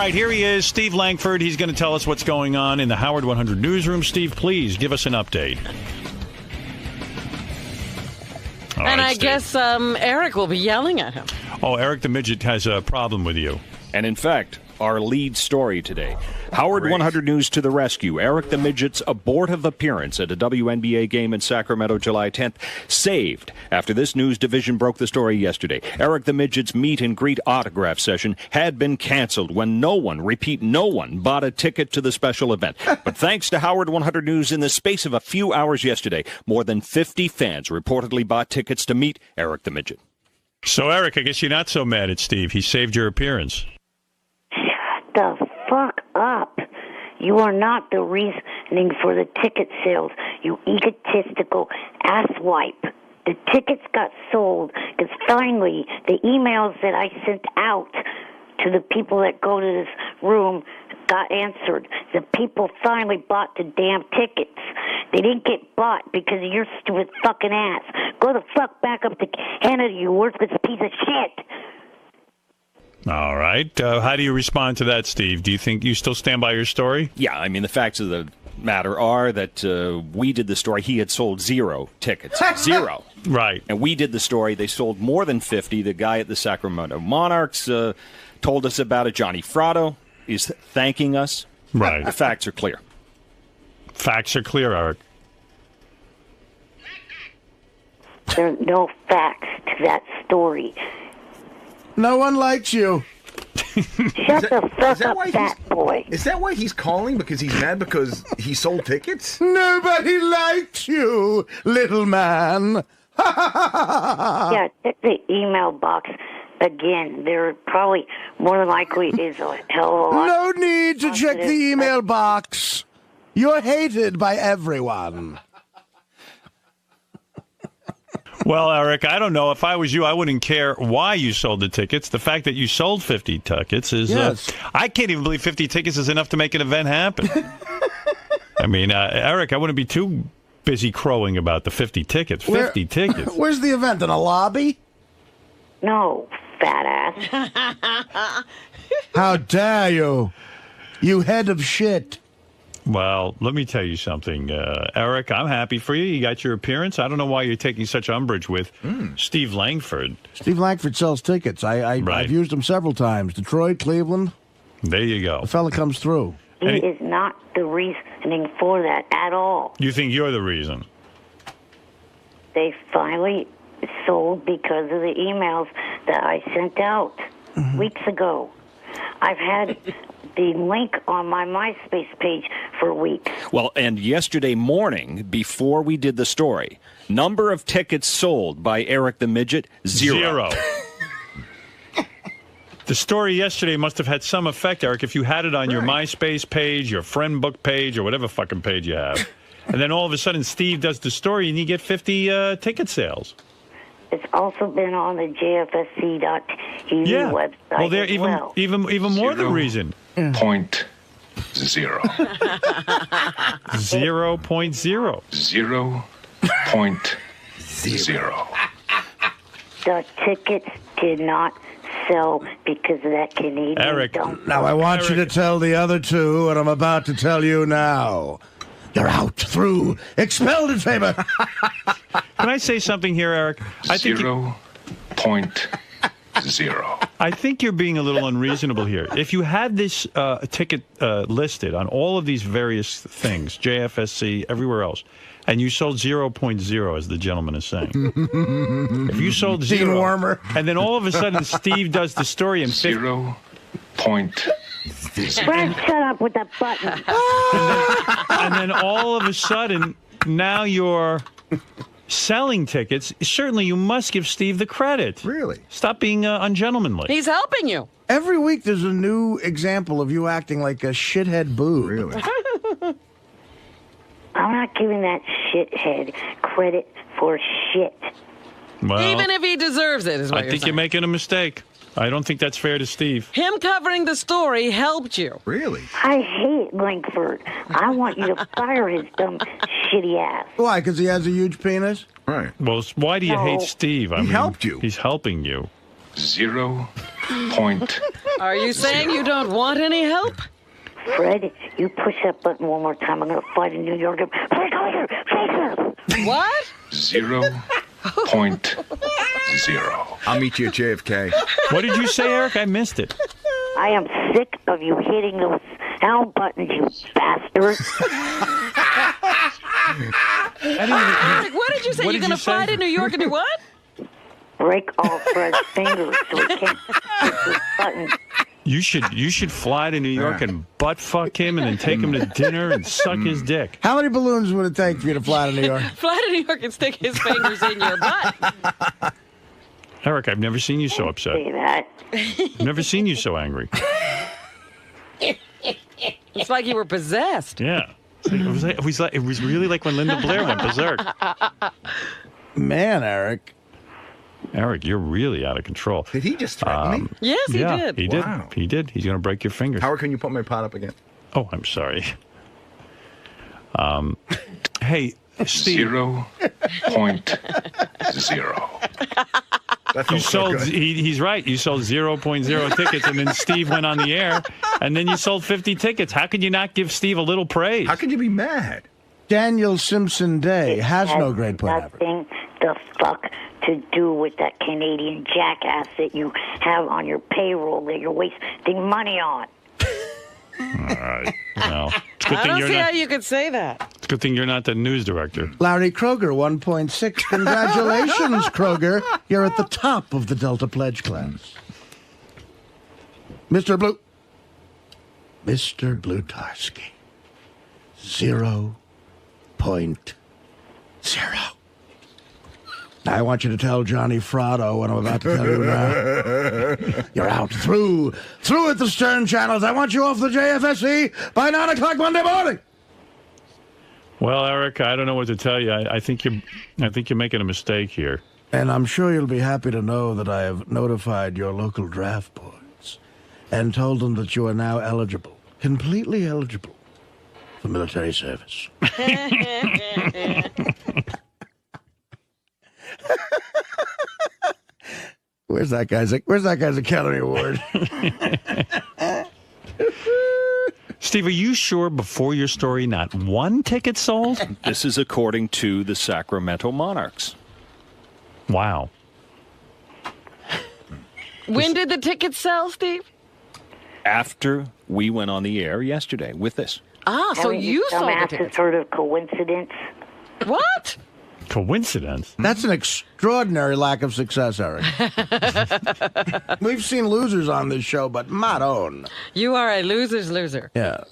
right, here he is, Steve Langford. He's going to tell us what's going on in the Howard 100 newsroom. Steve, please give us an update. All and right, I Steve. guess Eric will be yelling at him. Oh, Eric the Midget has a problem with you. And in fact, our lead story today. Howard 100 News to the rescue. Eric the Midget's abortive appearance at a WNBA game in Sacramento July 10th saved after this news division broke the story yesterday. Eric the Midget's meet and greet autograph session had been canceled when no one, repeat, no one, bought a ticket to the special event. But thanks to Howard 100 News, in the space of a few hours yesterday, more than 50 fans reportedly bought tickets to meet Eric the Midget. So, Eric, I guess you're not so mad at Steve. He saved your appearance. The fuck up. You are not the reasoning for the ticket sales, you egotistical asswipe. The tickets got sold because finally the emails that I sent out to the people that go to this room got answered. The people finally bought the damn tickets. They didn't get bought because of your stupid fucking ass. Go the fuck back up to Canada, you worthless piece of shit. All right. How do you respond to that, Steve? Do you think you still stand by your story? Yeah, I mean, the facts of the matter are that we did the story. He had sold 0 tickets. 0. Right. And we did the story. They sold more than 50. The guy at the Sacramento Monarchs told us about it. Johnny Fratto is thanking us. Right. The facts are clear. Facts are clear, Eric. There are no facts to that story. No one likes you. Shut the fuck up, fat boy. Is that why he's calling? Because he's mad because he sold tickets? Nobody likes you, little man. Yeah, check the email box again. There probably more than likely is a hell of a lot. No need to check the email box. You're hated by everyone. Well, Eric, I don't know. If I was you, I wouldn't care why you sold the tickets. The fact that you sold 50 tickets is... Yes. I can't even believe 50 tickets is enough to make an event happen. I mean, Eric, I wouldn't be too busy crowing about the 50 tickets. 50 tickets. Where's the event? In a lobby? No, fat ass. How dare you? You head of shit. Well, let me tell you something, Eric. I'm happy for you. You got your appearance. I don't know why you're taking such umbrage with Steve Langford. Steve Langford sells tickets. I've used him several times. Detroit, Cleveland. There you go. The fella comes through. He is not the reasoning for that at all. You think you're the reason? They finally sold because of the emails that I sent out weeks ago. I've had the link on my MySpace page for weeks. Well, and yesterday morning, before we did the story, number of tickets sold by Eric the Midget, 0. The story yesterday must have had some effect, Eric, if you had it on your MySpace page, your friend book page, or whatever fucking page you have. And then all of a sudden Steve does the story and you get 50 ticket sales. It's also been on the JFSC.edu website. Well, they're as even more the reason. 0.0. 0.0. 0.0. The tickets did not sell because of that Canadian Eric, dump. Now, I want you to tell the other two what I'm about to tell you now. You're out, through, expelled in favor. Can I say something here, Eric? I think 0.0. I think you're being a little unreasonable here. If you had this ticket listed on all of these various things, JFSC, everywhere else, and you sold 0.0, as the gentleman is saying. If you sold 0, warmer. and then all of a sudden Steve does the story and 0.0. Brad, shut up with that button. and then all of a sudden, now you're selling tickets. Certainly, you must give Steve the credit. Really? Stop being ungentlemanly. He's helping you. Every week there's a new example of you acting like a shithead boob. Really? I'm not giving that shithead credit for shit. Well, Even if he deserves it, is what I think you're making a mistake. I don't think that's fair to Steve. Him covering the story helped you. Really? I hate Langford. I want you to fire his dumb, shitty ass. Why? Because he has a huge penis? Right. Well, why do you hate Steve? I mean, helped you. He's helping you. 0.0. Are you saying you don't want any help? Fred, you push that button one more time. I'm going to fly to New York. Fred, come here. What? 0.0. I'll meet you at JFK. What did you say, Eric? I missed it. I am sick of you hitting those sound buttons, you bastard. Eric, what did you say? What You're did going to you fly say? to New York and do what? Break all Fred's fingers so he can't push this button. You should fly to New York and butt fuck him and then take him to dinner and suck his dick. How many balloons would it take for you to fly to New York? Fly to New York and stick his fingers in your butt. Eric, I've never seen you so upset. Say that. I've never seen you so angry. It's like you were possessed. Yeah. It was really like when Linda Blair went berserk. Man, Eric. Eric, you're really out of control. Did he just threaten me? Yes, he did. He Wow. did. He did. He's going to break your fingers. Howard, can you put my pot up again? Oh, I'm sorry. Hey, Steve. 0.0. That You felt so sold. good. He's right. You sold 0.0 tickets, and then Steve went on the air, and then you sold 50 tickets. How could you not give Steve a little praise? How could you be mad? Daniel Simpson Day has no grade point average. Nothing the fuck to do with that Canadian jackass that you have on your payroll that you're wasting money on. All right. Well, it's a good I thing don't you're see not. how you could say that. It's a good thing you're not the news director. Larry Kroger, 1.6. Congratulations, Kroger. You're at the top of the Delta Pledge class. Mr. Blutarski, 0.0. Now I want you to tell Johnny Frotto what I'm about to tell you now. You're out through at the Stern channels. I want you off the JFSC by 9 o'clock Monday morning. Well, Eric, I don't know what to tell you. I think you're making a mistake here. And I'm sure you'll be happy to know that I have notified your local draft boards and told them that you are now eligible, completely eligible, for military service. Where's that guy's Academy Award? Steve, are you sure before your story not one ticket sold? This is according to the Sacramento Monarchs. Wow. When did the tickets sell, Steve? After we went on the air yesterday with this. Ah, so Haven't you sold the dumbasses tickets. heard of coincidence? What? Coincidence? That's an extraordinary lack of success, Eric. We've seen losers on this show, but Madone. You are a loser's loser. Yeah.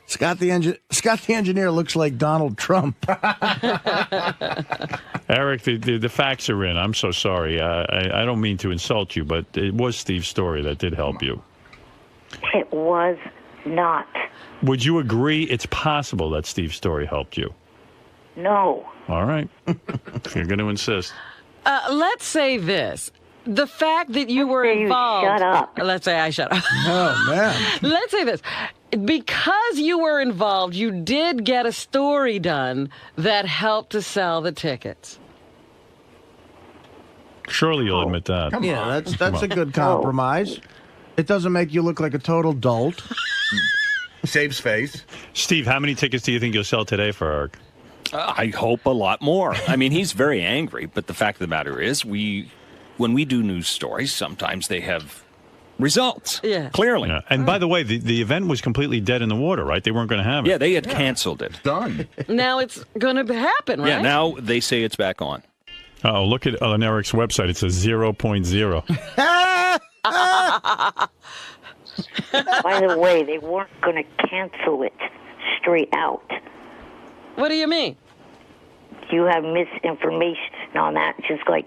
Scott the engineer looks like Donald Trump. Eric, the facts are in. I'm so sorry. I don't mean to insult you, but it was Steve's story that did help you. It was not. Would you agree it's possible that Steve's story helped you? No. All right. If you're going to insist. Let's say this. The fact that you were say you involved. shut up. Let's say I shut up. Oh, man. Let's say this. Because you were involved, you did get a story done that helped to sell the tickets. Surely you'll admit that. Come Yeah, on. that's a good compromise. It doesn't make you look like a total dolt. Saves face. Steve, how many tickets do you think you'll sell today for Eric? I hope a lot more. I mean, he's very angry, but the fact of the matter is, when we do news stories, sometimes they have results. Yeah. Clearly. Yeah. And by the way, the event was completely dead in the water, right? They weren't going to have it. Yeah, they had canceled it. Done. Now it's going to happen, right? Yeah, now they say it's back on. Oh, look at on Eric's website. It says 0.0. By the way, they weren't going to cancel it straight out. What do you mean? You have misinformation on that, just like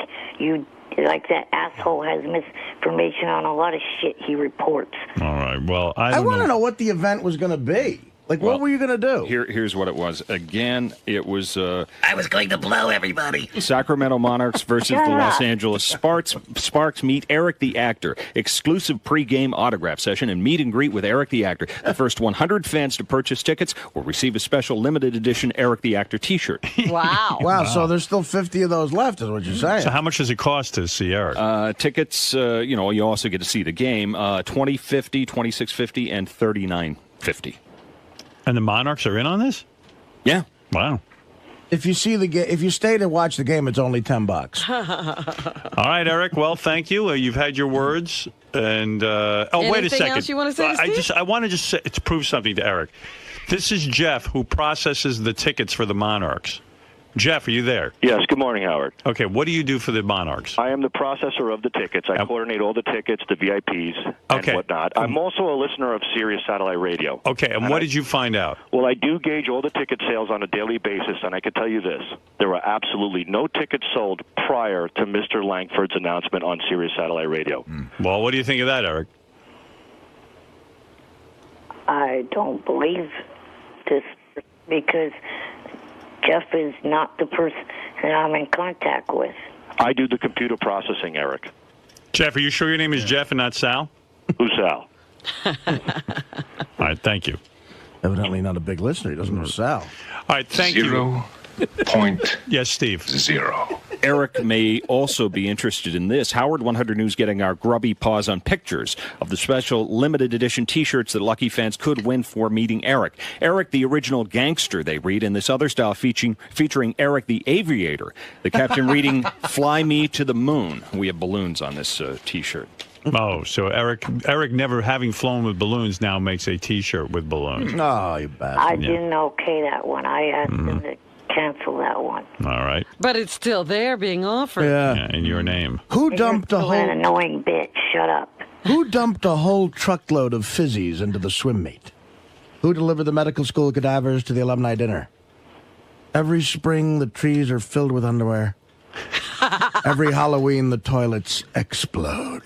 that asshole has misinformation on a lot of shit he reports. All right. Well, I I don't want to know. know what the event was going to be. Like, what were you going to do? Here's what it was. Again, it was I was going to blow everybody. Sacramento Monarchs versus the Los Angeles Sparks. Sparks meet Eric the actor. Exclusive pregame autograph session and meet and greet with Eric the actor. The first 100 fans to purchase tickets will receive a special limited edition Eric the actor T-shirt. Wow. Wow, so there's still 50 of those left, is what you're saying. So how much does it cost to see Eric? Tickets, you also get to see the game. $20.50, $26.50, and $39.50. And the Monarchs are in on this? Yeah. Wow. If you stay to watch the game, it's only $10. All right, Eric. Well, thank you. You've had your words. And wait a Anything second. else you want to say to Steve? I want to just say, to prove something to Eric. This is Jeff, who processes the tickets for the Monarchs. Jeff, are you there? Yes, good morning, Howard. Okay, what do you do for the Monarchs? I am the processor of the tickets. I coordinate all the tickets, the VIPs, and whatnot. I'm also a listener of Sirius Satellite Radio. Okay, and what did you find out? Well, I do gauge all the ticket sales on a daily basis, and I can tell you this. There were absolutely no tickets sold prior to Mr. Langford's announcement on Sirius Satellite Radio. Well, what do you think of that, Eric? I don't believe this because Jeff is not the person that I'm in contact with. I do the computer processing, Eric. Jeff, are you sure your name is Jeff and not Sal? Who's Sal? All right, thank you. Evidently not a big listener. He doesn't know Sal. All right, thank you. 0.0. Yes, Steve. Eric may also be interested in this. Howard 100 News getting our grubby paws on pictures of the special limited edition T-shirts that lucky fans could win for meeting Eric. Eric, the original gangster, they read, in this other style featuring Eric the aviator. The captain reading, "Fly me to the moon." We have balloons on this T-shirt. Oh, so Eric never having flown with balloons now makes a T-shirt with balloons. Oh, you bastard. I didn't okay that one. I asked him to cancel that one. All right. But it's still there being offered. Yeah. In your name. Who dumped a You're whole an annoying bitch. Shut up. Who dumped a whole truckload of fizzies into the swim meet? Who delivered the medical school cadavers to the alumni dinner? Every spring, the trees are filled with underwear. Every Halloween, the toilets explode.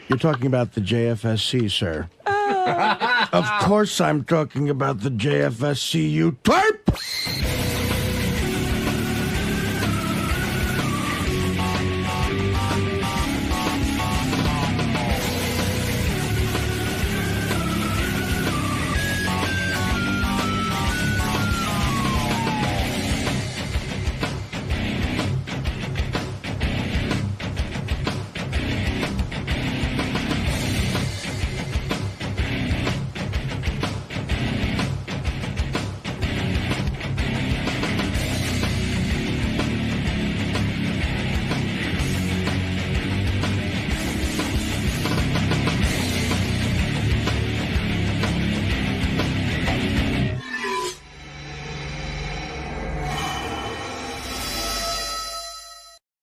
You're talking about the JFSC, sir. Of course I'm talking about the JFSC, you twerp!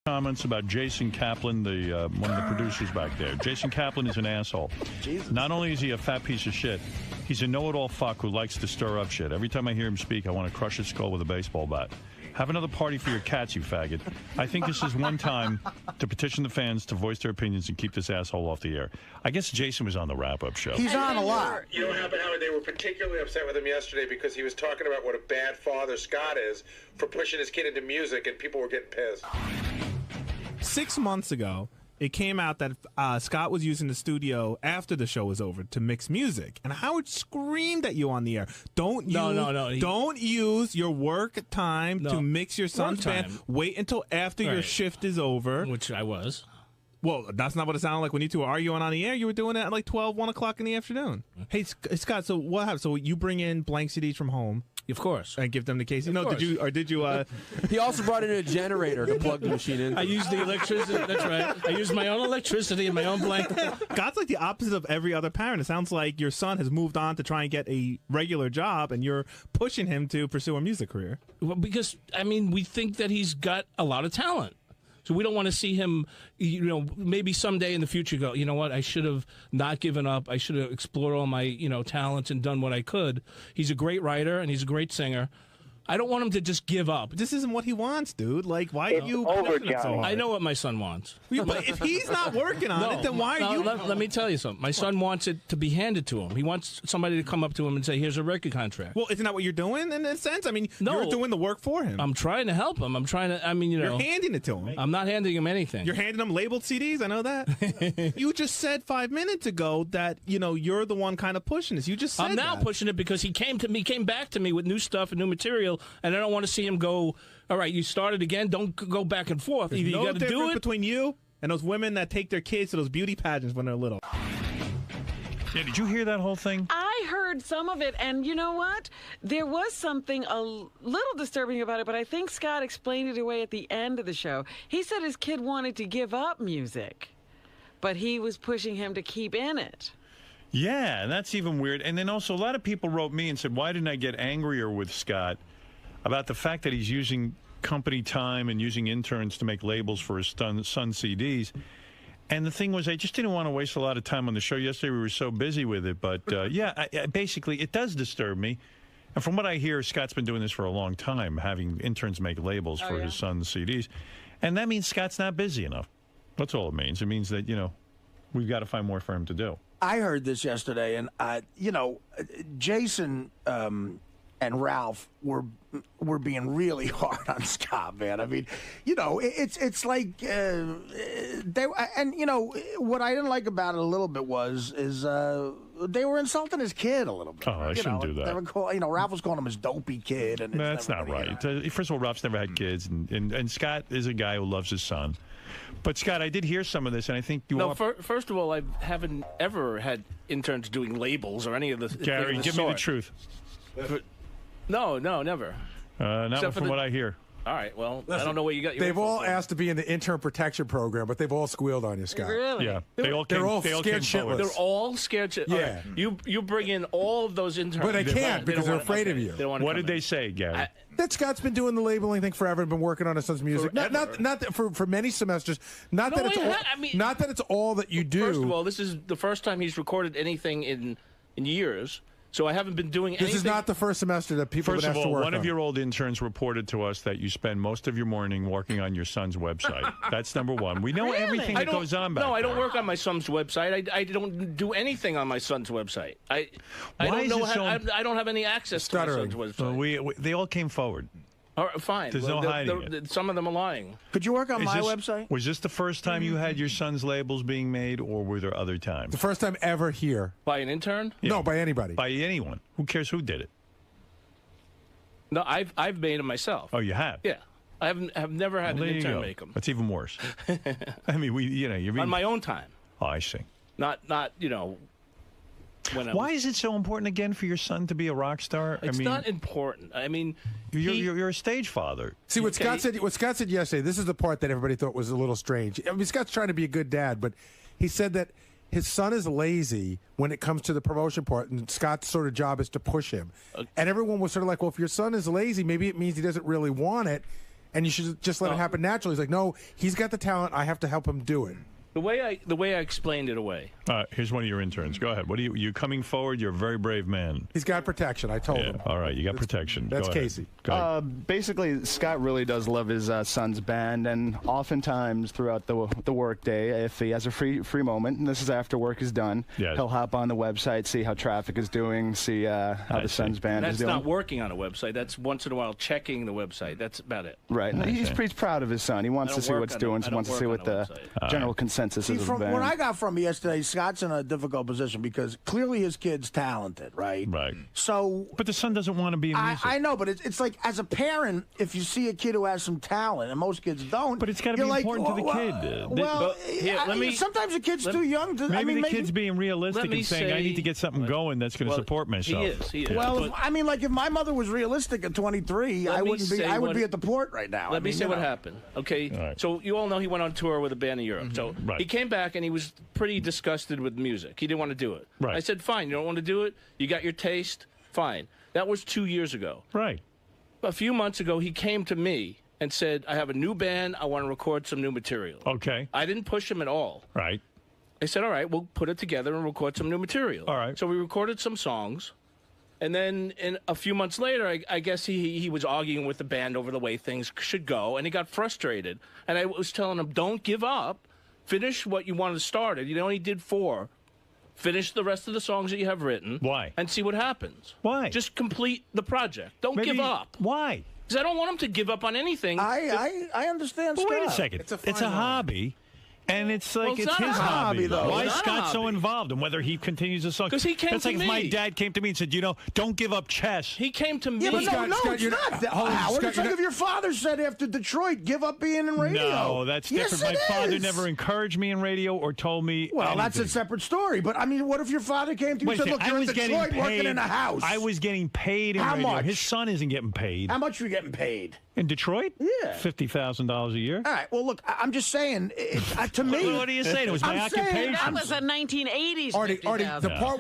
Comments about Jason Kaplan, the one of the producers back there. Jason Kaplan is an asshole. Jesus. Not only is he a fat piece of shit, he's a know-it-all fuck who likes to stir up shit. Every time I hear him speak, I want to crush his skull with a baseball bat. Have another party for your cats, you faggot. I think this is one time to petition the fans to voice their opinions and keep this asshole off the air. I guess Jason was on the wrap-up show. He's on a lot. You know what happened, Howard? They were particularly upset with him yesterday because he was talking about what a bad father Scott is for pushing his kid into music, and people were getting pissed. 6 months ago, it came out that Scott was using the studio after the show was over to mix music, and Howard screamed at you on the air. Don't use your work time to mix your son's band. Wait until after your shift is over. Which I was. Well, that's not what it sounded like when you two were arguing on the air. You were doing it at like 12, 1 o'clock in the afternoon. Hey, Scott, so what happened? So you bring in blank CDs from home. Of course. And give them to Casey? No, did you? He also brought in a generator to plug the machine in. I used the electricity. That's right. I used my own electricity and my own blanket. Scott's like the opposite of every other parent. It sounds like your son has moved on to try and get a regular job, and you're pushing him to pursue a music career. Well, because, I mean, we think that he's got a lot of talent. So we don't want to see him, maybe someday in the future go, you know what, I should have not given up. I should have explored all my, talents and done what I could. He's a great writer and he's a great singer. I don't want him to just give up. This isn't what he wants, dude. Like, why are you over, pushing it so hard? I know what my son wants. But if he's not working on it, then why are you? Let me tell you something. My son wants it to be handed to him. He wants somebody to come up to him and say, "Here's a record contract." Well, isn't that what you're doing in a sense? I mean, No. you're doing the work for him. I'm trying to help him. I'm trying to. I mean, you know, You're handing it to him. I'm not handing him anything. You're handing him labeled CDs. I know that. You just said 5 minutes ago that you're the one kind of pushing this. You just said I'm now that. pushing it because he came back to me with new stuff and new material, and I don't want to see him go. All right, you started again. Don't go back and forth. There's Either no you got to do difference it. between you and those women that take their kids to those beauty pageants when they're little. Yeah, did you hear that whole thing? I heard some of it, and you know what? There was something a little disturbing about it, but I think Scott explained it away at the end of the show. He said his kid wanted to give up music, but he was pushing him to keep in it. Yeah, and that's even weird. And then also, a lot of people wrote me and said, why didn't I get angrier with Scott about the fact that he's using company time and using interns to make labels for his son CDs? And the thing was, I just didn't want to waste a lot of time on the show yesterday. We were so busy with it. But, basically, it does disturb me. And from what I hear, Scott's been doing this for a long time, having interns make labels for his son's CDs. And that means Scott's not busy enough. That's all it means. It means that, we've got to find more for him to do. I heard this yesterday, and Jason and Ralph were being really hard on Scott, man. I mean, it's like they what I didn't like about it a little bit is they were insulting his kid a little bit. Oh, I shouldn't do that. They were Ralph was calling him his dopey kid, and that's not right. First of all, Ralph's never had kids, and Scott is a guy who loves his son. But Scott, I did hear some of this, and I think you. No, first of all, I haven't ever had interns doing labels or any of this. Gary, give me the truth. No, never. Not from what I hear. All right, well, I don't know what you got. They've all asked to be in the intern protection program, but they've all squealed on you, Scott. Really? Yeah. They're all scared shitless. They're all scared shitless. Yeah. Right. You bring in all of those interns. But they can't because they're afraid of you. What did they say, Gary? That Scott's been doing the labeling thing forever and been working on his son's music. Not that for many semesters. Not that it's all that you do. First of all, this is the first time he's recorded anything in years. So I haven't been doing anything. This is not the first semester that people have been asked to work on. One of your old interns reported to us that you spend most of your morning working on your son's website. That's number one. We know everything that goes on back there. No, I don't work on my son's website. I don't do anything on my son's website. I don't have any access to my son's website. They all came forward. All right, fine. There's no hiding it. Some of them are lying. Could you work on my website? Was this the first time you had your son's labels being made, or were there other times? The first time ever here. By an intern? Yeah. No, by anybody. By anyone. Who cares who did it? No, I've made them myself. Oh, you have? Yeah. I've never had an intern make them. That's even worse. I mean, you're on my own time. Oh, I see. Not Why is it so important again for your son to be a rock star? It's not important. I mean, you're a stage father. See what Scott said. What Scott said yesterday. This is the part that everybody thought was a little strange. I mean, Scott's trying to be a good dad, but he said that his son is lazy when it comes to the promotion part, and Scott's sort of job is to push him. And everyone was sort of like, "Well, if your son is lazy, maybe it means he doesn't really want it, and you should just let it happen naturally." He's like, "No, he's got the talent. I have to help him do it." The way I explained it away. Here's one of your interns. Go ahead. What are you coming forward? You're a very brave man. He's got protection. I told him. All right, you got protection. That's Go Casey. Go ahead. Basically, Scott really does love his son's band, and oftentimes throughout the work day, if he has a free moment, and this is after work is done, he'll hop on the website, see how traffic is doing, see how the son's band is doing. That's not working on a website. That's once in a while checking the website. That's about it. Right. He's pretty proud of his son. He wants to see what's doing. He wants to see what the general consensus is of the band. What I got from yesterday, Scott's in a difficult position because clearly his kid's talented, right? Right. So, but the son doesn't want to be in music. I know, but it's like as a parent, if you see a kid who has some talent, and most kids don't, but it's got to be important to the kid. Sometimes the kid's too young. Maybe the kid's being realistic and saying, "I need to get something going that's going to support myself." He is. Well, I mean, like if my mother was realistic at 23, I wouldn't be. I would be at the port right now. Let me say what happened. Okay, so you all know he went on tour with a band in Europe. So he came back and he was pretty disgusted with music. He didn't want to do it. Right. I said, fine, you don't want to do it? You got your taste? Fine. That was 2 years ago. Right. A few months ago, he came to me and said, I have a new band. I want to record some new material. Okay. I didn't push him at all. Right. I said, all right, we'll put it together and record some new material. All right. So we recorded some songs. And then a few months later, I guess he was arguing with the band over the way things should go, and he got frustrated. And I was telling him, don't give up. Finish what you wanted started. You only did 4. Finish the rest of the songs that you have written. Why? And see what happens. Why? Just complete the project. Don't give up. Why? Because I don't want him to give up on anything. I understand, Scott. Wait a second. It's a hobby. And it's like, it's his hobby, though. Why is Scott so involved in whether he continues the song? Because he came That's to like me. if my dad came to me and said, don't give up chess. He came to me. Yeah, but no, Scott, it's not that. Howard, it's like if your father said after Detroit, give up being in radio. No, that's different. My father never encouraged me in radio or told me Well, anything. that's a separate story. But, I mean, what if your father came to you and said, look, you're in Detroit working in a house. I was getting paid in radio. Much? His son isn't getting paid. How much are you getting paid? In Detroit? Yeah. $50,000 a year. All right. Well, look, I'm just saying, to me. What are you saying? It was my occupation. That was a 1980s. Artie, the part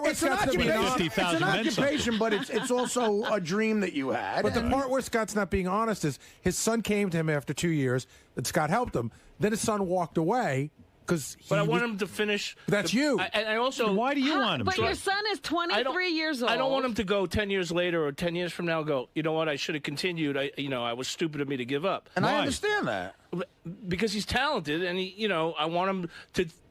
where Scott's not being honest, it's an occupation, but it's also a dream that you had. But the part where Scott's not being honest is his son came to him after 2 years, and Scott helped him. Then his son walked away. But I want him to finish. That's you. And I also. Why do you want him But to? your son is 23 years old. I don't want him to go 10 years later or 10 years from now. Go. You know what? I should have continued. I was stupid of me to give up. And I understand that because he's talented, and I want him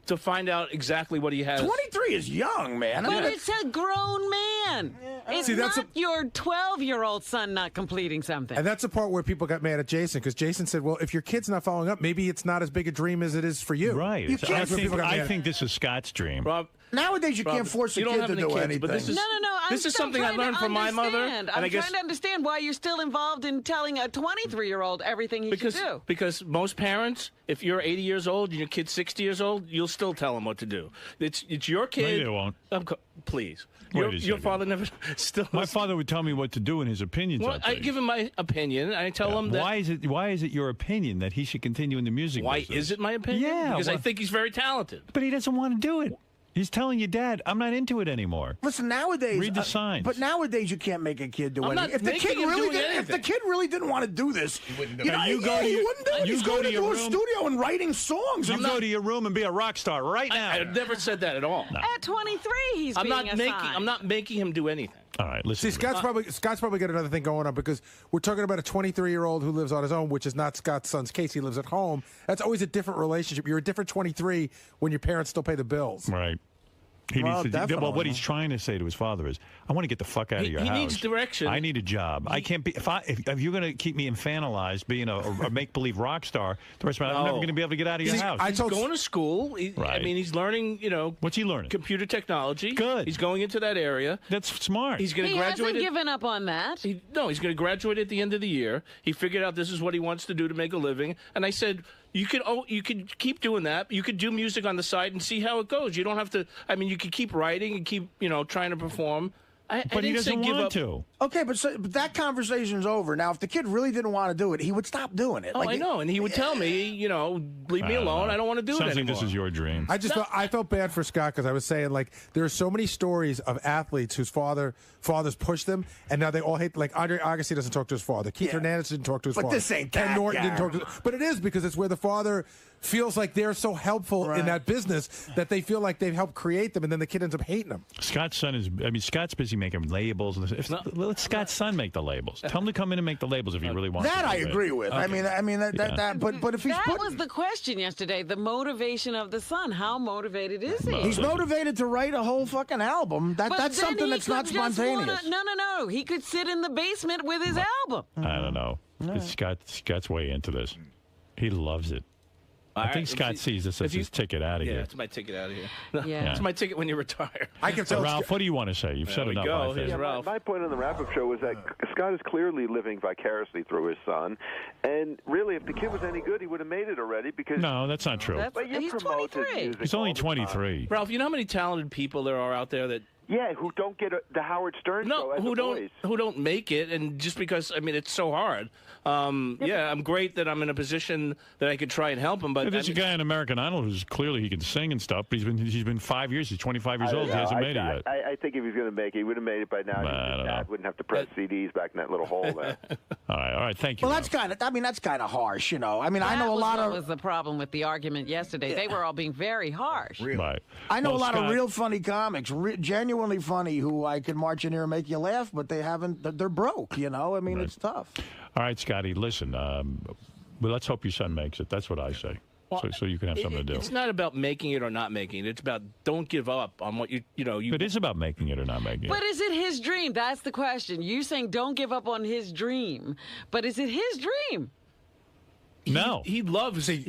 to find out exactly what he has. 23 is young, man. But it's a grown man. It's not your 12-year-old son not completing something. And that's the part where people got mad at Jason, because Jason said, well, if your kid's not following up, maybe it's not as big a dream as it is for you. Right. I think this is Scott's dream. Rob, nowadays you can't force a kid to do anything. But this is, this is something I learned from my mother. And I'm trying to understand why you're still involved in telling a 23-year-old everything he should do. Because most parents, if you're 80 years old and your kid's 60 years old, you'll still tell them what to do. It's your kid. Maybe they won't. Please. Your father never still. My father would tell me what to do in his opinions. Well, I give him my opinion. I tell him that. Why is it your opinion that he should continue in the music business? Why is it my opinion? Yeah. Because I think he's very talented. But he doesn't want to do it. He's telling you, Dad, I'm not into it anymore. Listen, nowadays, read the signs. But nowadays, you can't make a kid do anything. If the kid really didn't want to do this, he wouldn't do it. He wouldn't do it. He's going into a studio and writing songs. You go to your room and be a rock star right now. I never said that at all. No. At 23, he's being assigned. I'm not making him do anything. All right, listen. See, Scott's probably got another thing going on, because we're talking about a 23-year-old who lives on his own, which is not Scott's son's case. He lives at home. That's always a different relationship. You're a different 23 when your parents still pay the bills. Right. Well, what he's trying to say to his father is, I want to get the fuck out of your house. He needs direction. I need a job. I can't be if you're going to keep me infantilized being a make-believe rock star the rest of my life, I'm never going to be able to get out of your house. He's going to school. I mean, he's learning, What's he learning? Computer technology. Good. He's going into that area. That's smart. He's going to graduate. He hasn't given up on that. He's going to graduate at the end of the year. He figured out this is what he wants to do to make a living. And I said, you could keep doing that. You could do music on the side and see how it goes. You don't have to. I mean, you could keep writing and keep trying to perform. But he doesn't want to. Okay, but that conversation's over. Now, if the kid really didn't want to do it, he would stop doing it. I know, and he would tell me, leave me alone. I don't want to do it anymore. Sounds like this is your dream. I felt bad for Scott, because I was saying, like, there are so many stories of athletes whose fathers pushed them, and now they all hate. Like Andre Agassi doesn't talk to his father. Keith Hernandez didn't talk to his father. But this ain't Ken that Norton guy. didn't talk to. But it is, because it's where the father feels like they're so helpful in that business that they feel like they've helped create them, and then the kid ends up hating them. Scott's son is. I mean, Scott's busy making labels. Let Scott's son make the labels. Tell him to come in and make the labels if he really wants. That to I agree with. Okay. I mean that. But if he's that was the question yesterday. The motivation of the son. How motivated is he? He's motivated to write a whole fucking album. That's something that's not spontaneous. No. He could sit in the basement with his album. I don't know. Scott's way into this. He loves it. I think Scott sees this as his ticket out of here. Yeah, it's my ticket out of here. Yeah. It's my ticket when you retire. I can tell. Ralph, what do you want to say? You've said enough. I think. Ralph. My point on the wrap-up show was that Scott is clearly living vicariously through his son, and really, if the kid was any good, he would have made it already. Because no, that's not true. He's 23. He's only 23. Ralph, you know how many talented people there are out there that. Yeah, who don't get the Howard Stern show as who a don't voice. who don't make it, and just because it's so hard. I'm great that I'm in a position that I could try and help him. But there's a guy in American Idol who's clearly he can sing and stuff. But he's been 5 years. He's 25 years old. He hasn't made it yet. I think if he was going to make it, he would have made it by now. His dad wouldn't have to press CDs back in that little hole there. All right. Thank you. Well, that's kind of harsh, I mean, I know a lot of. That was the problem with the argument yesterday. They were all being very harsh. Right. I know a lot Scott, of real funny comics, genuine. genuinely funny who I could march in here and make you laugh, but they haven't. They're broke, you know? I mean, Right. it's tough. All right, Scotty, listen. Well, let's hope your son makes it. That's what I say. Well, so you can have something to do. It's not about making it or not making it. It's about don't give up on what you know. It is about making it or not making it. But is it his dream? That's the question. You saying don't give up on his dream, but is it his dream? No, he loves it.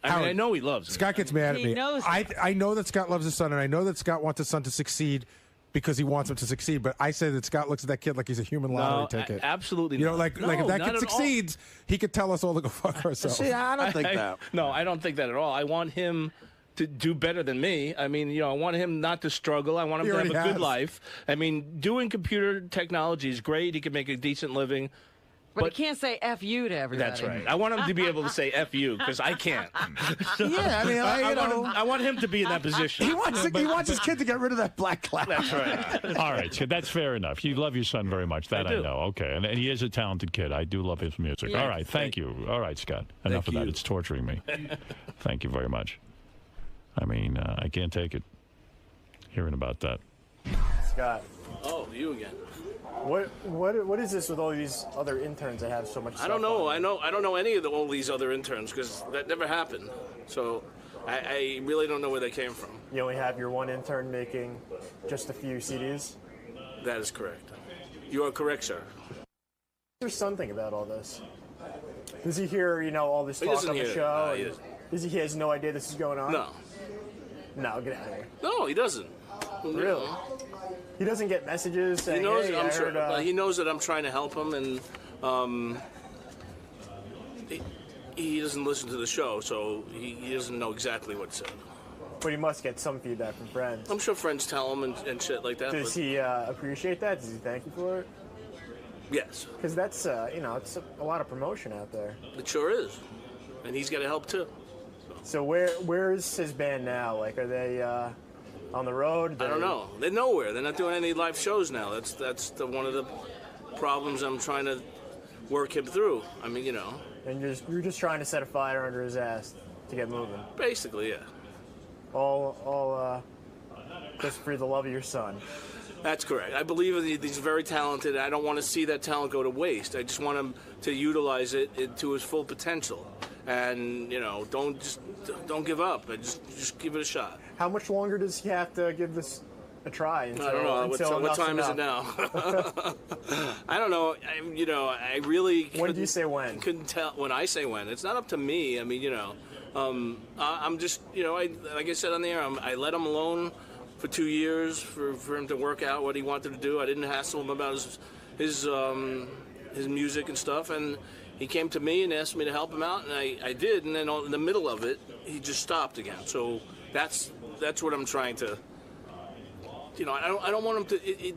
I mean, I know he loves it. Scott gets mad at He me. knows I know that Scott loves his son, and I know that Scott wants his son to succeed because he wants him to succeed. But I say that Scott looks at that kid like he's a human lottery ticket. Absolutely You know, not. like if No, that not kid at succeeds, he could tell us all to go fuck ourselves. See, I don't think that. No, I don't think that at all. I want him to do better than me. I mean, I want him not to struggle. I want him He to have a already good has. life. I mean, doing computer technology is great. He can make a decent living. But he can't say F you to everybody. That's right. I want him to be able to say F you because I can't. Yeah, I mean, I want him to be in that position. He wants his kid to get rid of that black cloud. That's right. All right, so that's fair enough. You love your son very much. That I do. know. Okay, and he is a talented kid. I do love his music. Yeah. All right, thank you. All right, Scott. Enough of that. It's torturing me. Thank you very much. I mean, I can't take it hearing about that. Scott, Oh, you again. what is this with all these other interns that have so much? I don't know. I don't know any of all these other interns because that never happened. So I really don't know where they came from. You only have your one intern making just a few CDs. That is correct. You are correct, sir. There's something about all this. Does he hear, all this He talk doesn't on the hear it. show? No, he and doesn't. he has no idea this is going on? No. No, get out of here. No, he doesn't. Really? He doesn't get messages saying, He knows hey, that I'm I heard, he knows that I'm trying to help him, and he doesn't listen to the show, so he doesn't know exactly what's said. But he must get some feedback from friends. I'm sure friends tell him and shit like that. Does but he appreciate that? Does he thank you for it? Yes, Because that's, it's a lot of promotion out there. it sure is, and he's got to help too. So where is his band now? Like, are they on the road? I don't know. They're nowhere. They're not doing any live shows now. That's one of the problems I'm trying to work him through. I mean, And you're just trying to set a fire under his ass to get moving. basically, yeah. All just for the love of your son. That's correct. I believe he's very talented. I don't want to see that talent go to waste. I just want him to utilize it to his full potential. And don't give up. Just give it a shot. How much longer does he have to give this a try? Until, I don't know. Until What time is it enough? now? I don't know. I really. When do you say when? Couldn't tell. When I say when, it's not up to me. I mean, I'm just, like I said on the air, I let him alone for 2 years for him to work out what he wanted to do. I didn't hassle him about his music and stuff, and he came to me and asked me to help him out, and I did. And then in the middle of it, he just stopped again. So that's what I'm trying to. I don't want him to.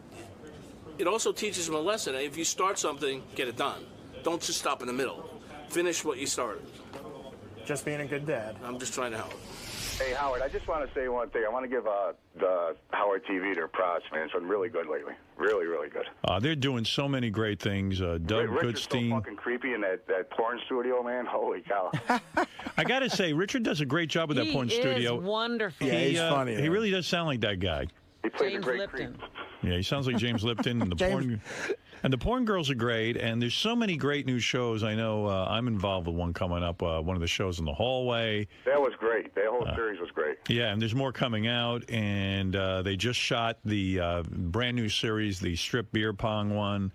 It also teaches him a lesson. If you start something, get it done. Don't just stop in the middle. Finish what you started. Just being a good dad. I'm just trying to help. Hey, Howard, I just want to say one thing. I want to give the Howard TV their props, man. It's been really good lately. Really, really good. They're doing so many great things. Doug Richard's so Goodstein. fucking creepy in that porn studio, man. Holy cow. I got to say, Richard does a great job with that porn studio. He is wonderful. Yeah, he's funny. He really does sound like that guy. He plays James a great Lipton. creep. Yeah, he sounds like James Lipton. And the porn girls are great. And there's so many great new shows. I know I'm involved with one coming up. One of the shows in the hallway. That was great. That whole series was great. Yeah, and there's more coming out. And they just shot the brand new series, the strip beer pong one.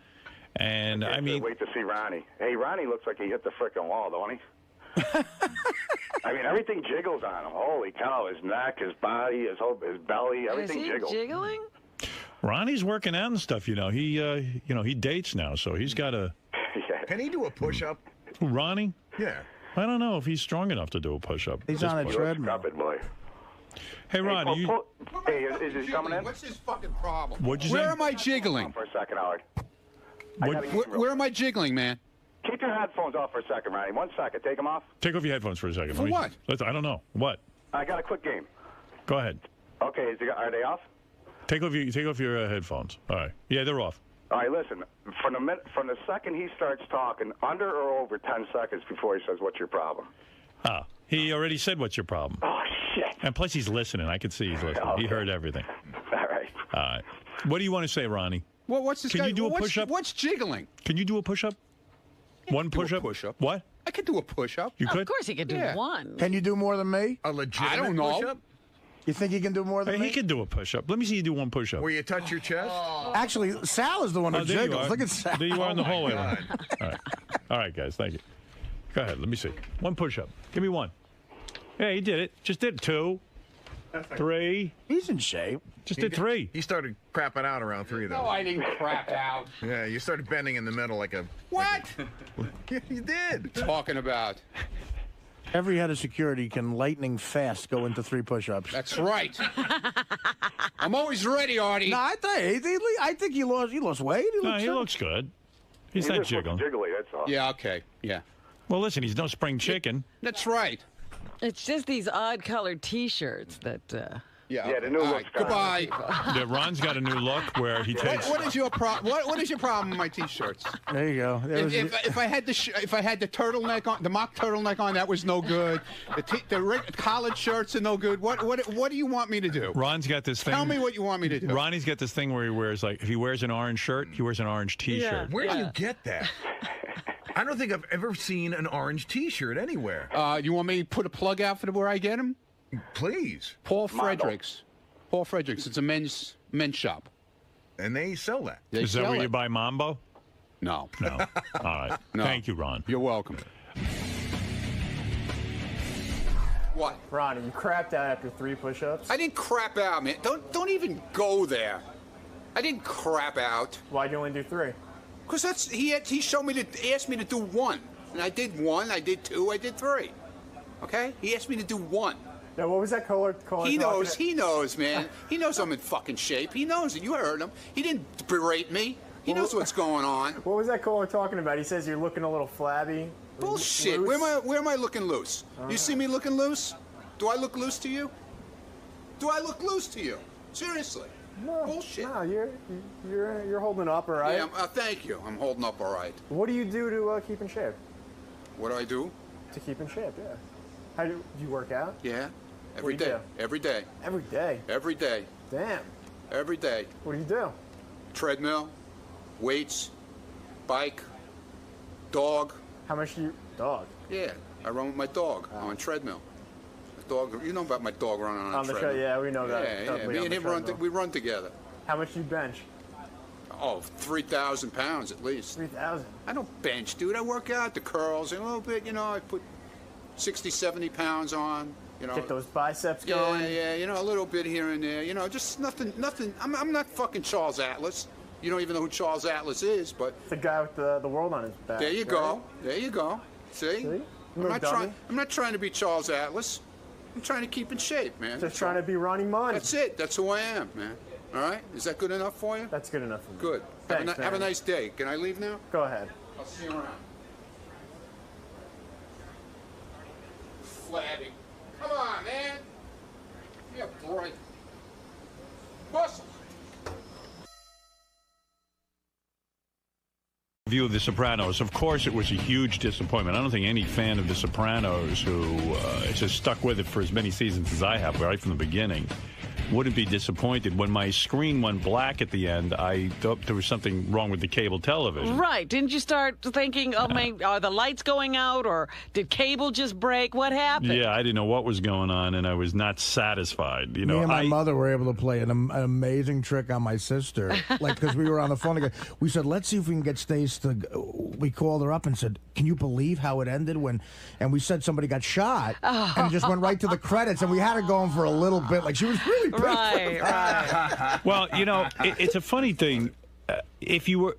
And I mean, wait to see Ronnie. Hey, Ronnie looks like he hit the frickin' wall, don't he? I mean, everything jiggles on him. Holy cow! His neck, his body, his belly, everything Is he jiggles. jiggling? Ronnie's working out and stuff. He dates now, so he's got to. Can he do a push-up? Who, Ronnie? Yeah. I don't know if he's strong enough to do a push-up. He's on a treadmill. Stop it, boy. Hey, Ronnie, Hey, is he coming in? What's his fucking problem? What'd you Where say? am I jiggling? For a second, Howard. Where am I jiggling, man? Keep your headphones off for a second, Ronnie. 1 second. Take them off. Take off your headphones for a second. For what? I don't know. What? I got a quick game. Go ahead. Okay, are they off? Take off your headphones. All right. Yeah, they're off. All right, listen. From the second he starts talking, under or over 10 seconds before he says, "What's your problem?" He already said, "What's your problem?" Oh shit! And plus, he's listening. I can see he's listening. Okay. He heard everything. All right. wife. All right. What do you want to say, Ronnie? Well, what's this Can guy? you do a push-up? What's jiggling? Can you do a push-up? One push-up? Push-up. What? I could do a push-up. You could? Of course he could do one. Can you do more than me? A legitimate I don't know. push-up? You think he can do more than Hey, me? he can do a push-up. Let me see you do one push-up. Where you touch your chest? Actually, Sal is the one who there you jiggles. are. Look at Sal. There you are in the my hallway. God. All right. All right, guys. Thank you. Go ahead. Let me see. One push-up. Give me one. Yeah, he did it. Just did 2, 3. He's in shape. Just did 3. He started crapping out around 3, though. No, I didn't crap out. Yeah, you started bending in the middle like a... What? Yeah, you did. Talking about. Every head of security can lightning fast go into 3 push-ups. That's right. I'm always ready, Artie. No, I think he lost weight. He looks good. He's not just looks jiggling. jiggly, that's all. Yeah, okay. Yeah. Well, listen, he's no spring chicken. That's right. It's just these odd-colored T-shirts that. Yeah, the new all look's right. Goodbye. Yeah, Ron's got a new look where he takes... What is your problem? What is your problem with my T-shirts? There you go. If I had the turtleneck on, the mock turtleneck on, that was no good. The collared shirts are no good. What do you want me to do? Ron's got this thing. Tell me what you want me to do. Ronnie's got this thing where he wears, like, if he wears an orange shirt, he wears an orange T-shirt. Where do you get that? I don't think I've ever seen an orange T-shirt anywhere. You want me to put a plug out for where I get them? Please. Paul Fredericks. Paul Fredericks. It's a men's shop. And they sell that. Is that where you buy Mambo? No. No. All right. No. Thank you, Ron. You're welcome. What? Ronnie, you crapped out after 3 push-ups? I didn't crap out, man. Don't even go there. I didn't crap out. Why'd you only do 3? Because he showed me asked me to do 1. And I did 1, I did 2, I did 3. Okay? He asked me to do 1. Now, what was that caller He knows, man. He knows I'm in fucking shape. He knows it. You heard him. He didn't berate me. He knows what's going on. What was that caller talking about? He says you're looking a little flabby. Bullshit. Loose. Where am I looking loose? You see me looking loose? Do I look loose to you? Do I look loose to you? Seriously. No, bullshit. No, you're holding up all right. Yeah, thank you. I'm holding up all right. What do you do to keep in shape? What do I do? To keep in shape, yeah. How do you work out? Yeah. Every day. Every day. Every day. Every day. Damn. Every day. What do you do? Treadmill, weights, bike, dog. How much do you dog? Yeah, I run with my dog on treadmill. The dog, you know about my dog running on the treadmill. Yeah, we know that. Yeah. Me and him we run together. How much do you bench? Oh, 3,000 pounds at least. 3,000. I don't bench, dude. I work out the curls and a little bit. You know, I put 60, 70 pounds on. You know, get those biceps going. Yeah, you know, a little bit here and there. You know, just nothing. I'm not fucking Charles Atlas. You don't even know who Charles Atlas is, but the guy with the world on his back. There you right? go. There you go. See? I'm not trying to be Charles Atlas. I'm trying to keep in shape, man. Just trying to be Ronnie Money. That's it. That's who I am, man. All right? Is that good enough for you? That's good enough for me. Good. Thanks, have a nice day. Can I leave now? Go ahead. I'll see you around. Flabby. Come on, man. You're bright. Muscle. View of The Sopranos. Of course, it was a huge disappointment. I don't think any fan of The Sopranos who has stuck with it for as many seasons as I have, right from the beginning, wouldn't be disappointed. When my screen went black at the end, I thought there was something wrong with the cable television. Right. Didn't you start thinking, oh, are the lights going out, or did cable just break? What happened? Yeah, I didn't know what was going on, and I was not satisfied. You know, me and my mother were able to play an amazing trick on my sister. Like, because we were on the phone together. We said, let's see if we can get Stace to... We called her up and said, can you believe how it ended when... And we said somebody got shot, and just went right to the credits, and we had her going for a little bit. Like, she was really pissed. Right. Well, you know, it's a funny thing. If you were...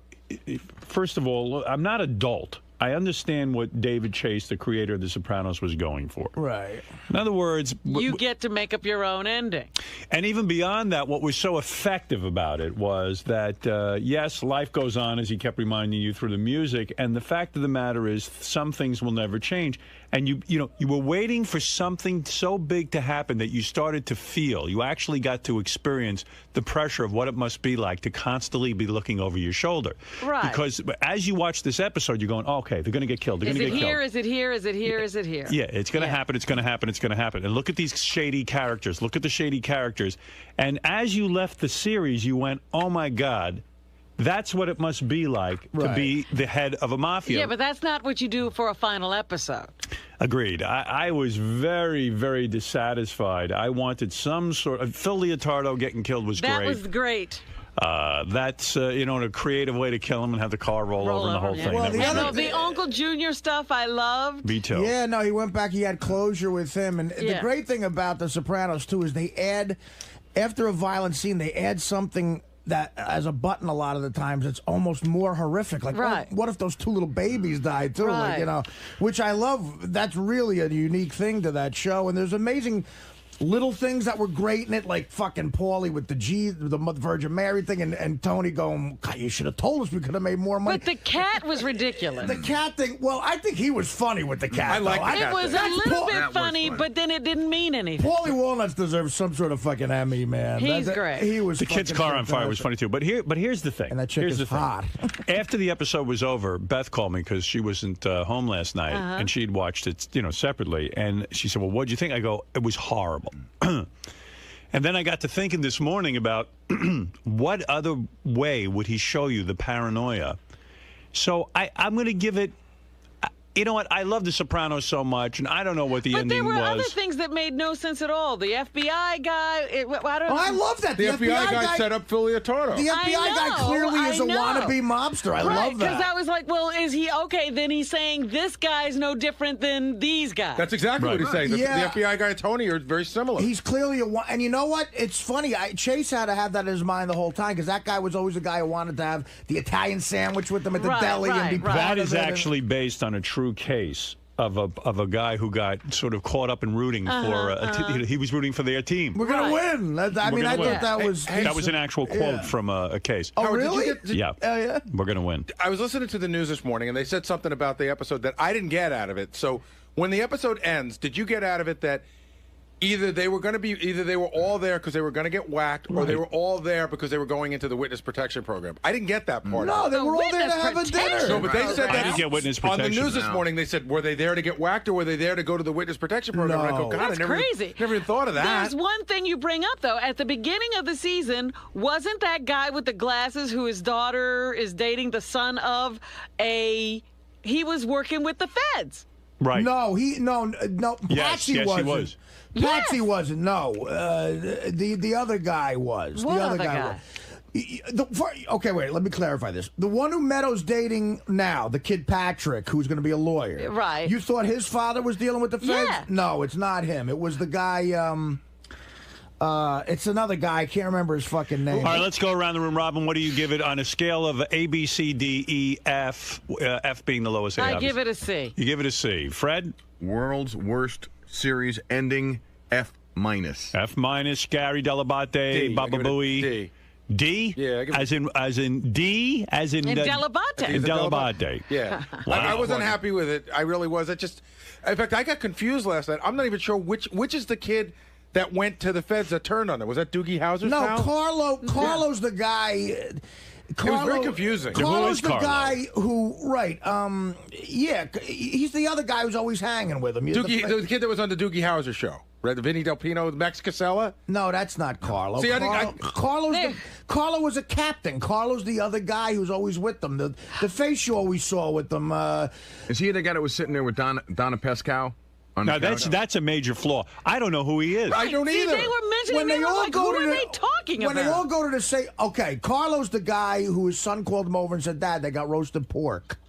First of all, I'm not adult. I understand what David Chase, the creator of The Sopranos, was going for. Right. In other words... You get to make up your own ending. And even beyond that, what was so effective about it was that, yes, life goes on, as he kept reminding you through the music, and the fact of the matter is some things will never change. And you were waiting for something so big to happen that you started to feel, you actually got to experience the pressure of what it must be like to constantly be looking over your shoulder. Right. Because as you watch this episode, you're going, oh, okay, they're going to get killed. They're Is going it to get here? killed. Is it here? Is it here? Is it here? Yeah, it's going to happen. It's going to happen. It's going to happen. And look at these shady characters. Look at the shady characters. And as you left the series, you went, oh, my God, that's what it must be like to be the head of a mafia. Yeah, but that's not what you do for a final episode. Agreed. I was very, very dissatisfied. I wanted some sort of... Phil Leotardo getting killed was great. That was great. That's, a creative way to kill him and have the car roll over and the whole thing. Well, the Uncle Junior stuff I loved. Me too. Yeah, no, he went back. He had closure with him. And the great thing about The Sopranos, too, is they add, after a violent scene, they add something that as a button a lot of the times it's almost more horrific. Like, what if those two little babies died too? Right. Like, which I love. That's really a unique thing to that show. And there's amazing little things that were great in it, like fucking Paulie with the Virgin Mary thing, and Tony going, God, you should have told us, we could have made more money. But the cat was ridiculous. The cat thing, well, I think he was funny with the cat. I like the cat. It was a little bit funny, but then it didn't mean anything. Paulie Walnuts deserves some sort of fucking Emmy, man. He's great. He was the kid's car on fire was funny too. But here's the thing. And that chick here's is the hot. After the episode was over, Beth called me because she wasn't home last night, and she'd watched it, separately. And she said, "Well, what'd you think?" I go, "It was horrible." And then I got to thinking this morning about what other way would he show you the paranoia. So I'm going to give it. You know what? I love The Sopranos so much, and I don't know what the ending was. But there were other things that made no sense at all. The FBI guy, I love that. The FBI guy set up Phil Leotardo. The FBI guy clearly is a wannabe mobster. I love that. Because I was like, well, is he okay? Then he's saying this guy's no different than these guys. That's exactly what he's saying. The FBI guy and Tony are very similar. He's clearly and you know what? It's funny. Chase had to have that in his mind the whole time, because that guy was always a guy who wanted to have the Italian sandwich with him at the deli and be proud That of is it. actually based on a true case of a guy who got sort of caught up in rooting for he was rooting for their team. We're gonna win. I thought that was that was an actual quote from a case. Oh, really? Yeah. We're gonna win. I was listening to the news this morning, and they said something about the episode that I didn't get out of it. So when the episode ends, did you get out of it that either they were all there because they were going to get whacked, or they were all there because they were going into the witness protection program? I didn't get that part. No, they were all there to have a dinner. No, but they said I that didn't get witness on protection. the news this morning. They said, were they there to get whacked, or were they there to go to the witness protection program? No. And I go, God, That's I never even thought of that. There's one thing you bring up, though. At the beginning of the season, wasn't that guy with the glasses who his daughter is dating the son of he was working with the feds? Right. No, Patsy wasn't. He was. Patsy wasn't. No, the other guy was. What the other other guy? Okay, wait. Let me clarify this. The one who Meadows dating now, the kid Patrick, who's going to be a lawyer. Right. You thought his father was dealing with the feds? Yeah. No, it's not him. It was the guy. It's another guy. I can't remember his fucking name. All right, let's go around the room. Robin, what do you give it on a scale of A, B, C, D, E, F, F being the lowest? I give it a C. You give it a C. Fred? World's worst series ending, F minus. F minus. Gary Delabate, Baba Booey. D. D? Yeah, as in D? As in Delabate. In Delabate. Yeah. Wow. I wasn't happy with it. I really was. In fact, I got confused last night. I'm not even sure which is the kid that went to the feds that turned on them. Was that Doogie Howser's No, house? Carlo's the guy. It was very confusing. Carlo's the guy who, he's the other guy who's always hanging with him. The kid that was on the Doogie Howser show, right? The Vinny Del Pino, Max Casella? No, that's not Carlo. See, Carlo was a captain. Carlo's the other guy who's always with them. The face you always saw with them. Is he the guy that was sitting there with Donna Pascal? Now, that's a major flaw. I don't know who he is. I don't either. They were mentioning him. Like, who are they talking about? When they all go to Carlo's the guy who his son called him over and said, Dad, they got roasted pork.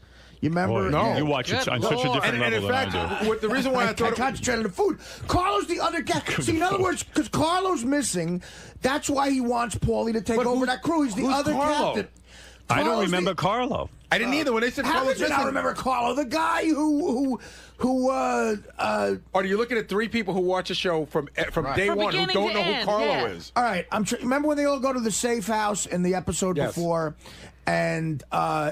You remember? No. You watch it on such a different level than I do. The reason why I thought I concentrated on the food. Carlo's the other guy. See, in other words, because Carlo's missing, that's why he wants Paulie to take over that crew. He's the other captain. I don't remember Carlo. I didn't either. When they said Carlo's missing, I remember Carlo, the guy who Are you looking at three people who watch a show from day one who don't know who Carlo is? All right, remember when they all go to the safe house in the episode before, and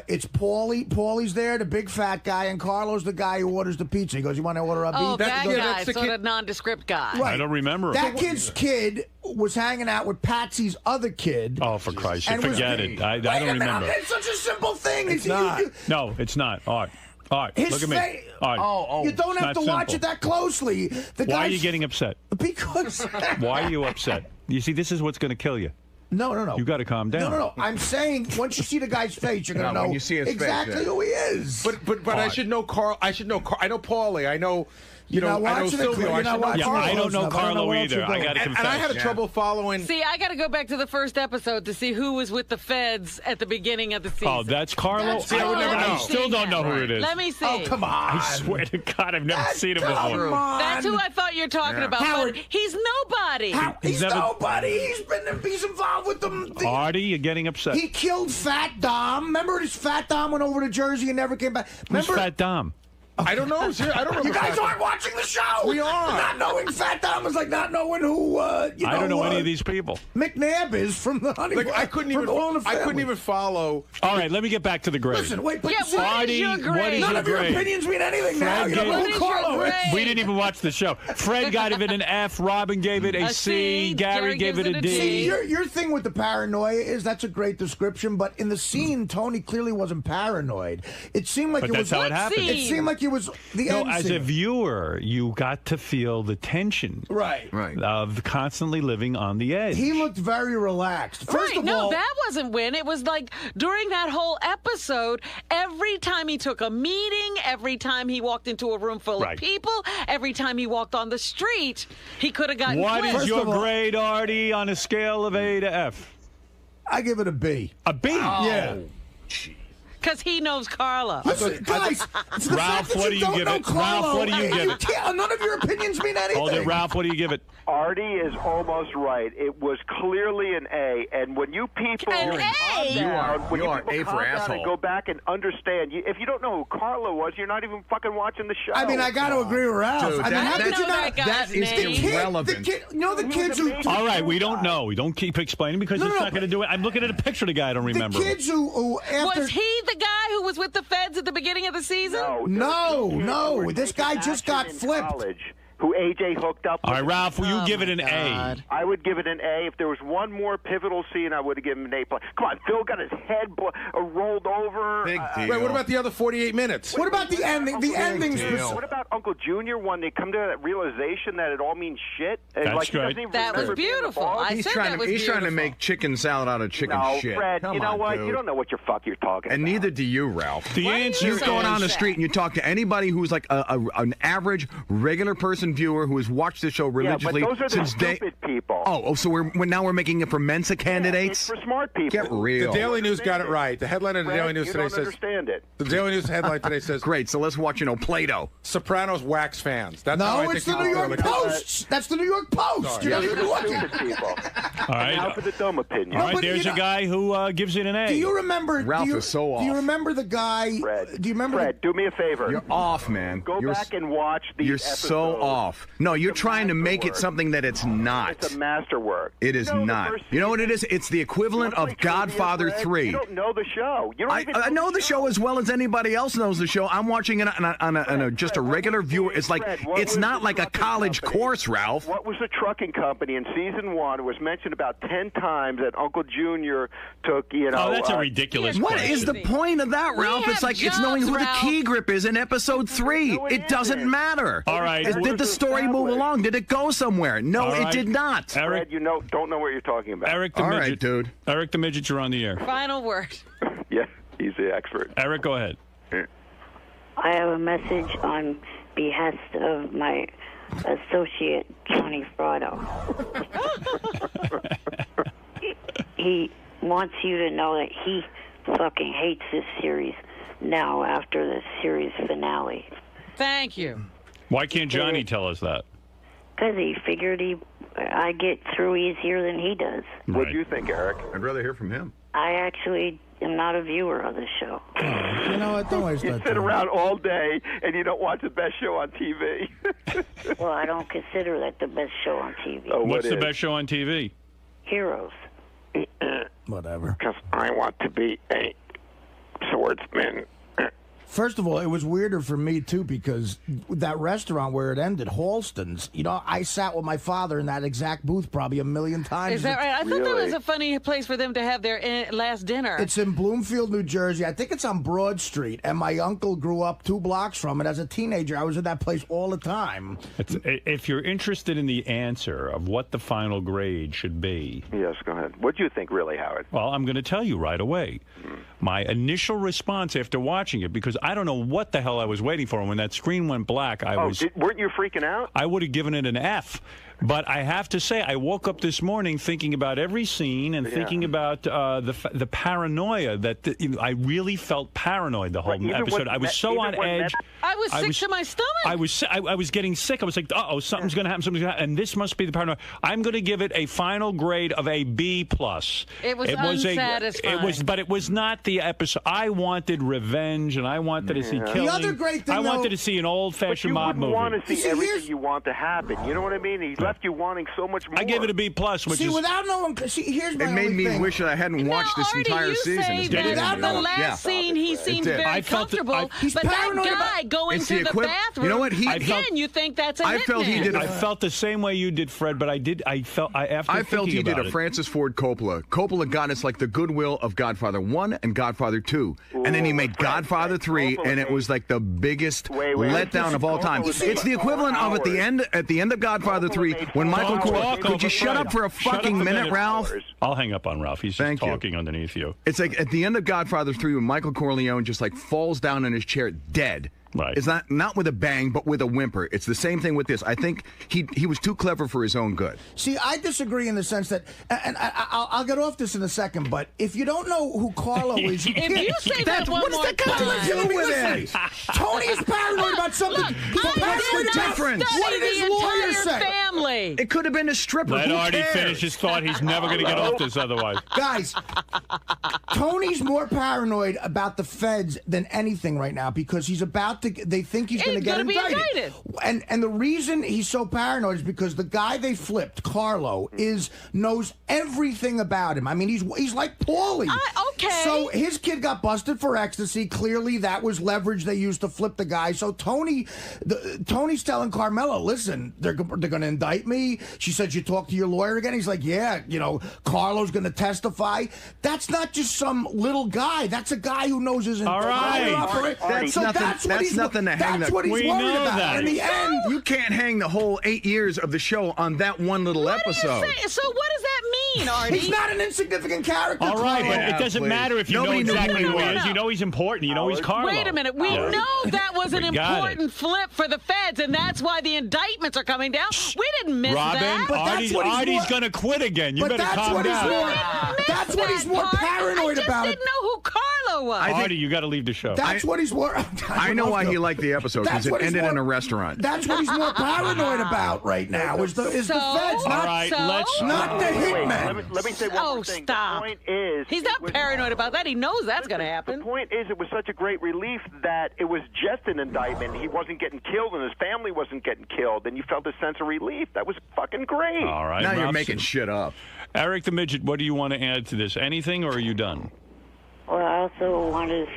it's Paulie. Paulie's there, the big fat guy, and Carlo's the guy who orders the pizza. He goes, "You want to order a beef?" Oh, that guy, sort of nondescript guy. Right. I don't remember him. That kid's kid was hanging out with Patsy's other kid. Oh, for Christ's sake, forget it. I don't remember. It's such a simple thing. It's not. No, it's not. Art. All right, His look at me. face. All right. You don't It's have to not watch simple. it that closely. The Why are guy's- you getting upset? Because. Why are you upset? You see, this is what's going to kill you. No. You got to calm down. No. I'm saying once you see the guy's face, you're going to know when you see his exactly face, yeah. who he is. But I should know Carl. I know Paulie. I know. You're not I know watching it, Silvio. you're I not should know watching Carlos. I don't know enough. I don't know Carlo what else either. you're I doing. got to confess. And I had trouble following. See, I got to go back to the first episode to see who was with the feds at the beginning of the season. Oh, that's Carlo? See, I would never know. I still don't know who it is. Let me see. Oh, come on. I swear to God, I've never seen him before. That's who I thought you were talking about. Howard. But he's nobody. He's never- nobody. He's involved with them. Artie, you're getting upset. He killed Fat Dom. Remember his Fat Dom went over to Jersey and never came back? Who's Remember? Fat Dom? I don't know. I don't know. You guys aren't watching the show. We are. Not knowing Fat Dom is like not knowing who. I don't know any of these people. McNabb is from the Honey. Like, I couldn't even follow. All right, let me get back to the grade. Listen, wait, but Yeah, what Artie, is your grade? what is none your of your grade? opinions mean anything now. Fred You don't know gave- who What is Carlo your is. grade? We didn't even watch the show. Fred got it an F. Robin gave it a C. Gary gave it a D. See, your thing with the paranoia is that's a great description, but in the scene, Tony clearly wasn't paranoid. It seemed like But it that's was. how it happened. It seemed like it was the No, end as scene. a viewer, you got to feel the tension Right. of constantly living on the edge. He looked very relaxed. First Right, of no, all, that wasn't when. It was like during that whole episode, every time he took a meeting, every time he walked into a room full Right. of people, every time he walked on the street, he could have gotten What clipped. is your of all- grade, Artie, on a scale of A to F? I give it a B. A B? Yeah. Because he knows Carla. Listen, guys, it's the Ralph, fact that what you do you don't give know it? Carlo, Ralph, what do you and give it? None of your opinions mean anything. Hold it, Ralph. What do you give it? Artie is almost right. It was clearly an A, and when you people An calm A? down, when you are people A for calm down asshole. and go back and understand, if you don't know who Carlo was, you're not even fucking watching the show. I mean, I got to agree with Ralph. Dude, I mean, how I could know you not? that guy's name. irrelevant. You know the kids who. All right, we don't know. We don't keep explaining because it's no, not going to do it. I'm looking at a picture of the guy I don't remember. The kids who after. Was he the guy who was with the feds at the beginning of the season? No. This guy just got flipped. College, who AJ hooked up with. All right, Ralph, will you Oh, give it an my God. A? I would give it an A. If there was one more pivotal scene, I would have given him an A+. Come on, Phil got his head rolled over. Wait, what about the other 48 minutes? What about the ending? The endings. What about Uncle Junior when they come to that realization that it all means shit? And, That's like, he doesn't great. even That was remember being the beautiful. boss? I said that was He's trying to beautiful. make chicken salad out of chicken No, shit. Fred, Come you know on, what? dude. You don't know what you're talking And about. neither do you, Ralph. The answer You is go down the that? street and you talk to anybody who's like an average, regular person viewer who has watched the show religiously yeah, but those are the since day. stupid people. Oh, so we're now we're making it for Mensa candidates. It's for smart people. Get real. The Daily News got it right. The headline of the Fred, Daily News you today don't says. understand it. The Daily News headline today says. Great. So let's watch, Play-Doh. Sopranos wax fans. That's how I No, think it's the people New feel York about it. Post. That's the New York Post. Sorry. You're not Those even are the looking. stupid people. All right. Now for the dumb opinion. All right, but there's you a know- guy who gives it an A. Do you remember? Ralph do you, is so off. Do you remember the guy? Fred, Do you remember? Fred, do me a favor. You're off, man. Go You're back and watch these You're episodes. so off. No, you're It's a trying to make it masterwork. something that it's not. It's a masterwork. It is You know the not. first You know what season? it is? It's the equivalent You wanna of play trivia, Godfather Fred? 3. You don't know the show. You don't even I know the show as well as anybody else knows the show. I'm watching it on just a regular viewer. It's like Fred, what it's was not the like a trucking college company? course, Ralph. What was the trucking company in season 1? It was mentioned about 10 times that Uncle Junior took, Oh, that's a ridiculous What question. is the point of that, We Ralph? have It's like it's jobs, knowing who Ralph. the key grip is in episode 3. No, it it doesn't isn't. matter. All right. Did the story move along? Did it go somewhere? No, All it right. did not. Eric, Fred, don't know what you're talking about. Eric the All midget. right, dude. Eric the midget, you're on the air. Final word. Yeah, he's the expert. Eric, go ahead. I have a message on behest of my associate, Johnny Frotto. He wants you to know that he fucking hates this series now after the series finale. Thank you. Why can't Johnny tell us that? Because he figured I get through easier than he does. What do you think, Eric? I'd rather hear from him. I actually am not a viewer of the show. You know what? Don't waste You that sit time. around all day and you don't watch the best show on TV. Well, I don't consider that the best show on TV. Oh, What's what the is? best show on TV? Heroes. Whatever. Because I want to be a swordsman. First of all, it was weirder for me, too, because that restaurant where it ended, Halston's, you know, I sat with my father in that exact booth probably a million times. Is that right? I thought that was a funny place for them to have their last dinner. It's in Bloomfield, New Jersey. I think it's on Broad Street, and my uncle grew up 2 blocks from it. As a teenager, I was at that place all the time. If you're interested in the answer of what the final grade should be. Yes, go ahead. What do you think, really, Howard? Well, I'm going to tell you right away. My initial response after watching it, because I don't know what the hell I was waiting for, and when that screen went black, weren't you freaking out? I would have given it an F. But I have to say, I woke up this morning thinking about every scene and thinking about the paranoia that I really felt paranoid the whole episode. I was so on edge. I was sick to my stomach. I was getting sick. I was like, uh-oh, something's going to happen. Something's going to happen. And this must be the paranoia. I'm going to give it a final grade of a B+. It was unsatisfying. But it was not the episode. I wanted revenge, and I wanted to see killing. The other great thing, I wanted to see an old-fashioned mob movie. You wouldn't want to see everything you want to happen. You know what I mean? He left you wanting so much more. I gave it a B+, which is... without knowing... here's my It made me thing. wish that I hadn't watched this entire season. Without the last scene, he seemed very comfortable. But that guy going to the bathroom, you know what? Again, you think that's a I felt he did. I felt the same way you did, Fred, but I felt he did a Francis Ford Coppola. Coppola got us like the goodwill of Godfather 1 and Godfather 2. And then he made Godfather 3, and it was like the biggest letdown of all time. It's the equivalent of at the end of Godfather 3 when Michael Corleone. Could you shut up for a fucking minute, Ralph? I'll hang up on Ralph. He's just talking underneath you. It's like at the end of Godfather 3 when Michael Corleone just like falls down in his chair dead. Right. It's not with a bang, but with a whimper. It's the same thing with this. I think he was too clever for his own good. See, I disagree in the sense that, and I'll get off this in a second, but if you don't know who Carlo is, you if you say that one more time, Tony is paranoid about something. What's the difference? What did his lawyer say? Family. It could have been a stripper. Let Artie finish his thought. He's never going to get off this otherwise. Guys, Tony's more paranoid about the feds than anything right now because he's about to. They think he's going to get indicted. And the reason he's so paranoid is because the guy they flipped, Carlo, knows everything about him. I mean, he's like Paulie. Okay. So his kid got busted for ecstasy. Clearly, that was leverage they used to flip the guy. So Tony's telling Carmela, listen, they're going to indict me. She said, you talk to your lawyer again? He's like, yeah, Carlo's going to testify. That's not just some little guy. That's a guy who knows his entire operation. That's nothing to hang. That's what he's worried about. In the end, you can't hang the whole 8 years of the show on that one little episode. So what does that mean, Artie? He's not an insignificant character. All right, but it doesn't matter if you know exactly who he is. You know he's important. You know he's Carlo. Wait a minute. We know that was an important flip for the feds, and that's why the indictments are coming down. We didn't miss that. Artie's going to quit again. You better calm down. That's what he's more paranoid about. I just didn't know who Carlo was. Artie, you got to leave the show. That's what he's more. I know why he liked the episode because it ended in a restaurant. That's what he's more paranoid about right now. Is the feds, not the hitmen. Let me say one more thing. Stop. The point is, he's not paranoid about that. He knows that's going to happen. The point is, it was such a great relief that it was just an indictment. He wasn't getting killed, and his family wasn't getting killed, and you felt a sense of relief. That was fucking great. All right. Now you're making shit up. Eric the Midget, what do you want to add to this? Anything, or are you done? Well, I also wanted to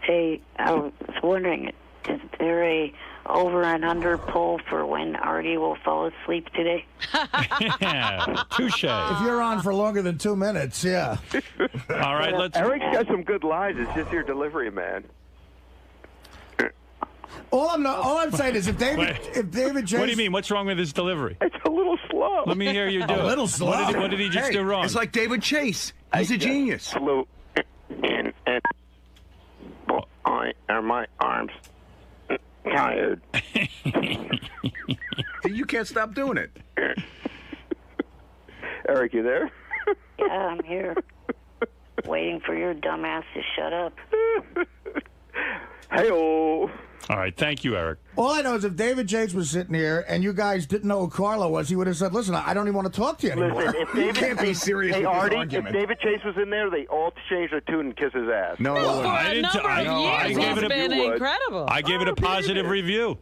say, I was wondering, is there a over and under poll for when Artie will fall asleep today? Yeah, touche. If you're on for longer than 2 minutes, yeah. All right, Eric's got some good lines. It's just your delivery, man. All I'm saying is if David James... What do you mean? What's wrong with his delivery? It's a little slow. Let me hear you do it. A little slow. What did he just do wrong? It's like David Chase. He's a genius. Slow. And are my arms tired? You can't stop doing it. Eric, you there? Yeah, I'm here. Waiting for your dumbass to shut up. Hey-oh. All right, thank you, Eric. All I know is if David James was sitting here and you guys didn't know who Carlo was, he would have said, listen, I don't even want to talk to you anymore. Listen, if David, can't be serious with Artie, this argument. If David Chase was in there, they all change their tune and kiss his ass. No, I didn't. For a number of years, he's been incredible. I gave it a positive review.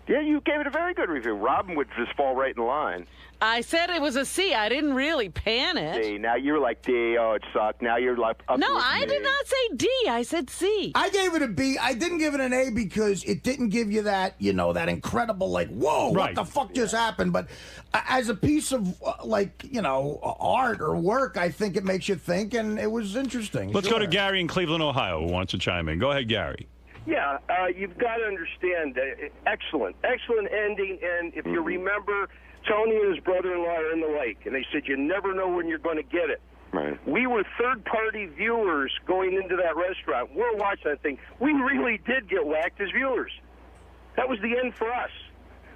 Yeah, you gave it a very good review. Robin would just fall right in line. I said it was a C. I didn't really pan it. C. Now you're like D. Oh, it sucked. Now you're like up No, with I me. did not say D. I said C. I gave it a B. I didn't give it an A because it didn't give you that, that incredible, like, whoa, Right. what the fuck just happened? But as a piece of, art or work, I think it makes you think, and it was interesting. Let's go to Gary in Cleveland, Ohio, who wants to chime in. Go ahead, Gary. Yeah, you've got to understand, excellent ending, and if you remember, Tony and his brother-in-law are in the lake, and they said you never know when you're going to get it. Right. We were third-party viewers going into that restaurant. We're watching that thing. We really did get whacked as viewers. That was the end for us.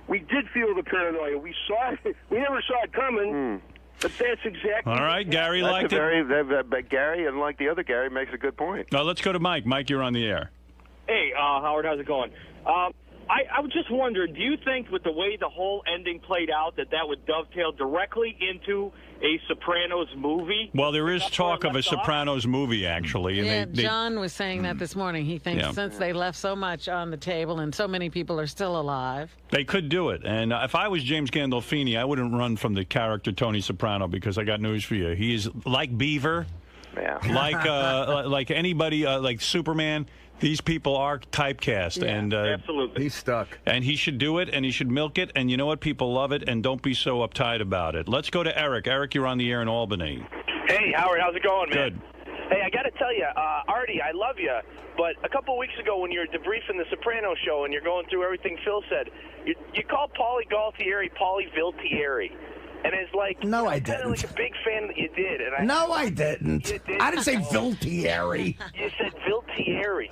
We did feel the paranoia. We saw it. We never saw it coming. But that's exactly. All right, Gary liked it. But Gary, unlike the other Gary, makes a good point. Now let's go to Mike. Mike, you're on the air. Hey, Howard, how's it going? I was just wondering, do you think with the way the whole ending played out that would dovetail directly into a Sopranos movie? Well, there is talk of a Sopranos movie, actually. And John was saying that this morning. He thinks since they left so much on the table and so many people are still alive. They could do it. And if I was James Gandolfini, I wouldn't run from the character Tony Soprano, because I got news for you. He's like Beaver, like anybody, like Superman. These people are typecast, and absolutely, he's stuck. And he should do it, and he should milk it. And you know what? People love it, and don't be so uptight about it. Let's go to Eric. Eric, you're on the air in Albany. Hey, Howard, how's it going, man? Good. Hey, I got to tell you, Artie, I love you, but a couple weeks ago when you were debriefing the Sopranos show and you're going through everything Phil said, you called Paulie Gualtieri Paulie Viltieri. And it's like, no, I didn't. Kind of like a big fan that you did. And I didn't. I didn't say Viltieri. You said Viltieri.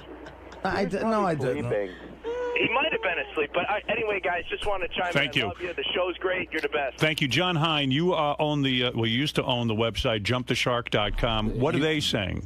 I didn't. No, I didn't. He might have been asleep, but anyway, guys, just want to chime in. Thank you. I love you. The show's great. You're the best. Thank you. John Hine, you own you used to own the website jumptheshark.com. What are they saying?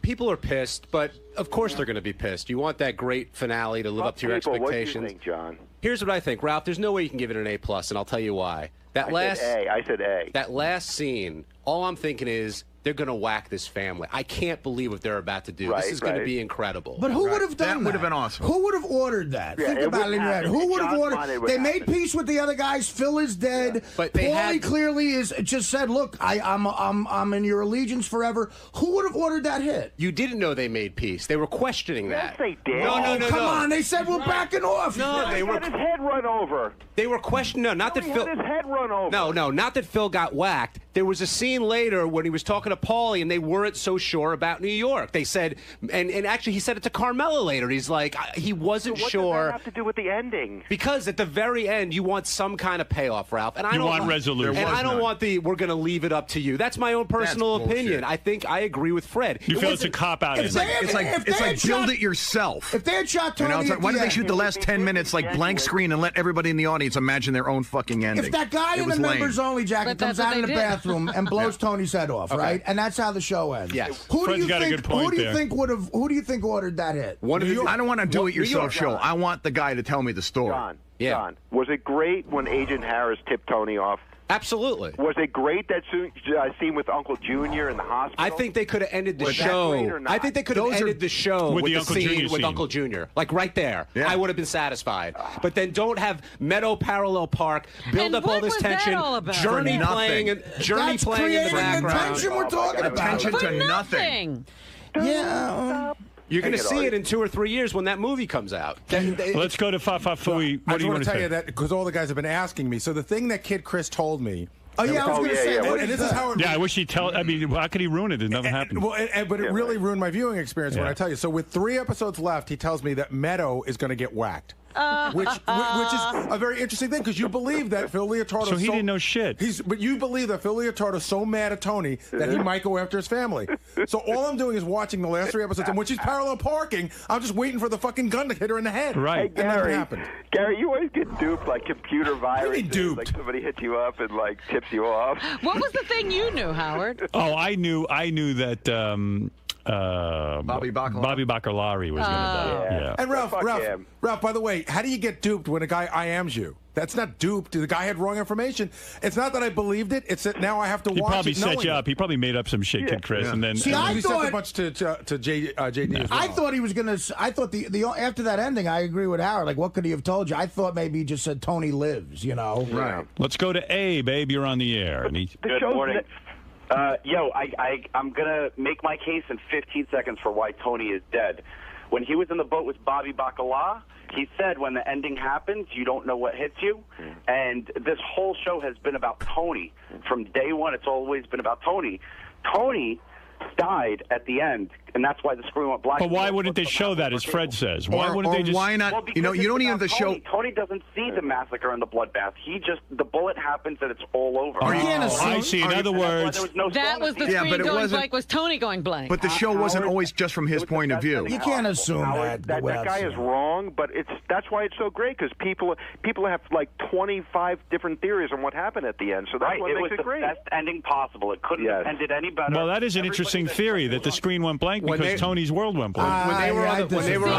People are pissed, but of course they're going to be pissed. You want that great finale to live up to your expectations. What do you think, John? Here's what I think, Ralph. There's no way you can give it an A+, and I'll tell you why. I said A. That last scene, all I'm thinking is they're going to whack this family. I can't believe what they're about to do. Right, this is going to be incredible. But who would have done that? That would have been awesome. Who would have ordered that? Yeah, Think about it in your head. Who would have ordered? They made peace with the other guys. Phil is dead. Yeah. But they Paulie clearly is just said, "Look, I'm in your allegiance forever." Who would have ordered that hit? You didn't know they made peace. They were questioning that. Yes, they did. No, come on. They said we're backing off. No, they were. His head run over. They were questioning. No, not that Phil. His head run over. No, not that Phil got whacked. There was a scene later when he was talking to Paulie, and they weren't so sure about New York. They said, and actually he said it to Carmela later. He's like, he wasn't sure. What does that have to do with the ending? Because at the very end, you want some kind of payoff, Ralph. And I don't want resolution. And I don't want we're going to leave it up to you. That's my own personal opinion. I think I agree with Fred. You feel it's a cop-out. It's like build it yourself. If they had shot Tony, why did they shoot the last 10 minutes like blank screen and let everybody in the audience imagine their own fucking ending? If that guy in the members only jacket comes out in the bathroom and blows Tony's head off, right, and that's how the show ends. Yes. Who do you got a think? good point Who do you there. think would have? Who do you think ordered that hit? I don't want to do it yourself show. I want the guy to tell me the story. John, was it great when Agent Harris tipped Tony off? Absolutely. Was it great that scene with Uncle Junior in the hospital? I think they could have ended the show. I think they could have ended the show with the scene with Uncle Junior. Like right there. Yeah. I would have been satisfied. But then don't have Meadow Parallel Park, build up all this tension, Journey playing in the background. The tension we're talking about. Attention to nothing. Yeah. You're going to see it in 2 or 3 years when that movie comes out. Let's go to Fafa Fui. I What do you want to tell say? you that because all the guys have been asking me. So the thing that Kid Chris told me. Oh yeah, I was going to say. And this is how. I wish he'd tell. I mean, how could he ruin it? It never happened. But it really ruined my viewing experience when I tell you. So with 3 episodes left, he tells me that Meadow is going to get whacked. Which is a very interesting thing because you believe that Phil Leotardo. So he didn't know shit. But you believe that Phil Leotardo's so mad at Tony that he might go after his family. So all I'm doing is watching the last 3 episodes, and when she's parallel parking, I'm just waiting for the fucking gun to hit her in the head. Right. Hey, Gary, Gary, you always get duped like computer viruses. Duped? Like somebody hits you up and like tips you off. What was the thing you knew, Howard? Oh, I knew that Bobby Bacalari. Bobby Bacalari was going to die. Yeah. And Ralph, by the way, how do you get duped when a guy IMs you? That's not duped. The guy had wrong information. It's not that I believed it. It's that now I have to He watch probably it set you up. He probably made up some shit, Kid Chris, and then See, I he thought sent a bunch to JD as well. I thought he was going to. I thought the after that ending, I agree with Howard. Like, what could he have told you? I thought maybe he just said Tony lives. You know, right? Let's go to Abe. Abe, you're on the air. And Good morning. I'm going to make my case in 15 seconds for why Tony is dead. When he was in the boat with Bobby Bacala, he said when the ending happens, you don't know what hits you. And this whole show has been about Tony. From day one, it's always been about Tony. Tony died at the end, and that's why the screen went black. But why wouldn't they show that, as Fred says? Why wouldn't they just? Why not? Well, you don't even have to show. Tony doesn't see the massacre and the bloodbath. The bullet happens and it's all over. I see. In other words, That was the screen going blank. Was Tony going blank? But the show wasn't always just from his point of view. You can't assume that. That guy is wrong, but that's why it's so great, because people have like 25 different theories on what happened at the end. So that's what makes it great. It was the best ending possible. It couldn't have ended any better. well, that is an interesting theory that the screen went blank because Tony's world went blank. When they were on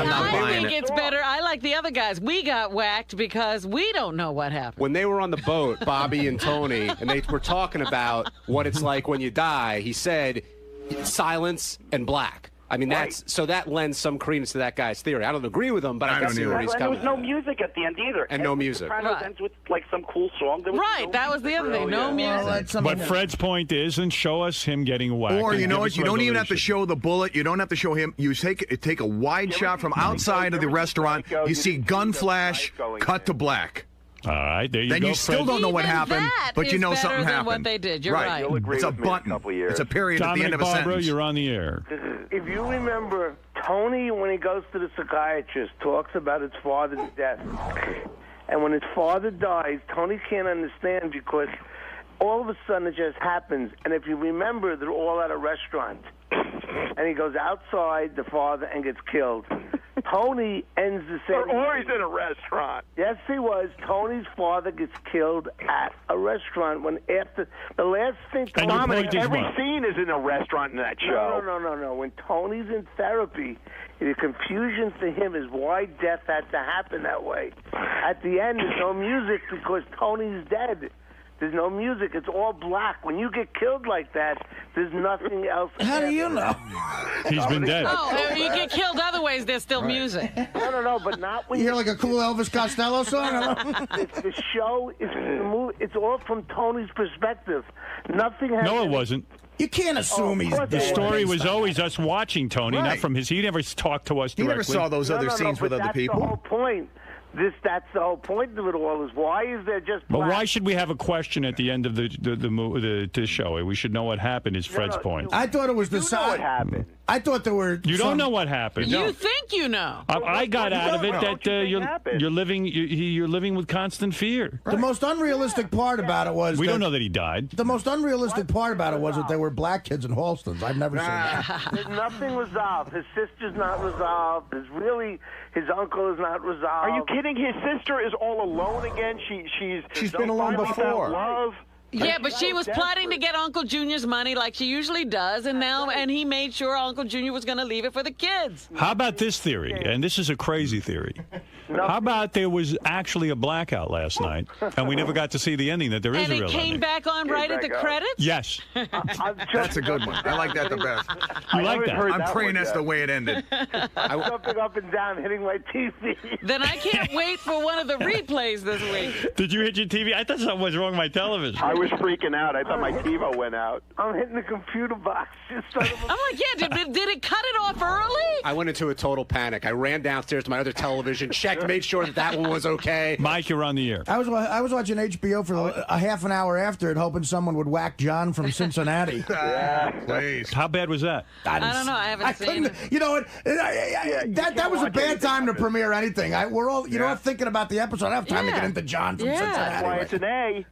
I think it's better. I like the other guys. We got whacked because we don't know what happened. When they were on the boat, Bobby and Tony, and they were talking about what it's like when you die, he said silence and black. I mean, so that lends some credence to that guy's theory. I don't agree with him, but I can see where he's There coming was no music at the end either. And no music. Sopranos ends with like some cool song. That was the other thing. No music. But Fred's point is, and show us him getting whacked. Or you know give what? us You don't even have to resolution. show the bullet. You don't have to show him. You take a wide shot from outside of the restaurant. You see gun flash, cut to black. All right, there you go. Then you still don't know what happened, but you know something happened. What they did. You're right. It's a button. It's a period at the end of a Barbara, sentence. you're on the air. If you remember, Tony, when he goes to the psychiatrist, talks about his father's death. And when his father dies, Tony can't understand because all of a sudden it just happens. And if you remember, they're all at a restaurant. And he goes outside, the father, and gets killed. Tony ends the same. Or he's in a restaurant. Yes, he was. Tony's father gets killed at a restaurant when after the last thing. Dominic, every scene is in a restaurant in that show. No. When Tony's in therapy, the confusion for him is why death had to happen that way. At the end, there's no music because Tony's dead. There's no music. It's all black. When you get killed like that, there's nothing else. How do you know? He's been dead. Oh, you get killed other ways. There's still music. No, but not when You hear like a cool Elvis Costello song? The show is the movie. It's all from Tony's perspective. Nothing has. No, it wasn't. You can't assume he's dead. The story was always us watching Tony, not from his. He never talked to us directly. He never saw those other scenes with other people. That's the whole point. That's the whole point of it all. Is why is there just? But why should we have a question at the end of the show? We should know what happened. Is Fred's point? I thought it was the side. What happened? I thought there were. You don't know what happened. You think you know? I got out of it that you're living with constant fear. The most unrealistic part about it was we don't know that he died. The most unrealistic part about it was that they were black kids in Halston's. I've never seen that. There's nothing resolved. His sister's not resolved. His uncle is not resolved. Are you kidding? His sister is all alone again. She's been alone before. Love. Yeah, but she was plotting to get Uncle Junior's money like she usually does, and he made sure Uncle Junior was going to leave it for the kids. How about this theory? And this is a crazy theory. How about there was actually a blackout last night, and we never got to see the ending, that there is a real ending? And it came back on right at the credits? Yes. That's a good one. I like that the best. You like that? I'm praying that's the way it ended. I'm jumping up and down, hitting my TV. Then I can't wait for one of the replays this week. Did you hit your TV? I thought something was wrong with my television. I was freaking out. I thought my TiVo went out. I'm hitting the computer box. I'm like, yeah, did it cut it off early? I went into a total panic. I ran downstairs to my other television, checked, made sure that one was okay. Mike, you're on the air. I was watching HBO for a half an hour after it, hoping someone would whack John from Cincinnati. Please. How bad was that? I don't know. I haven't seen it. You know what? That was a bad time to premiere anything. We're all thinking about the episode. I don't have time to get into John from Cincinnati. That's why it's an A.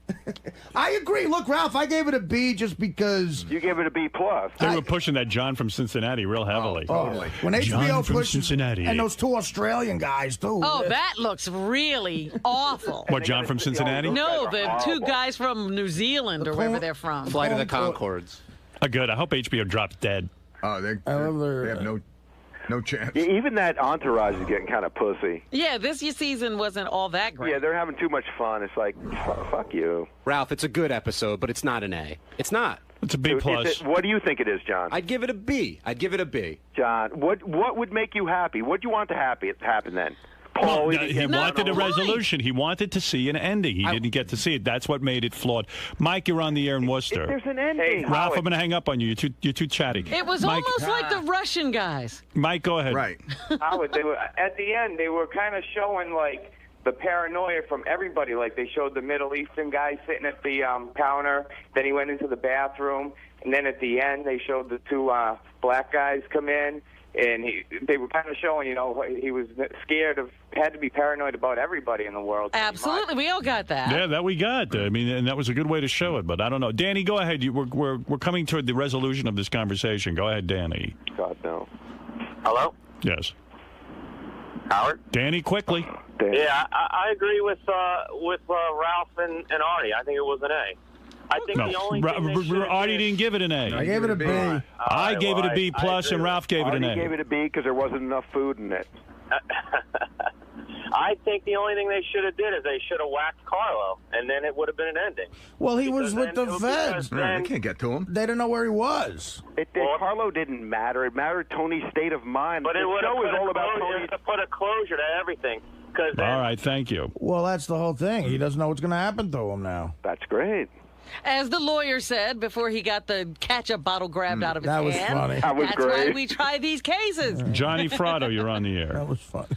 I agree. Look, Ralph, I gave it a B just because you gave it a B+. They were pushing that John from Cincinnati real heavily. When HBO John from pushed Cincinnati, and those two Australian guys too. Oh, that looks really awful. What, John from Cincinnati? No, the two guys from New Zealand or wherever they're from. Flight of the Conchords. Good. I hope HBO drops dead. Oh, they have no chance. Yeah, even that entourage is getting kind of pussy. Yeah, this season wasn't all that great. Yeah, they're having too much fun. It's like, fuck you. Ralph, it's a good episode, but it's not an A. It's not. It's a B+. What do you think it is, John? I'd give it a B. John, what would make you happy? What do you want to happen then? Well, he wanted a resolution. He wanted to see an ending. He didn't get to see it. That's what made it flawed. Mike, you're on the air in Worcester. If there's an ending. Ralph, I'm going to hang up on you. You're too chatty. It was Mike, almost like the Russian guys. Mike, go ahead. Right. Howard, they were, at the end, they were kind of showing, like, the paranoia from everybody. Like, they showed the Middle Eastern guy sitting at the counter. Then he went into the bathroom. And then at the end, they showed the two black guys come in. And they were kind of showing, he was scared had to be paranoid about everybody in the world. Absolutely, we all got that. Yeah, that we got. I mean, and that was a good way to show it. But I don't know, Danny, go ahead. We're coming toward the resolution of this conversation. Go ahead, Danny. God no. Hello? Yes. Howard? Danny, quickly. Yeah, I agree with Ralph and Artie. I think it was an A. I think the only thing Artie didn't give it an A. I gave it a B. I gave it a B+, and Ralph gave it an A. Artie gave it a B because there wasn't enough food in it. I think the only thing they should have did is they should have whacked Carlo, and then it would have been an ending. Well, he was with the feds. They can't get to him. They didn't know where he was. Carlo didn't matter. It mattered Tony's state of mind. But the it would have show is all about Tony. put a closure to everything. All right, thank you. Well, that's the whole thing. He doesn't know what's going to happen to him now. That's great. As the lawyer said before he got the ketchup bottle grabbed out of his That was hand. funny. That's why we try these cases. Johnny Fratto, you're on the air. That was fun.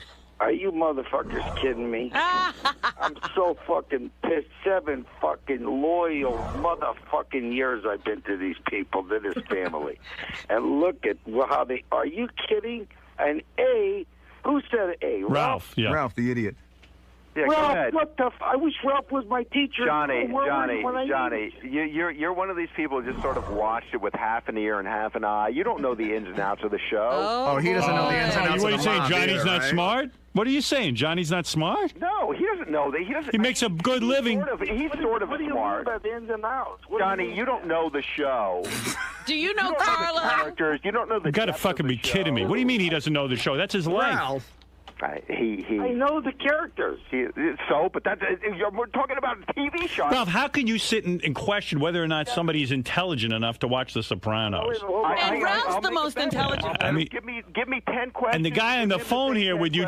Are you motherfuckers kidding me? I'm so fucking pissed. 7 fucking loyal motherfucking years I've been to these people, to this family. And look at how they... Are you kidding? An A? Who said A? Ralph, yeah. Ralph, the idiot. Yeah, go Ralph, ahead. what the... I wish Ralph was my teacher. Johnny, Johnny. you're one of these people who just sort of watched it with half an ear and half an eye. You don't know the ins and outs of the show. Oh, he doesn't know the ins and outs What are of you the saying, mob Johnny's either, not right? smart? What are you saying? Johnny's not smart? No, he doesn't know that. He makes a good living. He's sort of What do you smart. mean by the ins and outs? Johnny, you don't know the show. Do you know You don't know the Carlo? characters. You don't know the You got to depth fucking of the be kidding me. show. What do you mean he doesn't know the show? That's his life. Ralph. I know the characters. But we're talking about a TV show. Ralph, how can you sit and question whether or not somebody is intelligent enough to watch The Sopranos? And Ralph's the most intelligent. I mean, give me 10 questions. and the guy on the phone here with you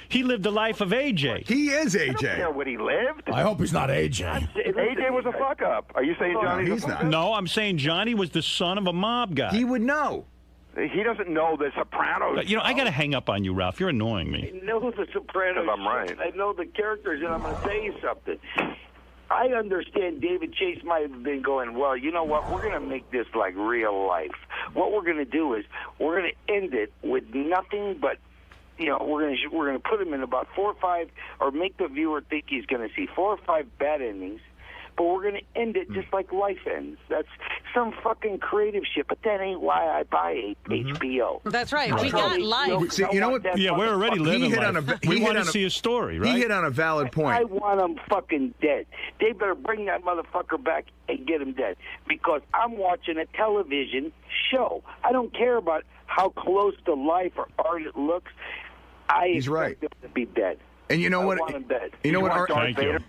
he lived the life of AJ. He is I don't care AJ. what he lived. I hope he's not AJ. AJ was a fuck up. Are you saying Johnny's he's a fuck not. No, I'm saying Johnny was the son of a mob guy. He would know. He doesn't know the Sopranos. I got to hang up on you, Ralph. You're annoying me. I know the Sopranos. I'm right. I know the characters, and I'm going to tell you something. I understand David Chase might have been going, well, you know what? We're going to make this like real life. What we're going to do is we're going to end it with nothing but, we're going to put him in about 4 or 5, or make the viewer think he's going to see 4 or 5 bad endings. But we're going to end it just like life ends. That's some fucking creative shit. But that ain't why I buy HBO. That's right. We got life. See, you know what? Yeah, we're already living life. We want to see a story, right? He hit on a valid point. I want him fucking dead. They better bring that motherfucker back and get him dead. Because I'm watching a television show. I don't care about how close to life or art it looks. He's right. Him to be dead. And you know what? Want him dead. You know what?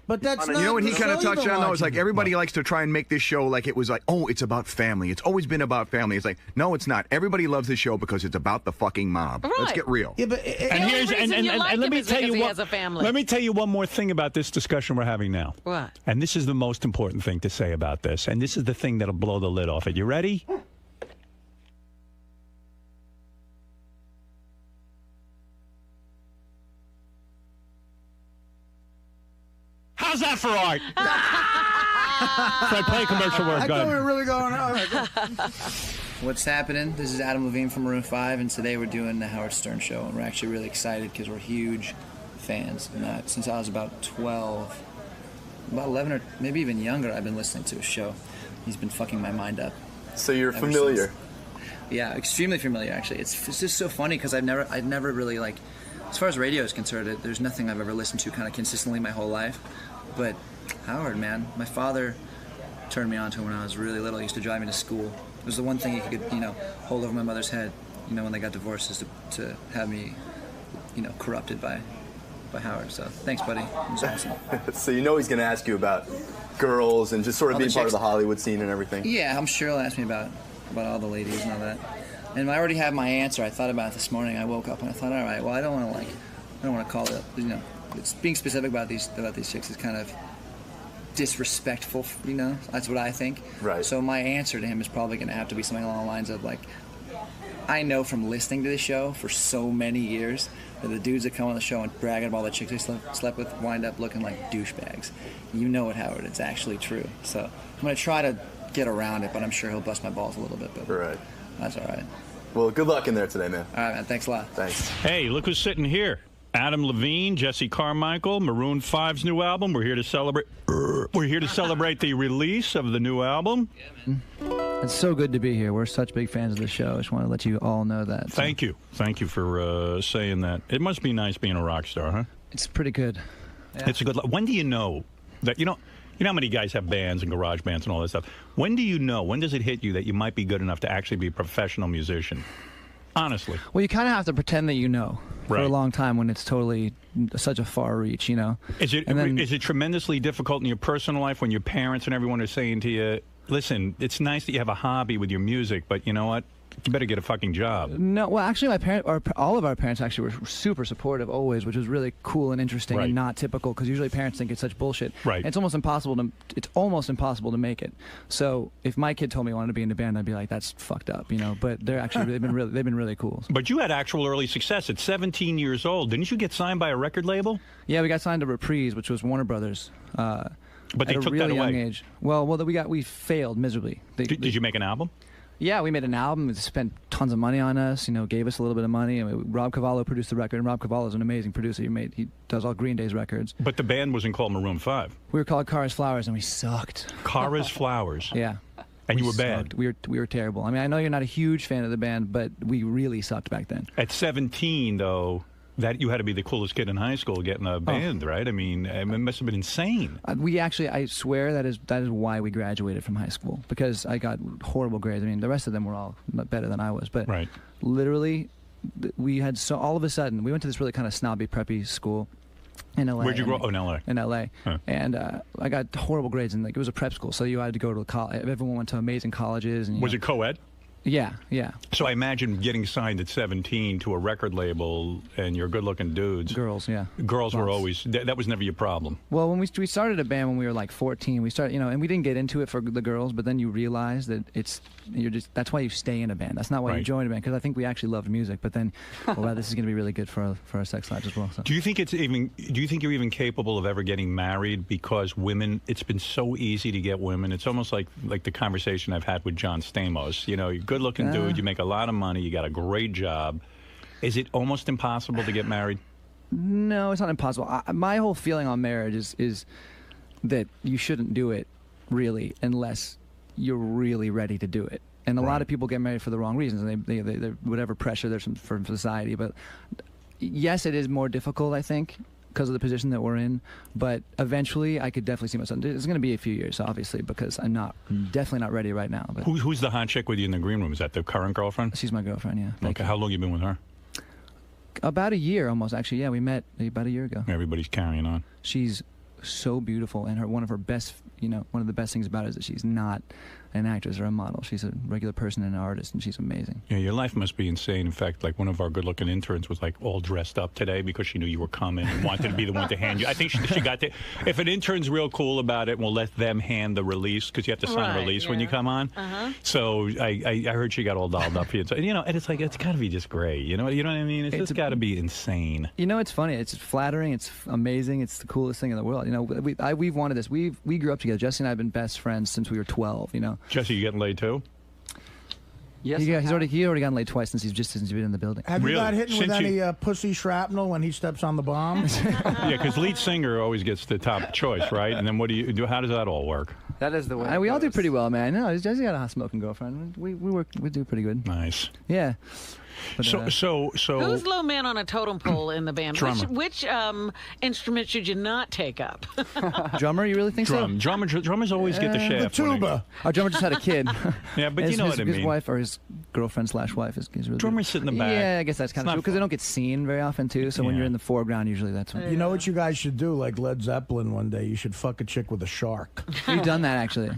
But that's not. You know what he the kind of show touched you're on though? It's like watching. everybody likes to try and make this show like it was like, oh, it's about family. It's always been about family. It's like, no, it's not. Everybody loves this show because it's about the fucking mob. Right. Let's get real. Yeah, but And here's and let me tell you he what. has a family. Let me tell you one more thing about this discussion we're having now. What? And this is the most important thing to say about this. And this is the thing that'll blow the lid off it. You ready? How's that for art? Fred, play a commercial word. I Go thought we ahead. were really going on. What's happening? This is Adam Levine from Maroon 5, and today we're doing the Howard Stern Show, and we're actually really excited because we're huge fans. And since I was about 12, about 11 or maybe even younger, I've been listening to his show. He's been fucking my mind up. So you're familiar? Since. Yeah, extremely familiar, actually. It's just so funny because I've never really, like, as far as radio is concerned, there's nothing I've ever listened to kind of consistently my whole life. But Howard, man, my father turned me on to him when I was really little. He used to drive me to school, It was the one thing he could, hold over my mother's head, when they got divorced, is to have me, corrupted by Howard. So thanks, buddy. It was awesome. So he's going to ask you about girls and just sort of being part of the Hollywood scene and everything. Yeah, I'm sure he'll ask me about all the ladies and all that. And I already have my answer. I thought about it this morning. I woke up and I thought, all right, well, I don't want to call it. It's being specific about these chicks is kind of disrespectful. That's what I think. Right. So my answer to him is probably going to have to be something along the lines of like, I know from listening to the show for so many years that the dudes that come on the show and brag about all the chicks they slept with wind up looking like douchebags. You know it, Howard. It's actually true. So I'm going to try to get around it, but I'm sure he'll bust my balls a little bit. But right. That's all right. Well, good luck in there today, man. All right, man. Thanks a lot. Thanks. Hey, look who's sitting here. Adam Levine, Jesse Carmichael, Maroon 5's new album. We're here to celebrate. We're here to celebrate the release of the new album. Yeah, man. It's so good to be here. We're such big fans of the show. I just want to let you all know that. So. Thank you for saying that. It must be nice being a rock star, huh? It's pretty good. Yeah. It's a good. When do you know that you know how many guys have bands and garage bands and all that stuff? When do you know? When does it hit you that you might be good enough to actually be a professional musician? Honestly. Well, you kind of have to pretend that you know for a long time when it's totally such a far reach, Is it tremendously difficult in your personal life when your parents and everyone are saying to you, listen, it's nice that you have a hobby with your music, but you know what? You better get a fucking job. No, well, actually, all of our parents actually were super supportive always, which was really cool and interesting and not typical because usually parents think it's such bullshit. Right. And it's almost impossible to make it. So if my kid told me he wanted to be in a band, I'd be like, that's fucked up, But they're actually they've been really cool. But you had actual early success at 17 years old. Didn't you get signed by a record label? Yeah, we got signed to Reprise, which was Warner Brothers. But they took that away. Young age. Well, we failed miserably. Did you make an album? Yeah, we made an album. They spent tons of money on us. Gave us a little bit of money. Rob Cavallo produced the record, and Rob Cavallo is an amazing producer. He does all Green Day's records. But the band wasn't called Maroon 5. We were called Cars Flowers, and we sucked. Cars Flowers. Yeah. And you were bad. We were terrible. I mean, I know you're not a huge fan of the band, but we really sucked back then. At 17, though. That you had to be the coolest kid in high school getting a band, right? I mean, it must have been insane. I swear that is why we graduated from high school, because I got horrible grades. I mean, the rest of them were all better than I was, but literally, we had all of a sudden, we went to this really kind of snobby, preppy school in LA. Where'd you grow up? Oh, in LA. In LA. Huh. And I got horrible grades, and it was a prep school, so you had to go to college. Everyone went to amazing colleges. And, was it co-ed? Yeah, yeah. So I imagine getting signed at 17 to a record label, and you're good-looking dudes. Girls, yeah. Girls were always that was never your problem. Well, when we started a band when we were like 14, we started, and we didn't get into it for the girls, but then you realize that that's why you stay in a band. That's not why you join a band, because I think we actually loved music. But then, this is going to be really good for our sex lives as well. So. Do you think you're even capable of ever getting married? Because women, it's been so easy to get women. It's almost like the conversation I've had with John Stamos. You're good-looking dude. You make a lot of money. You got a great job. Is it almost impossible to get married? No, it's not impossible. My whole feeling on marriage is that you shouldn't do it, really, unless you're really ready to do it. And a lot of people get married for the wrong reasons. They whatever pressure there's from society. But yes, it is more difficult, I think, because of the position that we're in, but eventually I could definitely see myself. It's going to be a few years, obviously, because I'm definitely not ready right now. But who's the hot chick with you in the green room? Is that the current girlfriend? She's my girlfriend, yeah. Okay, how long you been with her? About a year, almost. Actually, yeah, we met about a year ago. Everybody's carrying on. She's so beautiful, and one of her best, one of the best things about her is that she's not an actress or a model. She's a regular person and an artist, and she's amazing. Yeah, your life must be insane. In fact, like one of our good-looking interns was like all dressed up today because she knew you were coming and wanted to be the one to hand you. I think she got to. If an intern's real cool about it, we'll let them hand the release because you have to sign a release when you come on. So I heard she got all dolled up here. And it's like it's got to be just great. You know what I mean? It's just got to be insane. It's funny. It's flattering. It's amazing. It's the coolest thing in the world. We've wanted this. We grew up together. Jesse and I have been best friends since we were 12. Jesse, you getting laid too? Yes, he's already gotten laid twice since he's been in the building. Have you got hit with any pussy shrapnel when he steps on the bomb? Yeah, because lead singer always gets the top choice, right? And then what do you do? How does that all work? That is the way. We all do pretty well, man. No, Jesse got a hot smoking girlfriend. We do pretty good. Nice. Yeah. But, So who's low man on a totem pole in the band? Drummer. Which instrument should you not take up? Drummer, you really think so? Drummers always get the shaft. The tuba. Our drummer just had a kid. Yeah, but you know what I mean. His wife or his girlfriend/wife is really Drummers sit in the back. Yeah, I guess that's kind of true because they don't get seen very often too. So when you're in the foreground, usually that's when You know what you guys should do? Like Led Zeppelin one day, you should fuck a chick with a shark. We've done that actually.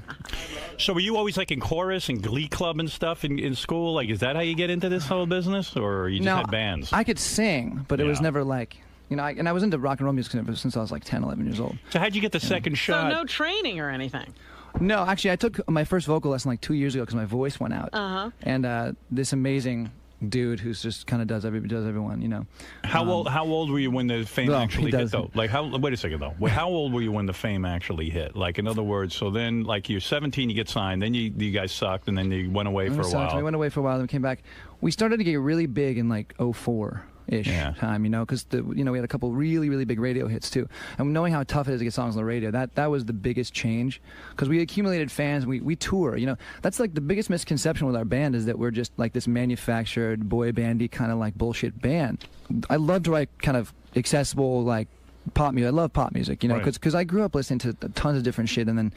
So were you always like in chorus and glee club and stuff in school? Like, is that how you get into this whole business, or you just had bands? I could sing, but it was never like, you know, and I was into rock and roll music since I was like 10, 11 years old. So how'd you get the second shot? So no training or anything? No, actually, I took my first vocal lesson like 2 years ago because my voice went out. And this amazing dude who's just kind of does everyone, you know. How old were you when the fame actually hit, though? Like, wait a second, though. How old were you when the fame actually hit? Like, in other words, so then, like, you're 17, you get signed, then you guys sucked, and then you went away for a while. We went away for a while, then we came back. We started to get really big in, like, 04-ish time, you know, because, you know, we had a couple really, really big radio hits, too. And knowing how tough it is to get songs on the radio, that was the biggest change, because we accumulated fans, we tour, you know. That's, like, the biggest misconception with our band is that we're just, like, this manufactured, boy bandy kind of, like, bullshit band. I love to write kind of accessible, like, pop music. I love pop music, you know, because I grew up listening to tons of different shit and then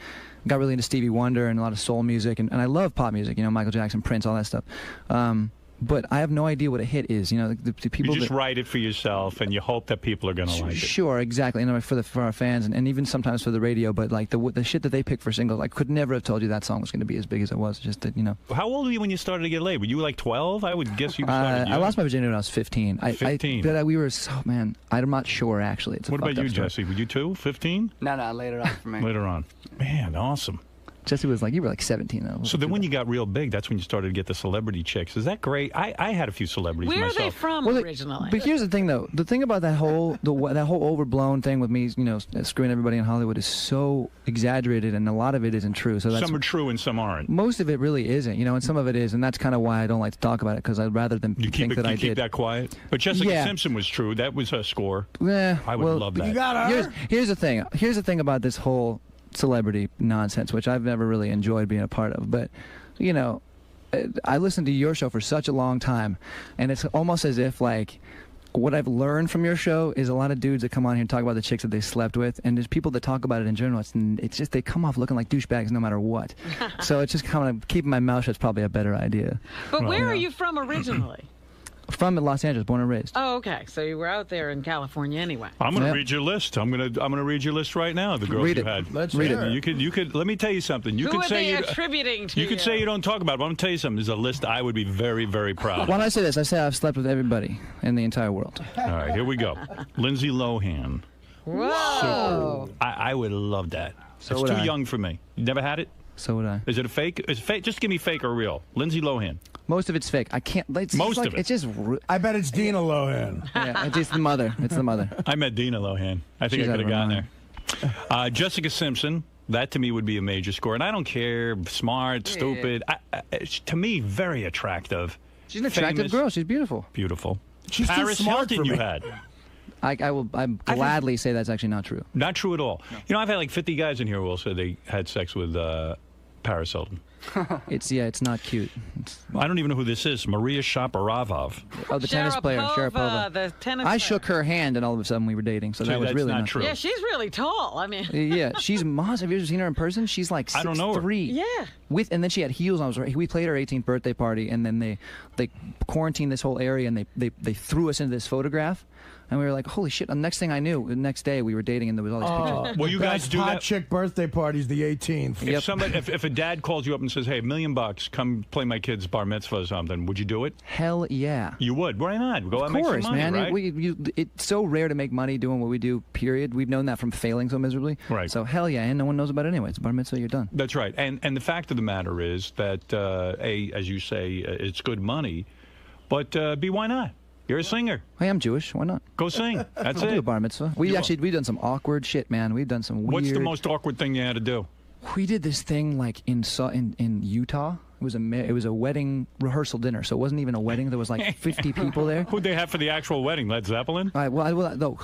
got really into Stevie Wonder and a lot of soul music, and I love pop music, you know, Michael Jackson, Prince, all that stuff. But I have no idea what a hit is. You know, the people you just write it for yourself, and you hope that people are going to like it. Sure, exactly. You know, for our fans, and even sometimes for the radio. But like the shit that they pick for singles, I could never have told you that song was going to be as big as it was. Just that, you know. How old were you when you started to get laid? Were you like 12? I would guess you started. I lost my virginity when I was 15. 15. But we were man. I'm not sure actually. It's what about you, Jesse? Were you too? 15? No, later on for me. Later on. Man, awesome. Jesse was like, you were like 17 though. So then when you got real big, that's when you started to get the celebrity chicks. Is that great? I had a few celebrities myself. Where are they from originally? But here's the thing though. The thing about that whole overblown thing with me, you know, screwing everybody in Hollywood is so exaggerated, and a lot of it isn't true. So that's, some are true and some aren't. Most of it really isn't, you know, and some of it is, and that's kind of why I don't like to talk about it, because I'd rather than think that I did. You keep that quiet? But Jessica Simpson was true. That was her score. Yeah, I would love that. You got her. Here's the thing. Here's the thing about this whole celebrity nonsense, which I've never really enjoyed being a part of. But, you know, I listened to your show for such a long time, and it's almost as if, like, what I've learned from your show is a lot of dudes that come on here and talk about the chicks that they slept with, and there's people that talk about it in general. It's just they come off looking like douchebags no matter what. So it's just kind of keeping my mouth shut is probably a better idea. But where are you from originally? From Los Angeles, born and raised. Oh, okay. So you were out there in California anyway. I'm going to read your list. I'm going to read your list right now. The girls you had. Let's read it. You could. Let me tell you something. You Who could are say they attributing to you could say you don't talk about it, but I'm going to tell you something. There's a list I would be very, very proud of. When I say this, I say I've slept with everybody in the entire world. All right, here we go. Lindsay Lohan. Whoa. I would love that. So it's too young for me. You never had it? So would I. Is it a fake? Is it fake? Just give me fake or real. Lindsay Lohan. Most of it's fake. I can't. Most of it. It's just. I bet it's Dina Lohan. Yeah, it's the mother. It's the mother. I met Dina Lohan. I think I could have gotten there. Jessica Simpson. That to me would be a major score. And I don't care, smart, stupid. To me, very attractive. She's an attractive girl. She's beautiful. Beautiful. She's Paris too smart Hilton for me. you had. I will gladly say that's actually not true. Not true at all. No. You know, I've had like 50 guys in here who all said they had sex with Paris Hilton. It's not cute. I don't even know who this is. Maria Shapovalov. Oh, the tennis player, Sharapova. The tennis I shook her hand, and all of a sudden we were dating. So that was really not true. Yeah, she's really tall. I mean, yeah, she's massive. Have you ever seen her in person? She's like 6'3". I don't know her. Yeah. And then she had heels on. We played her 18th birthday party, and then they quarantined this whole area, and they threw us into this photograph. And we were like, holy shit. And the next thing I knew, the next day we were dating, and there was all these pictures. Well, you guys do hot that? chick birthday party's the 18th. If a dad calls you up and says, hey, $1 million, come play my kid's bar mitzvah or something, would you do it? Hell yeah. You would? Why not? Go out and make some money, man. right? It's so rare to make money doing what we do, period. We've known that from failing so miserably. Right. So hell yeah, and no one knows about it anyway. It's bar mitzvah, you're done. That's right. And the fact of the matter is that, as you say, it's good money, but B, why not? You're a singer. I am Jewish. Why not? Go sing. That's I'll it. do a bar mitzvah. We've done some awkward shit, man. We've done some weird. What's the most awkward thing you had to do? We did this thing like in Utah. It was a wedding rehearsal dinner, so it wasn't even a wedding. There was like 50 people there. Who'd they have for the actual wedding? Led Zeppelin? I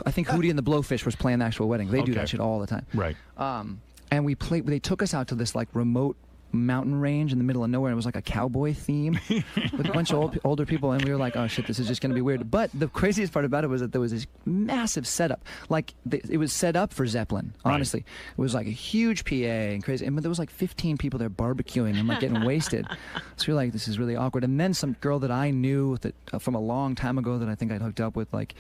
think Hootie and the Blowfish was playing the actual wedding. They do that shit all the time. Right. And we played. They took us out to this like remote mountain range in the middle of nowhere. And it was like a cowboy theme with a bunch of older people, and we were like, oh shit, this is just going to be weird. But the craziest part about it was that there was this massive setup. Like it was set up for Zeppelin. Honestly, it was like a huge PA and crazy. But there was like 15 people there barbecuing and like getting wasted. So we were like, this is really awkward. And then some girl that I knew that from a long time ago that I think I'd hooked up with, like,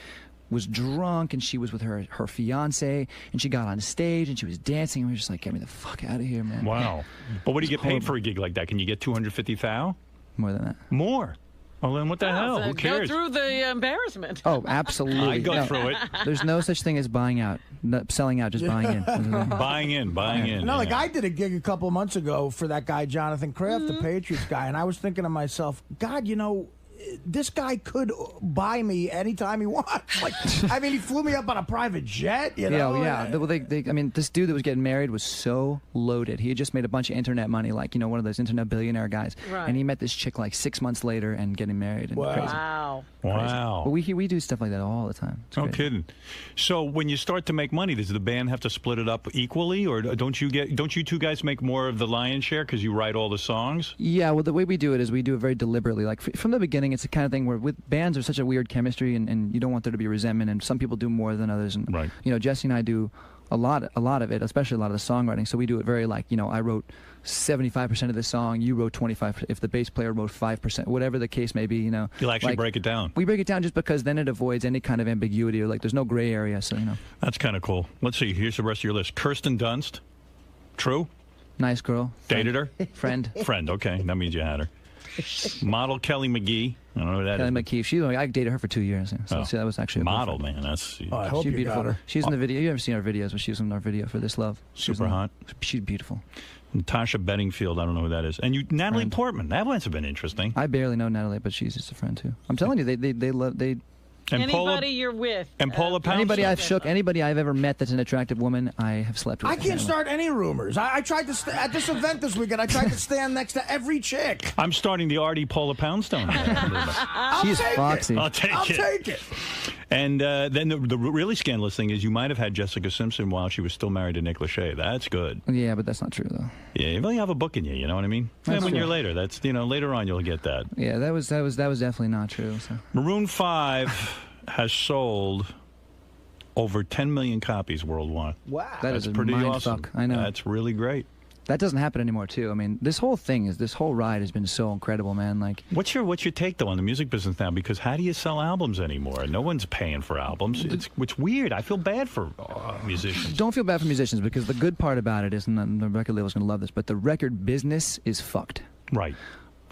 was drunk, and she was with her fiance, and she got on stage and she was dancing, and we were just like, get me the fuck out of here, man. Wow. But what do you get paid for a gig like that? Can you get $250,000? More than that. More. Well, then what the hell? So Who cares? Go through the embarrassment. Oh, absolutely. I go through it. There's no such thing as buying out, selling out, just buying in. Buying in. No, like I did a gig a couple of months ago for that guy Jonathan Kraft, the Patriots guy, and I was thinking to myself, God, you know, this guy could buy me anytime he wants. Like, I mean, he flew me up on a private jet, you know? Yeah. Well, I mean, this dude that was getting married was so loaded. He had just made a bunch of internet money, like, you know, one of those internet billionaire guys. Right. And he met this chick like 6 months later and getting married. And crazy. Wow. Wow. But we do stuff like that all the time. It's No crazy. kidding. So when you start to make money, does the band have to split it up equally, or don't you two guys make more of the lion's share because you write all the songs? Yeah, well, the way we do it is we do it very deliberately. Like, from the beginning, it's the kind of thing where with bands there's such a weird chemistry, and you don't want there to be resentment, and some people do more than others. And, you know, Jesse and I do a lot of it, especially a lot of the songwriting. So we do it very like, you know, I wrote 75% of the song, you wrote 25%. If the bass player wrote 5%, whatever the case may be, you know. You'll actually like, break it down. We break it down just because then it avoids any kind of ambiguity, or like there's no gray area, so, you know. That's kind of cool. Let's see. Here's the rest of your list. Kirsten Dunst. True? Nice girl. Dated her? Friend. Friend, okay. That means you had her. Model Kelly McGee. I don't know who that Kelly is. McKee. I dated her for 2 years. So that was actually a model, man. That's I hope she's you beautiful. got her. She's in the video. You ever seen our videos? When she was in our video for This Love. Super hot. She's beautiful. Natasha Bedingfield. I don't know who that is. And you, Natalie Portman. That one's been interesting. I barely know Natalie, but she's just a friend too. I'm telling you, they love. And Anybody you're with. And Paula Poundstone. Anybody I've shook, anybody I've ever met that's an attractive woman, I have slept with. I can't start any rumors. I tried to at this event this weekend. I tried to stand next to every chick. I'm starting the Artie Paula Poundstone. She's foxy. I'll take it. And then the really scandalous thing is you might have had Jessica Simpson while she was still married to Nick Lachey. That's good. Yeah, but that's not true though. Yeah, you really have a book in you. You know what I mean? That's 1 year true. later, that's later on you'll get that. Yeah, that was definitely not true. So. Maroon 5 has sold over 10 million copies worldwide. Wow, That is a pretty mind awesome. fuck. I know. That's really great. That doesn't happen anymore too. I mean, this whole ride has been so incredible, man. Like, what's your take though on the music business now? Because how do you sell albums anymore? No one's paying for albums. It's weird. I feel bad for musicians. don't feel bad for musicians, because the good part about it is, and the record label's going to love this, but the record business is fucked. Right.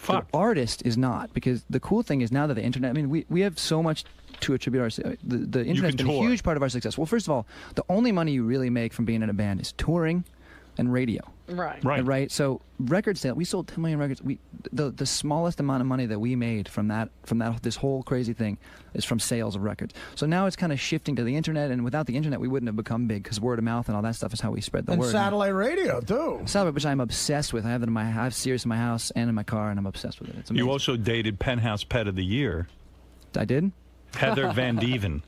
The artist is not, because the cool thing is now that the internet, I mean, we have so much to attribute our, the internet's been a huge part of our success. Well, first of all, the only money you really make from being in a band is touring and radio. Right. So record sale, we sold 10 million records. The smallest amount of money that we made from this whole crazy thing is from sales of records. So now it's kind of shifting to the internet, and without the internet we wouldn't have become big, because word of mouth and all that stuff is how we spread the And word. satellite radio too. Satellite, which I'm obsessed with. I have Sirius in my house and in my car, and I'm obsessed with it. It's amazing. You also dated Penthouse Pet of the Year. I did? Heather Van Deven.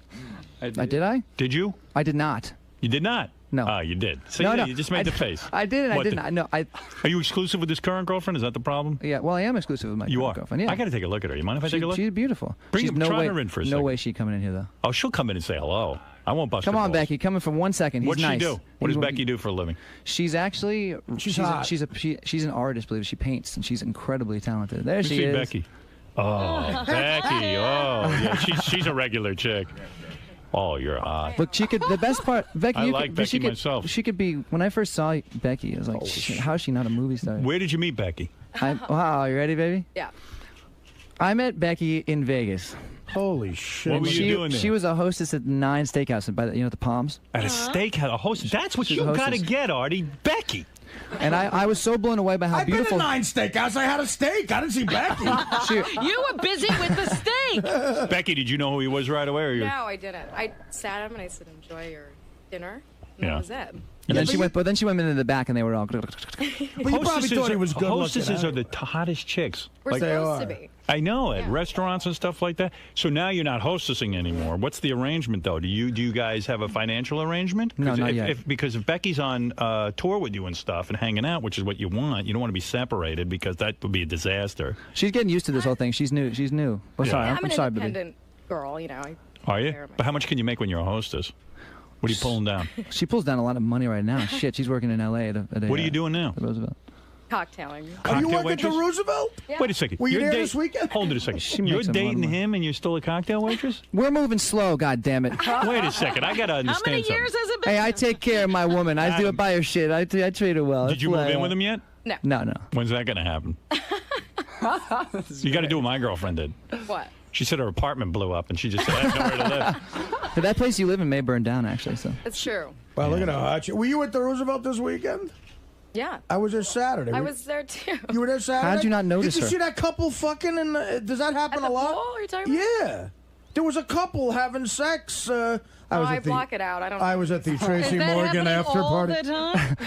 Did I? Did you? I did not. You did not? No. Oh, you did. See, No, no. You just made the face. I didn't. What I didn't. No, Are you exclusive with this current girlfriend? Is that the problem? Yeah, well, I am exclusive with my current girlfriend. Yeah. I got to take a look at her. You mind if I take a look? She's beautiful. Bring She's her, try her in for a second. No way she coming in here, though. Oh, she'll come in and say hello. I won't bust Come her on, balls. Becky. Come in for 1 second. He's What's nice. she do? What does Becky do for a living? She's actually She's hot. she's an artist, believe it. She paints, and she's incredibly talented. There Let me she see is. Becky. Oh, Becky. Oh, yeah. She's a regular chick. Oh, you're hot. Look, she could. The best part, Becky. I you like could, Becky she could, myself. She could be. When I first saw Becky, I was like, shit, how is she not a movie star? Where did you meet Becky? Wow, you ready, baby? Yeah. I met Becky in Vegas. Holy shit! What were you doing there? She was a hostess at 9 Steakhouse by the Palms. At a steakhouse, a host. That's what She's you a got to hostess. get, Artie. Becky. And I was so blown away by how I've been beautiful. to 9 Steakhouse. I had a steak. I didn't see Becky. You were busy with the steak. Becky, did you know who he was right away? Or No, I didn't. I sat him and I said, enjoy your dinner. That was it. And then she went, but then she went into the back, and they were all. But you probably thought he was good Hostesses are the hottest chicks. We're supposed to be. I know, at restaurants and stuff like that. So now you're not hostessing anymore. What's the arrangement, though? Do you guys have a financial arrangement? No, not yet. Because if Becky's on tour with you and stuff and hanging out, which is what you want, you don't want to be separated because that would be a disaster. She's getting used to this whole thing. She's new. She's new. Oh, sorry. I'm an sorry, independent girl, you know. Are you? But how much can you make when you're a hostess? What are you pulling down? She pulls down a lot of money right now. Shit, she's working in L.A. What are you doing now? The Roosevelt. Cocktailing. Are you working at the Roosevelt? Yeah. Wait a second. Were you You're there this weekend? Hold it a second. She You're makes a lot of dating money. him and you're still a cocktail waitress? We're moving slow, God damn it. Wait a second. I got to understand How many something. years has it been? Hey, I take care of my woman. I do it by her shit. I treat her well. Did you move in with him yet? No. No. When's that going to happen? You got to do what my girlfriend did. What? She said her apartment blew up and she just said, I have nowhere to live. But that place you live in may burn down, actually. So. It's true. Well, look at how hot you. Were you at the Roosevelt this weekend? Yeah. I was there Saturday. I was there too. You were there Saturday? How'd you not notice Did you her? see that couple fucking in the, does that happen At the a lot? pool, are you talking about? Yeah. There was a couple having sex. I block it out. I don't. I was at the Tracy Is that Morgan happening after all party. the time?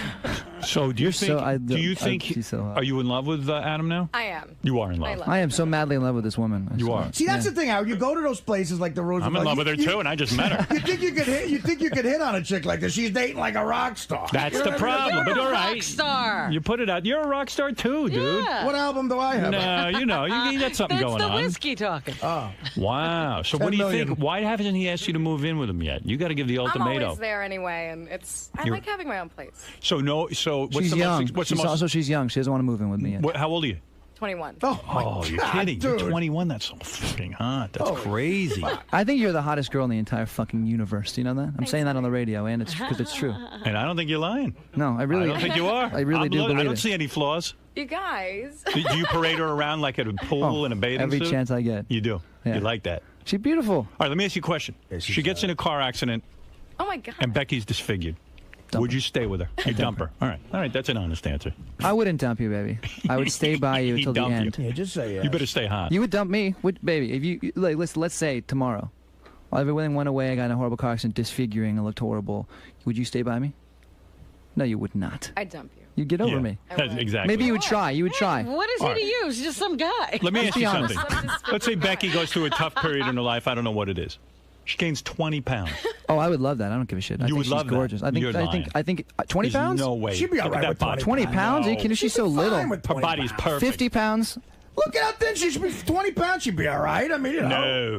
So do you think, she's so hot. are you in love with Adam now? I am. You are in love. I am so madly in love with this woman. You are. See, that's the thing, Howard. You go to those places like the Roosevelt. I'm in love with her too, and I just met her. You think you could hit? You think you could hit on a chick like this? She's dating like a rock star. That's the problem. But all right, Rock star. you put it out. You're a rock star too, dude. Yeah. What album do I have? No, you know, you got something That's going the on. whiskey talking. Oh. Wow. So what 10 do you million. think? Why haven't he asked you to move in with him yet? You got to give the I'm ultimatum. always there anyway, and I like having my own place. So no. So what's She's the young. most? What's the She's most? also she's young. She doesn't want to move in with me yet. How old are you? 21. Oh, you're kidding. dude. You're 21. That's so fucking hot. That's crazy. I think you're the hottest girl in the entire fucking universe. Do you know that? I'm saying that on the radio, and it's because it's true. And I don't think you're lying. No, I really. I don't think you are. I really do believe I don't it. see any flaws. You guys. Do you parade her around like at a pool in a bathing Every suit? chance I get. You do. Yeah. You like that. She's beautiful. All right, let me ask you a question. She gets in a car accident Oh my God. and Becky's disfigured. Would you stay with her? You dump her. All right, that's an honest answer. I wouldn't dump you, baby. I would stay by you He'd until the dump you. end. Yeah, just say yes. You better stay hot. You would dump me, baby. If you like, let's say tomorrow, everything went away. I got in a horrible car accident, disfiguring. I looked horrible. Would you stay by me? No, you would not. I'd dump you. You'd get over Yeah, me. that's exactly. Maybe you would try. You would try. What is he to you? He's just some guy. Let me Let's ask be you honest. something. Let's say Becky goes through a tough period in her life. I don't know what it is. She gains 20 pounds. Oh, I would love that. I don't give a shit. I You think would she's love that. gorgeous. I think. You're lying. I think. 20 There's pounds? no way. She'd be all Look at right that with body. 20 pounds? Are you No. kidding? She's so little. fine with Her 20 body's pounds. perfect. 50 pounds? Look at how thin she should be. 20 pounds, she'd be all right. I mean, you know.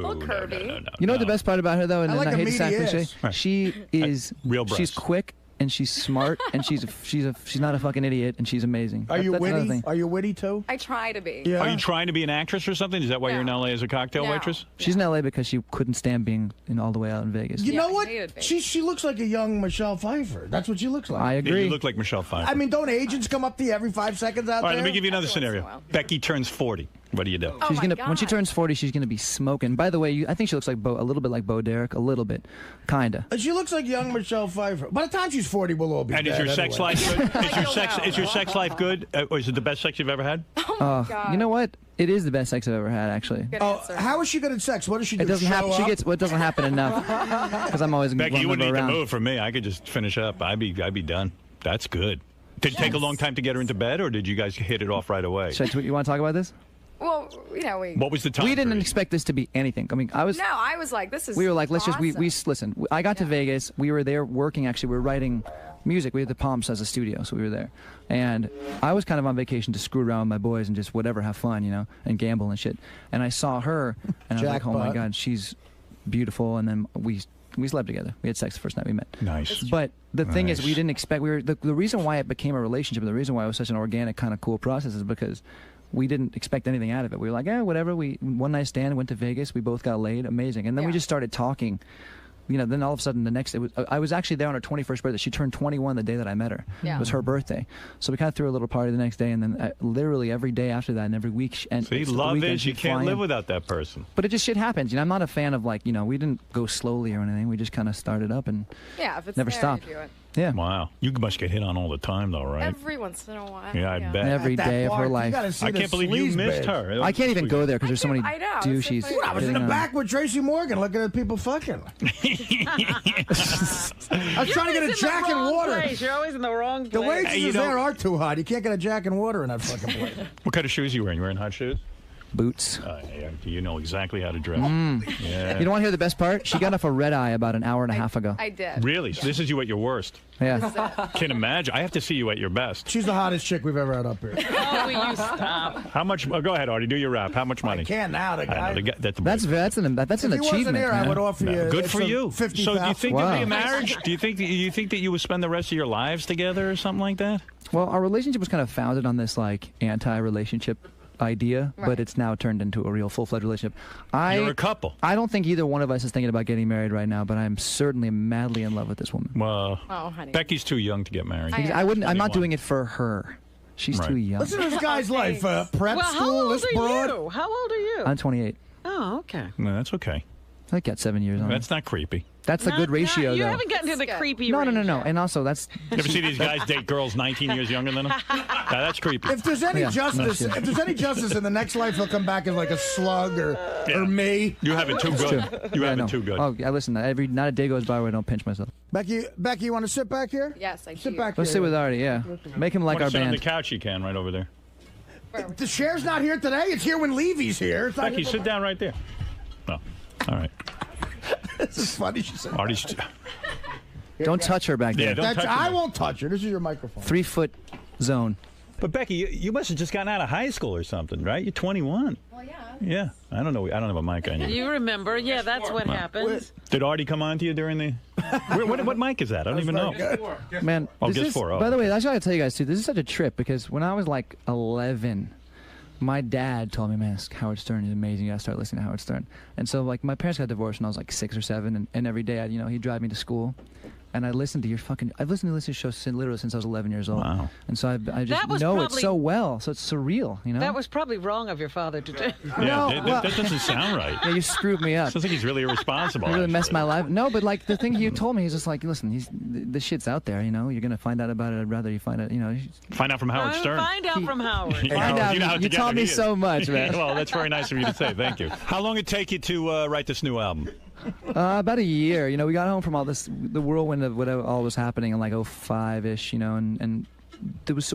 No. Little curvy. No. You know what the best part about her though, and I like I a hate to sound meaty cliche. ass. Right. She is Real She's breasts. quick and she's smart and she's not a fucking idiot and she's amazing. Are you That's another witty? thing. Are you witty too? I try to be. Yeah. Are you trying to be an actress or something? Is that why you're in LA as a cocktail No. waitress? She's in LA because she couldn't stand being all the way out in Vegas. You know what? I hated Vegas. She looks like a young Michelle Pfeiffer. That's what she looks like. I Yeah, agree. you look like Michelle Pfeiffer. I mean, don't agents come up to you every 5 seconds out All right, there? let me give you another Every once in a scenario. while. Becky turns 40. What do you do? Oh She's my gonna when she God. turns 40, she's gonna be smoking. By the way, I think she looks like a little bit like Bo Derek, a little bit, kinda. She looks like young Michelle Pfeiffer. By the time she's 40, we'll all be And dead is your sex anyway. life good? Is your You'll sex know. is your sex life good? Or is it the best sex you've ever had? God. You know what? It is the best sex I've ever had, actually. Good Oh, answer. how is she good at sex? What does she do? It doesn't happen. Show She up? gets what doesn't happen enough because I'm always Becky, you running wouldn't need around. to move for me. I could just finish up. I'd be done. That's good. Did it take a long time to get her into bed, or did you guys hit it off right away? You want to talk about this? Well, you know, What was the time? We didn't period? expect this to be anything. I mean, No, I was like, this is. we were like, let's awesome. just listen. I got to Vegas. We were there working. Actually, we were writing music. We had the Palms as a studio, so we were there. And I was kind of on vacation to screw around with my boys and just whatever, have fun, you know, and gamble and shit. And I saw her, and I was like, oh my Jackpot. god, she's beautiful. And then we slept together. We had sex the first night we met. Nice. But the thing is, Nice. we didn't expect. The reason why it became a relationship, and the reason why it was such an organic, kind of cool process, is because we didn't expect anything out of it. We were like, whatever. We one night stand, went to Vegas. We both got laid. Amazing. And then we just started talking. You know, then all of a sudden the next, I was actually there on her 21st birthday. She turned 21 the day that I met her. Yeah. It was her birthday. So we kind of threw a little party the next day, and then literally every day after that, and every week. And See, it's the love weekend is you she'd can't fly live in. without that person. But it just shit happens. You know, I'm not a fan of like, you know, we didn't go slowly or anything. We just kind of started up and Yeah, if it's never there, stopped. you do it. Yeah. Wow. You must get hit on all the time, though, right? Every once in a while. Yeah, I bet. Every day of her life. I can't believe you missed her. I can't even go there because there's so many I know, it's so douches. funny. I was in the back with Tracy Morgan looking at people fucking. I was trying to get a Jack and water. Place. You're always in the wrong place. The waitresses there are too hot. You can't get a Jack and water in that fucking place. What kind of shoes are you wearing? You wearing hot shoes? Boots. Yeah, you know exactly how to dress. Yeah. You don't want to hear the best part? She got off a red eye about an hour and a half ago. I did. Really? So this is you at your worst? Yeah. Can't imagine. I have to see you at your best. She's the hottest chick we've ever had up here. Oh, will you stop? How much? Go ahead, Artie. Do your rap. How much money? I can't now. The guy. That's an If he wasn't achievement. here, I man. would offer you. Good for you. 50,000. So do you think Wow. there'd be a marriage? Do you think that you would spend the rest of your lives together or something like that? Well, our relationship was kind of founded on this like anti-relationship idea, but it's now turned into a real full-fledged relationship. You're a couple. I don't think either one of us is thinking about getting married right now, but I'm certainly madly in love with this woman. Well, Oh, honey. Becky's too young to get married. I wouldn't. I'm not 21. doing it for her. She's Right. too young. Listen to this guy's life. Prep Well, how school, old this are broad. you? How old are you? I'm 28. Oh, okay. No, that's okay. I got 7 years on. That's not creepy. That's a good ratio, You though. haven't gotten to the creepy No. range. And also, that's. You ever see these guys date girls 19 years younger than them? That's creepy. If there's any Yeah, justice, no shit. if there's any justice in the next life, he'll come back as like a slug or me. You have it too It's good. true. You Yeah, have no. it too good. Oh, yeah, listen. Not a day goes by where I don't pinch myself. Becky, you want to sit back here? Yes, I do. Sit back Let's here. sit with Artie. Yeah, make him like Wanna our sit on the band. couch you can right over there. The chair's not here today. It's here when Levy's here. It's not Becky, here sit down right there. No. All right. This is funny. She said. Artie's. Don't touch her back there. Yeah, don't touch her. I won't touch her. This is your microphone. 3-foot zone. But Becky, you must have just gotten out of high school or something, right? You're 21. Well, yeah. Yeah. I don't know. I don't have a mic on you. You remember? Yeah, that's what happens. Did Artie come on to you during the? what mic is that? I don't even know. Man, Oh, this guess is- four. Oh. By the way, I gotta tell you guys too. This is such a trip because when I was like 11, my dad told me, "Man, Howard Stern is amazing. You gotta start listening to Howard Stern." And so, like, my parents got divorced when I was like 6 or 7, and every day, he'd drive me to school. And I listened to I've listened to this show literally since I was 11 years old. Wow. And so I just That was know it probably- so well. So it's surreal, you know? That was probably wrong of your father to do. Yeah, that doesn't sound right. Yeah, you screwed me up. Sounds like he's really irresponsible. You really messed actually. my life. No, but like the thing he told me, he's just like, listen, the shit's out there, you're gonna find out about it. I'd rather you find out, Find out from Howard Stern. Find out from Howard. Hey, Find Howard, out. you know how You together taught me he is. so much, man. Well, that's very nice of you to say. Thank you. How long did it take you to write this new album? About a year. We got home from all this, the whirlwind of what all was happening in like 05-ish, and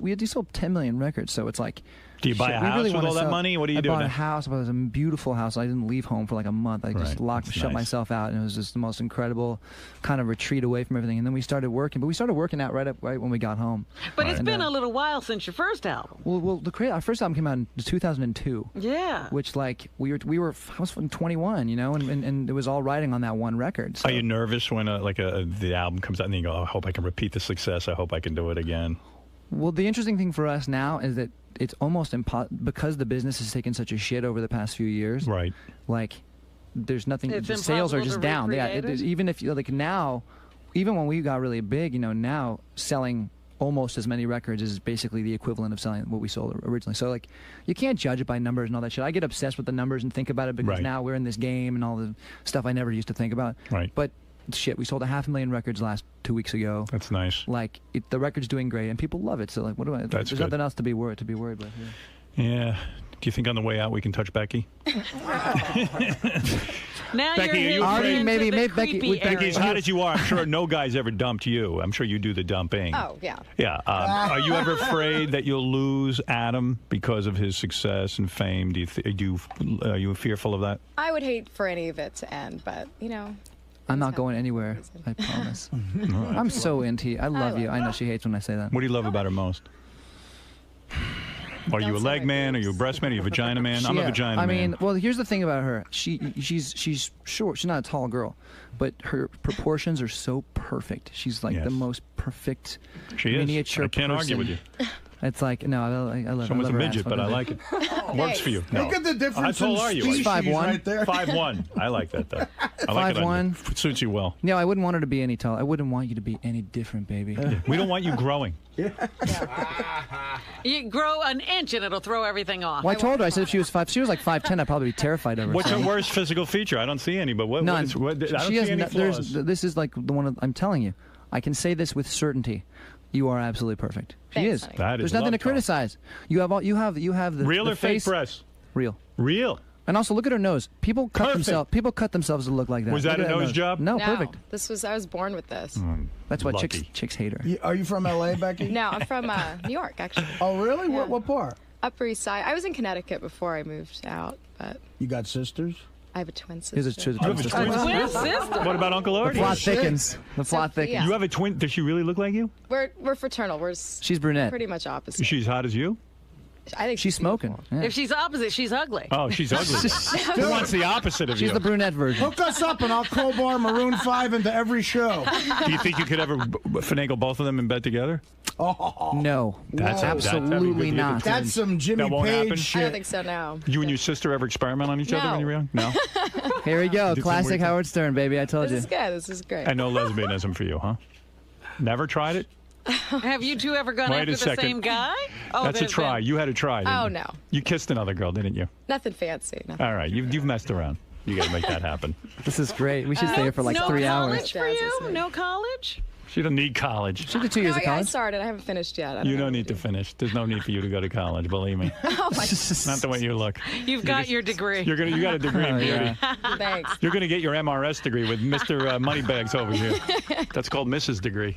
we had sold 10 million records, so it's like. Do you buy shit, a we house really with wanna all that sell- money? What do you I do bought now? a house. I bought a beautiful house. I didn't leave home for like a month. I just Right. shut Nice. myself out, and it was just the most incredible kind of retreat away from everything. And then we started working, but we started working out right when we got home. But it's And, been a little while since your first album. Well, our first album came out in 2002. Yeah. Which like I was 21, and it was all riding on that one record. So. Are you nervous when the album comes out and you go, oh, I hope I can repeat the success. I hope I can do it again. Well, the interesting thing for us now is that it's almost impossible because the business has taken such a shit over the past few years. Right. Like, there's nothing. It's the sales are impossible just to down. Yeah. recreate it? Even if now, even when we got really big, now selling almost as many records is basically the equivalent of selling what we sold originally. So like, you can't judge it by numbers and all that shit. I get obsessed with the numbers and think about it because Right. now we're in this game and all the stuff I never used to think about. Right. But shit, we sold 500,000 records last 2 weeks ago. That's nice. Like the record's doing great and people love it. So like, That's there's good. nothing else to be worried about. Yeah. Do you think on the way out we can touch Becky? Now Becky, you're are you hitting afraid? into maybe the Becky- creepy with Becky, as area. hot as you are, I'm sure no guy's ever dumped you. I'm sure you do the dumping. Oh, yeah. Yeah. Are you ever afraid that you'll lose Adam because of his success and fame? Are you fearful of that? I would hate for any of it to end, but, I'm not going anywhere. I promise. I'm so into you. I love you. I know she hates when I say that. What do you love about her most? Are you a leg man? Are you a breast man? Are you a vagina man? I'm a vagina I man. mean, well, here's the thing about her. She's short. She's not a tall girl, but her proportions are so perfect. She's like the most perfect She is. miniature I can't argue with person. you. It's like, no, I love Someone's her. a midget, but I like it. Works for you. No. Look at the difference How tall in are you? species 5'1". right there. 5'1". I like that, though. I like it on you. 5'1". It suits you well. No, I wouldn't want her to be any tall. I wouldn't want you to be any different, baby. We don't want you growing. You grow an inch and it'll throw everything off. Well, I told her. I said if she was like 5'10", I'd probably be terrified of her. What's So- her worst physical feature? I don't see any, but what? None. I don't she see has any no- flaws. this is like the one I'm telling you. I can say this with certainty. You are absolutely perfect. She Thanks, is. honey. That is There's nothing love to talk. criticize. You have the Real the or fake face. breasts? Real. Real. And also look at her nose. People cut themselves to look like that. Was that Look a at nose job? No, perfect. I was born with this. That's why Lucky. chicks hate her. Are you from L.A., Becky? No, I'm from New York, actually. Oh, really? Yeah. What part? Upper East Side. I was in Connecticut before I moved out, but You got sisters? I have a twin sister. Here's a twin You have a twin sister? What about Uncle Artie? The plot thickens. The plot Sophia. thickens. You have a twin. Does she really look like you? We're fraternal. She's brunette. Pretty much opposite. Is she as hot as you? I think she's smoking. Yeah. If she's opposite, she's ugly. Oh, she's ugly. Who wants the opposite of you? She's the brunette version. Hook us up and I'll crowbar Maroon 5 into every show. Do you think you could ever finagle both of them in bed together? Oh. No. That's absolutely not. That's some Jimmy That won't Page happen? shit. I don't think so, no. You and your sister ever experiment on each other when you were young? No. Here we go. Did some Classic weird- Howard Stern, baby. I told This you. is good. This is great. And no lesbianism for you, huh? Never tried it? Have you two ever gone Wait after a the second. same guy? Oh, That's a there's try. been- You had a try. didn't Oh, you? no. You kissed another girl, didn't you? Nothing fancy. Nothing. All right. You've messed around. You got to make that happen. This is great. We should stay here for like no 3 hours. college for you? No college? She don't need college. She did 2 years No, of yeah, I college. started. I haven't finished yet. You don't need to finish. There's no need for you to go to college, believe me. Oh, my Not the way you look. You've got your degree. You got a degree in Oh, beauty. yeah. Thanks. You're going to get your MRS degree with Mr. Moneybags over here. That's called Mrs. Degree.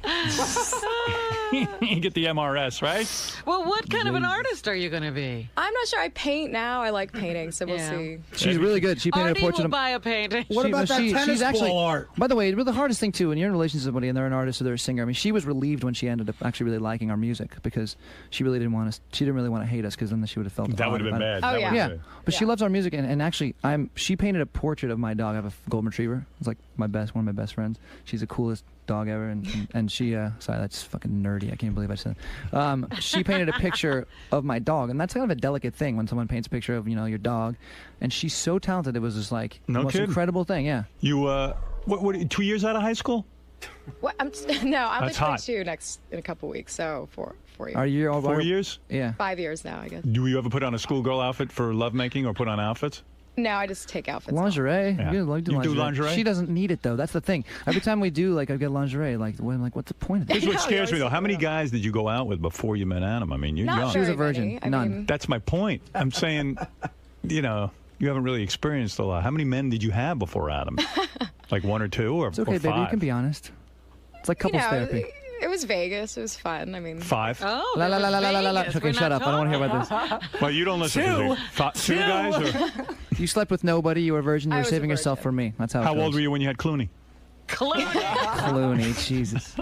You get the MRS, right? Well, what kind of an artist are you going to be? I'm not sure. I paint now. I like painting, so we'll see. She's really good. She painted Artie a portrait will of. buy a painting. She's actually, By the way, the hardest thing too, when you're in a relationship with somebody and they're an artist or they're a singer. I mean, she was relieved when she ended up actually really liking our music because she really didn't want us. She didn't really want to hate us because then she would have felt That would have been about it. bad. Oh, That yeah. would've been- But she loves our music, and actually, she painted a portrait of my dog. I have a golden retriever. It's like one of my best friends. She's the coolest dog ever, and she. Sorry, that's fucking nerdy. I can't believe I said that. She painted a picture of my dog, and that's kind of a delicate thing when someone paints a picture of your dog. And she's so talented. It was just like the most kidding. incredible thing. Yeah. You what 2 years out of high school? What? I'm That's hot. 22 in a couple weeks, so 4 years. Are you 4 years? Yeah. 5 years now, I guess. Do you ever put on a schoolgirl outfit for lovemaking or put on outfits? No, I just take outfits. Lingerie. Yeah. You do lingerie? She doesn't need it though. That's the thing. Every time we do, I get lingerie. I'm like, what's the point of this? Here's what scares me though. How many guys did you go out with before you met Adam? I mean, you're Not young. She was a very virgin. many. I None. mean- That's my point. I'm saying, you haven't really experienced a lot. How many men did you have before Adam? Like 1 or 2 or It's okay, or baby. You 5? can be honest. It's like couples therapy. It was Vegas. It was fun. I mean, 5? Oh, La la la la la la la. Vegas. Okay, We're shut not up. I don't want to hear about this. Well, you don't listen to these. 2 guys? Or? You slept with nobody. You were a virgin. You I were was a saving yourself virgin. for me. That's how. How old were you when you had Clooney? Clooney, Jesus.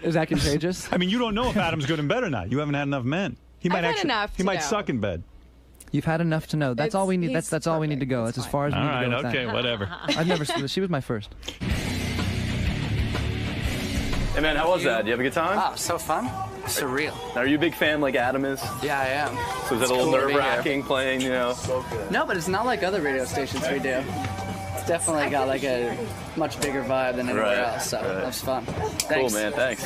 Is that contagious? I mean, you don't know if Adam's good in bed or not. You haven't had enough men. He might I've had actually. enough He to might know. suck in bed. You've had enough to know. That's all we need. he's That's all we need to go. That's as far as we All need to right. go. with Okay. that. Whatever. I've never. She was my first. Hey man, how was that? Did you have a good time? Oh, so fun. Surreal. Are you a big fan like Adam is? Yeah, I am. So is it a little nerve-wracking playing, No, but it's not like other radio stations we do. It's definitely got like a much bigger vibe than anywhere else, so that was fun. Thanks. Cool, man. Thanks.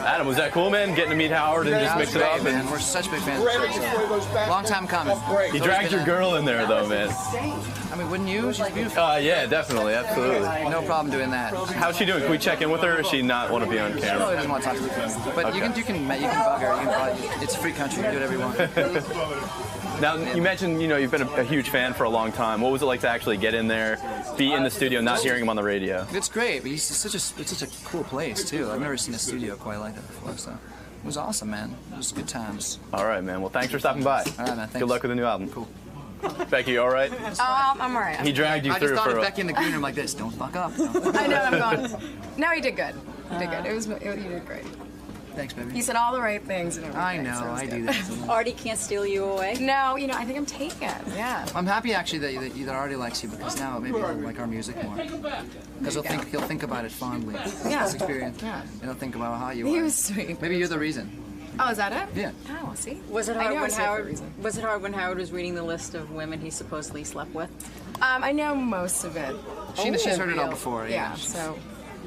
Adam, was that cool, man? Getting to meet Howard and just mix it up? Man. We're such big fans of the show. Long time coming. You dragged your girl in there, though, man. I mean, wouldn't you? She's beautiful. Yeah, definitely. Absolutely. No problem doing that. How's she doing? Can we check in with her, or does she not want to be on She really camera? doesn't want to talk to me. But you can bug her. It's a free country. You can do whatever you want. Now, you mentioned, you've been a huge fan for a long time. What was it like to actually get in there, be in the studio, not hearing him on the radio? It's great, but it's such a cool place too. I've never seen a studio quite like that before, so it was awesome, man. It was good times. All right, man. Well, thanks for stopping by. All right, man. Thanks. Good luck with the new album. Cool. Becky, you all right? I'm all right. He dragged you I through just thought for of a... Becky in the green room like this. Don't fuck up. I know. I'm going. No, he did good. He did good. You did great. Thanks, baby. He said all the right things. And everything, I know. so it was I good. do that. Artie can't steal you away? No, I think I'm taken. Yeah. I'm happy actually that Artie likes you because now maybe he'll like our music more. Because he'll think about it fondly. Yeah. His experience. Yeah. And he'll think about how you He are. was sweet. Maybe you're the reason. Oh, is that it? Yeah. Oh, see. Was it I hard knew I when said it for a Howard? reason. Was it hard when Howard was reading the list of women he supposedly slept with? I know most of it. She's heard it all Real. before. Yeah. So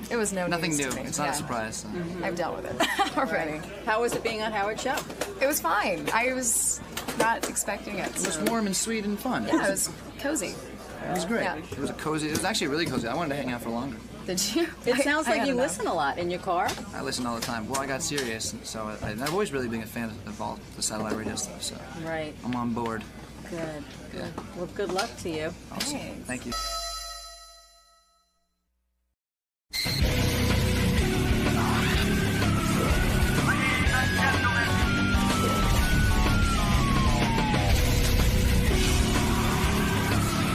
it was no Nothing news new. to me. It's not Yeah. a surprise. So. I've dealt with it already. How was it being on Howard's show? It was fine. I was not expecting it. It was so- warm and sweet and fun. Yeah, it was cozy. It was great. Yeah. It was actually really cozy. I wanted to hang out for longer. Did you? It sounds like you listen a lot in your car. I listen all the time. Well, I got Sirius, so I've always really been a fan of all the satellite radio stuff. So Right. I'm on board. Good. Yeah. Well, good luck to you. Awesome. Thank you.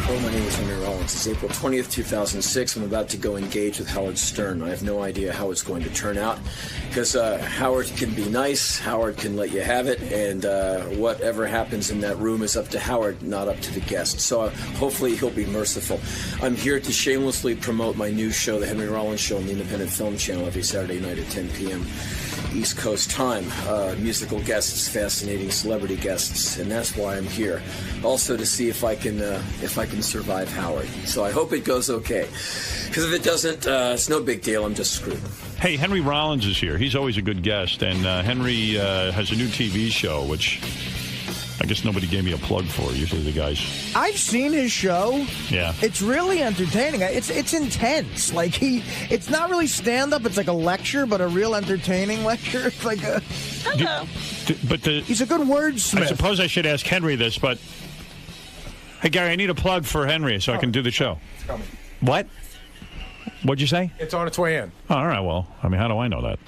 Hello, my name is Henry Rollins. It's April 20th, 2006. I'm about to go engage with Howard Stern. I have no idea how it's going to turn out because Howard can be nice, Howard can let you have it, and whatever happens in that room is up to Howard, not up to the guest. So hopefully he'll be merciful. I'm here to shamelessly promote my new show, The Henry Rollins Show, on the Independent Film Channel every Saturday night at 10 p.m. East Coast time. Musical guests, fascinating celebrity guests, and that's why I'm here. Also to see if I can survive Howard. So I hope it goes okay. Because if it doesn't, it's no big deal. I'm just screwed. Hey, Henry Rollins is here. He's always a good guest, and Henry has a new TV show, which I guess nobody gave me a plug for. Usually the guys. I've seen his show. Yeah. It's really entertaining. It's intense. Like it's not really stand-up. It's like a lecture, but a real entertaining lecture. It's like a. Hello. He's a good wordsmith. I suppose I should ask Henry this, but hey, Gary, I need a plug for Henry so I can do the show. It's coming. What? What'd you say? It's on its way in. Oh, all right. Well, I mean, how do I know that?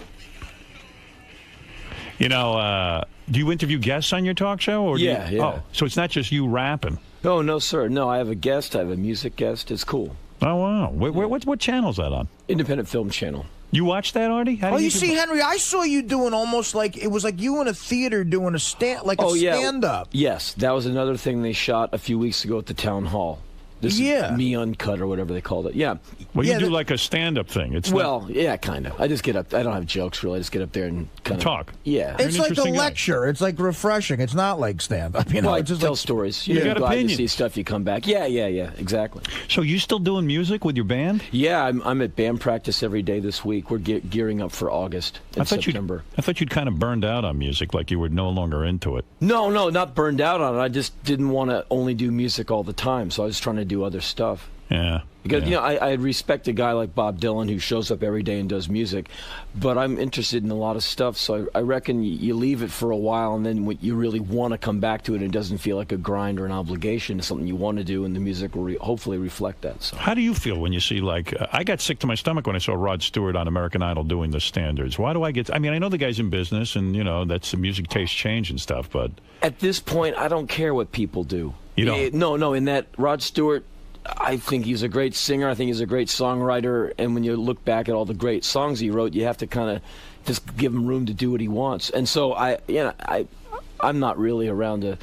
You know, do you interview guests on your talk show? Or Yeah. Oh, so it's not just you rapping. Oh, no, sir. No, I have a guest. I have a music guest. It's cool. Oh, wow. What channel is that on? Independent Film Channel. You watch that, Artie? How do you see, Henry, I saw you doing almost like it was like you in a theater doing a stand-up. Yes, that was another thing they shot a few weeks ago at the town hall. This is Me Uncut or whatever they called it. Yeah. Well, you do like a stand-up thing. It's yeah, kind of. I just get up. I don't have jokes really. I just get up there and kind of talk. Yeah. It's like a lecture. It's like refreshing. It's not like stand-up. You know, well, I it's just tell like stories. You You're got glad opinions. to see stuff. You come back. Yeah, exactly. So you still doing music with your band? Yeah, I'm at band practice every day this week. We're gearing up for August and September. I thought you'd kind of burned out on music, like you were no longer into it. No, not burned out on it. I just didn't want to only do music all the time, so I was trying to do other stuff. Yeah. Because, you know, I respect a guy like Bob Dylan who shows up every day and does music, but I'm interested in a lot of stuff, so I reckon you leave it for a while, and then when you really want to come back to it, it doesn't feel like a grind or an obligation. It's something you want to do, and the music will hopefully reflect that. So. How do you feel when you see, like, I got sick to my stomach when I saw Rod Stewart on American Idol doing the standards. Why do I get... I mean, I know the guy's in business, and, you know, that's the music taste change and stuff, but... At this point, I don't care what people do. You don't? No, in that Rod Stewart... I think he's a great singer. I think he's a great songwriter. And when you look back at all the great songs he wrote, you have to kind of just give him room to do what he wants. And so I'm not really around to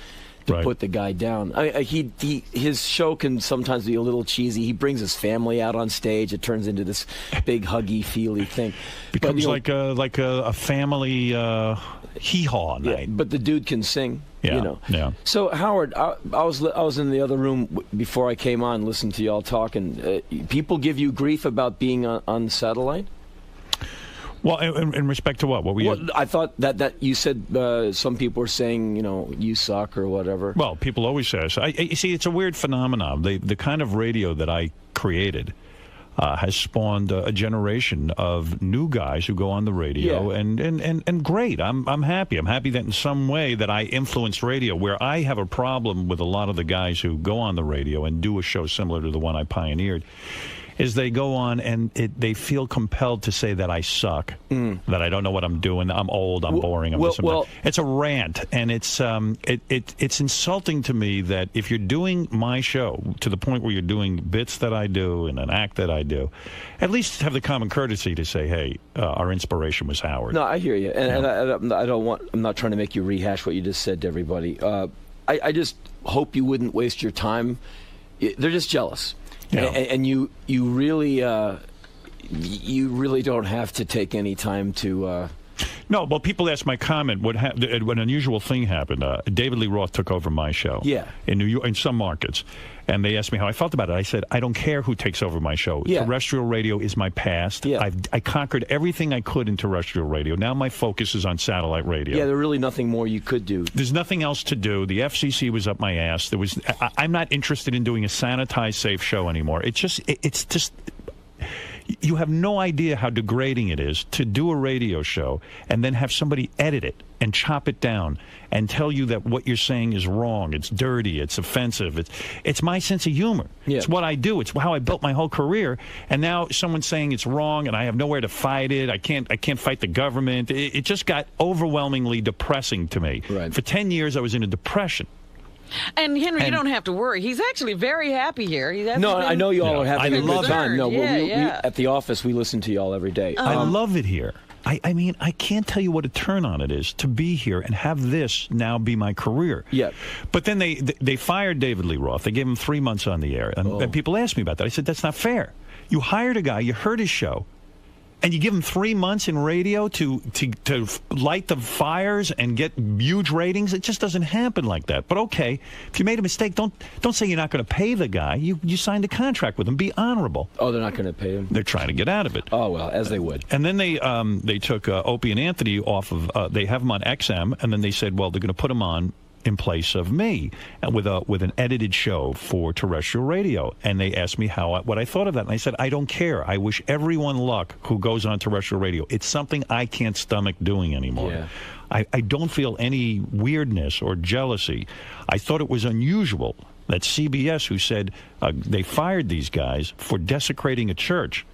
put the guy down. His show can sometimes be a little cheesy. He brings his family out on stage. It turns into this big huggy, feely thing. Becomes like a family hee-haw night. Yeah, but the dude can sing. Yeah, you know. Yeah. So Howard, I was in the other room before I came on, listening to y'all talking. People give you grief about being on satellite. Well, in respect to what? What were you? Well, I thought that you said some people were saying, you know, you suck or whatever. Well, people always say so. You see, it's a weird phenomenon. The kind of radio that I created has spawned a generation of new guys who go on the radio, and great. I'm happy. I'm happy that in some way that I influenced radio, where I have a problem with a lot of the guys who go on the radio and do a show similar to the one I pioneered, is they go on and they feel compelled to say that I suck, that I don't know what I'm doing, I'm old, I'm boring, I'm this and that. It's a rant, and it's insulting to me that if you're doing my show to the point where you're doing bits that I do and an act that I do, at least have the common courtesy to say, hey, our inspiration was Howard. No, I hear you, and I'm not trying to make you rehash what you just said to everybody. I just hope you wouldn't waste your time. They're just jealous. Yeah. And you really don't have to take any time to. No, well, people ask my comment. When an unusual thing happened, David Lee Roth took over my show. Yeah. In New York, in some markets, and they asked me how I felt about it. I said, I don't care who takes over my show. Yeah. Terrestrial radio is my past. Yeah. I conquered everything I could in terrestrial radio. Now my focus is on satellite radio. Yeah, there's really nothing more you could do. There's nothing else to do. The FCC was up my ass. I'm not interested in doing a sanitized, safe show anymore. It's just. You have no idea how degrading it is to do a radio show and then have somebody edit it and chop it down and tell you that what you're saying is wrong. It's dirty. It's offensive. It's my sense of humor. Yeah. It's what I do. It's how I built my whole career. And now someone's saying it's wrong, and I have nowhere to fight it. I can't fight the government. It just got overwhelmingly depressing to me. Right. For 10 years, I was in a depression. And Henry, you don't have to worry. He's actually very happy here. No, I know you all are having a good time. No, yeah, we at the office, we listen to you all every day. I love it here. I mean, I can't tell you what a turn on it is to be here and have this now be my career. Yeah. But then they fired David Lee Roth. They gave him 3 months on the air. And people asked me about that. I said, that's not fair. You hired a guy, you heard his show, and you give him 3 months in radio to light the fires and get huge ratings. It just doesn't happen like that. But okay, if you made a mistake, don't say you're not going to pay the guy. You signed a contract with him. Be honorable. Oh, they're not going to pay him? They're trying to get out of it. Oh, well, as they would. And then they took Opie and Anthony off of. They have them on XM, and then they said, well, they're going to put them on in place of me with an edited show for terrestrial radio. And they asked me what I thought of that. And I said, I don't care. I wish everyone luck who goes on terrestrial radio. It's something I can't stomach doing anymore. Yeah. I don't feel any weirdness or jealousy. I thought it was unusual that CBS, who said they fired these guys for desecrating a church,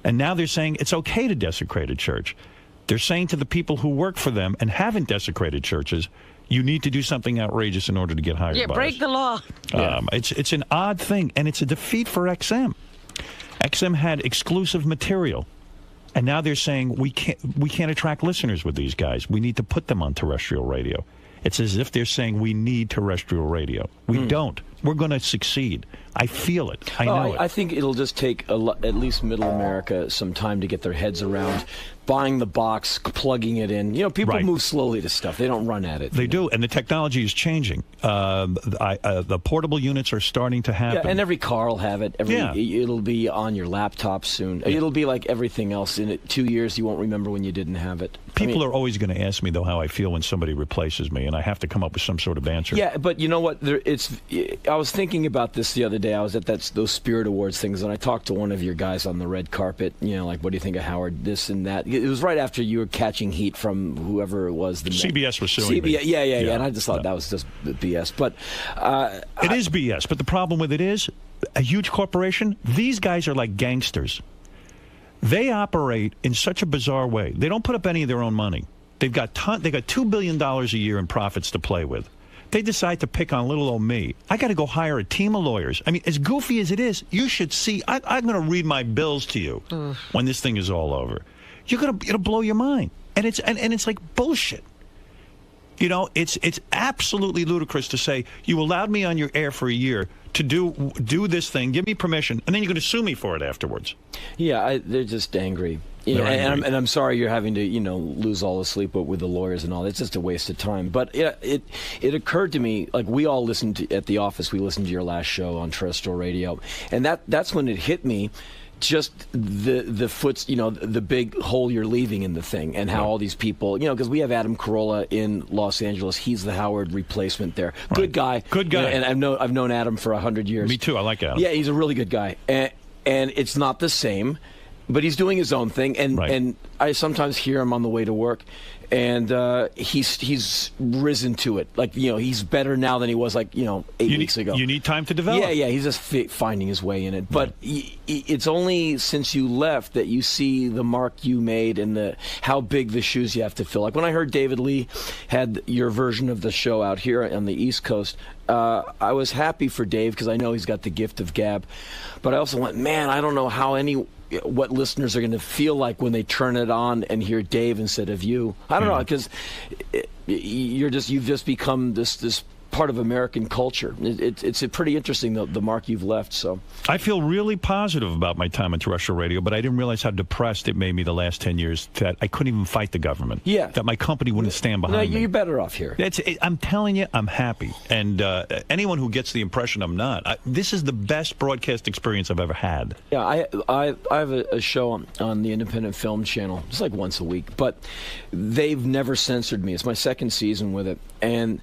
and now they're saying it's okay to desecrate a church. They're saying to the people who work for them and haven't desecrated churches, you need to do something outrageous in order to get hired. Yeah, by break us. the law. It's an odd thing, and it's a defeat for XM. XM had exclusive material, and now they're saying we can't attract listeners with these guys. We need to put them on terrestrial radio. It's as if they're saying we need terrestrial radio. We don't. We're going to succeed. I feel it. I know it. I think it'll just take at least Middle America some time to get their heads around buying the box, plugging it in. You know, people move slowly to stuff. They don't run at it. They do, and the technology is changing. The portable units are starting to happen. Yeah, and every car will have it. It'll be on your laptop soon. Yeah. It'll be like everything else. In 2 years, you won't remember when you didn't have it. People are always going to ask me, though, how I feel when somebody replaces me, and I have to come up with some sort of answer. Yeah, but you know what? I was thinking about this the other day. I was at those Spirit Awards things, and I talked to one of your guys on the red carpet. You know, like, what do you think of Howard? This and that. It was right after you were catching heat from whoever it was. CBS was suing me. Yeah. And I just thought that was just BS. But it is BS. But the problem with it is, a huge corporation, these guys are like gangsters. They operate in such a bizarre way. They don't put up any of their own money. They've got $2 billion a year in profits to play with. They decide to pick on little old me. I got to go hire a team of lawyers. I mean, as goofy as it is, you should see. I'm going to read my bills to you when this thing is all over. It'll blow your mind, and it's like bullshit. You know, it's absolutely ludicrous to say you allowed me on your air for a year to do this thing, give me permission, and then you're going to sue me for it afterwards. Yeah, they're just angry. You know, and I'm sorry you're having to, lose all the sleep with the lawyers and all. It's just a waste of time. But it occurred to me, like, we all listened at the office. We listened to your last show on terrestrial radio, and that's when it hit me. Just the big hole you're leaving in the thing, and how all these people, because we have Adam Carolla in Los Angeles. He's the Howard replacement there. Good guy. And I've known Adam for 100 years. Me too. I like Adam. Yeah, he's a really good guy, and it's not the same. But he's doing his own thing, and I sometimes hear him on the way to work, and he's risen to it. Like, he's better now than he was 8 weeks ago. You need time to develop. Yeah, he's just finding his way in it. But it's only since you left that you see the mark you made and how big the shoes you have to fill. Like, when I heard David Lee had your version of the show out here on the East Coast, I was happy for Dave because I know he's got the gift of gab. But I also went, man, I don't know what listeners are going to feel like when they turn it on and hear Dave instead of you. I don't know, because you've just become this part of American culture. It's pretty interesting, the mark you've left. So I feel really positive about my time on terrestrial radio, but I didn't realize how depressed it made me the last 10 years that I couldn't even fight the government. Yeah. That my company wouldn't stand behind me. You're better off here. I'm telling you, I'm happy. And anyone who gets the impression I'm not, this is the best broadcast experience I've ever had. Yeah, I have a show on the Independent Film Channel, just like once a week, but they've never censored me. It's my second season with it, and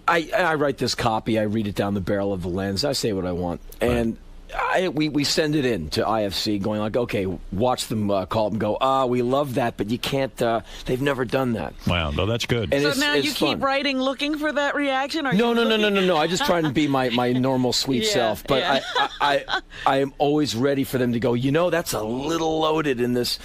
I write this copy, I read it down the barrel of the lens, I say what I want, and we send it in to IFC, going like, okay, watch them call them, go, we love that, but you can't. They've never done that. Wow, no, that's good. And so now you fun. keep writing, looking for that reaction. Or No. I just try and be my normal sweet self, but I am always ready for them to go. That's a little loaded in this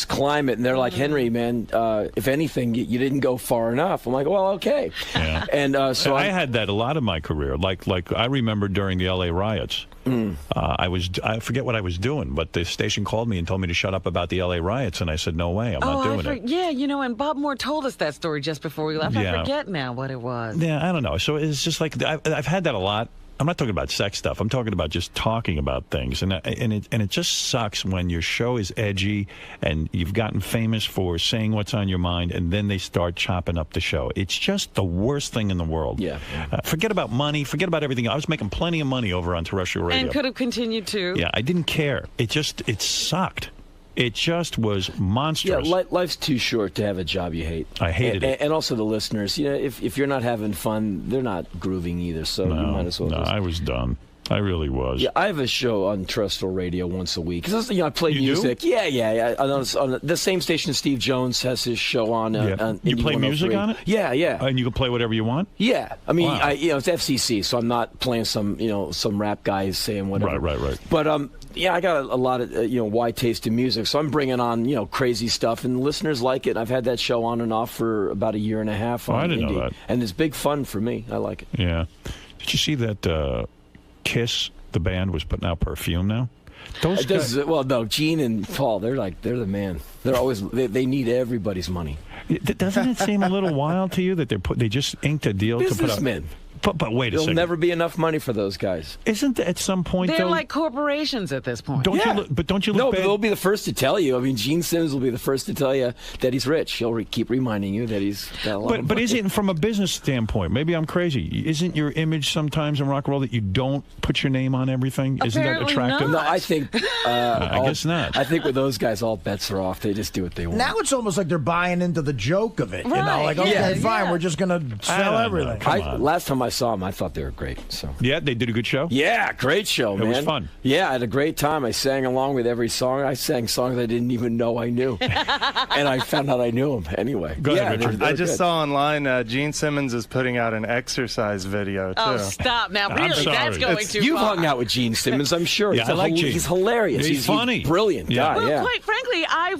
climate, and they're like, Henry, man, if anything, you didn't go far enough. I'm like, well, okay. Yeah. And so I had that a lot of my career. Like I remember during the LA riots. I forget what I was doing, but the station called me and told me to shut up about the LA riots, and I said, no way, I'm not doing it. Yeah, and Bob Moore told us that story just before we left. I forget now what it was. Yeah, I don't know. So it's just like I've had that a lot. I'm not talking about sex stuff. I'm talking about just talking about things, and it just sucks when your show is edgy and you've gotten famous for saying what's on your mind, and then they start chopping up the show. It's just the worst thing in the world. Yeah. Forget about money. Forget about everything. I was making plenty of money over on terrestrial radio, and could have continued to. Yeah, I didn't care. It sucked. It just was monstrous. Yeah, life's too short to have a job you hate. I hated it. And also the listeners, if you're not having fun, they're not grooving either, so you might as well. No, I was done. I really was. Yeah, I have a show on terrestrial radio once a week. I play music. Do? Yeah. On the same station Steve Jones has his show on. On you play music on it? Yeah. And you can play whatever you want? Yeah. I mean, wow. it's FCC, so I'm not playing some rap guys saying whatever. Right. But I got a lot of wide taste in music, so I'm bringing on crazy stuff, and listeners like it. I've had that show on and off for about a year and a half. I didn't know that. And it's big fun for me. I like it. Yeah. Did you see that Kiss, the band, was putting out perfume now? Those guys... Well, no, Gene and Paul, they're the man. They're always they need everybody's money. Doesn't it seem a little wild to you that they just inked a deal to put out? Businessmen. But wait a second. There'll never be enough money for those guys. Isn't at some point they're though? like corporations at this point. Don't you look No, bad? but they'll be the first to tell you. I mean, Gene Simmons will be the first to tell you that he's rich. He'll keep reminding you that he's got a lot of money. But isn't, from a business standpoint, maybe I'm crazy, isn't your image sometimes in rock and roll that you don't put your name on everything? Isn't that attractive? No, I think I guess not. I think with those guys, all bets are off. They just do what they want. Now it's almost like they're buying into the joke of it. Right. Like, okay, fine, we're just going to sell everything. Last time I saw them, I thought they were great. So. Yeah, they did a good show? Yeah, great show, man. It was fun. Yeah, I had a great time. I sang along with every song. I sang songs I didn't even know I knew. And I found out I knew them anyway. Go ahead, Richard. I just saw online Gene Simmons is putting out an exercise video, too. Oh, stop. Now, really, that's going too You've far. hung out with Gene Simmons, I'm sure. Yeah, I like Gene. He's hilarious. He's funny. He's a brilliant guy, Well, quite frankly, I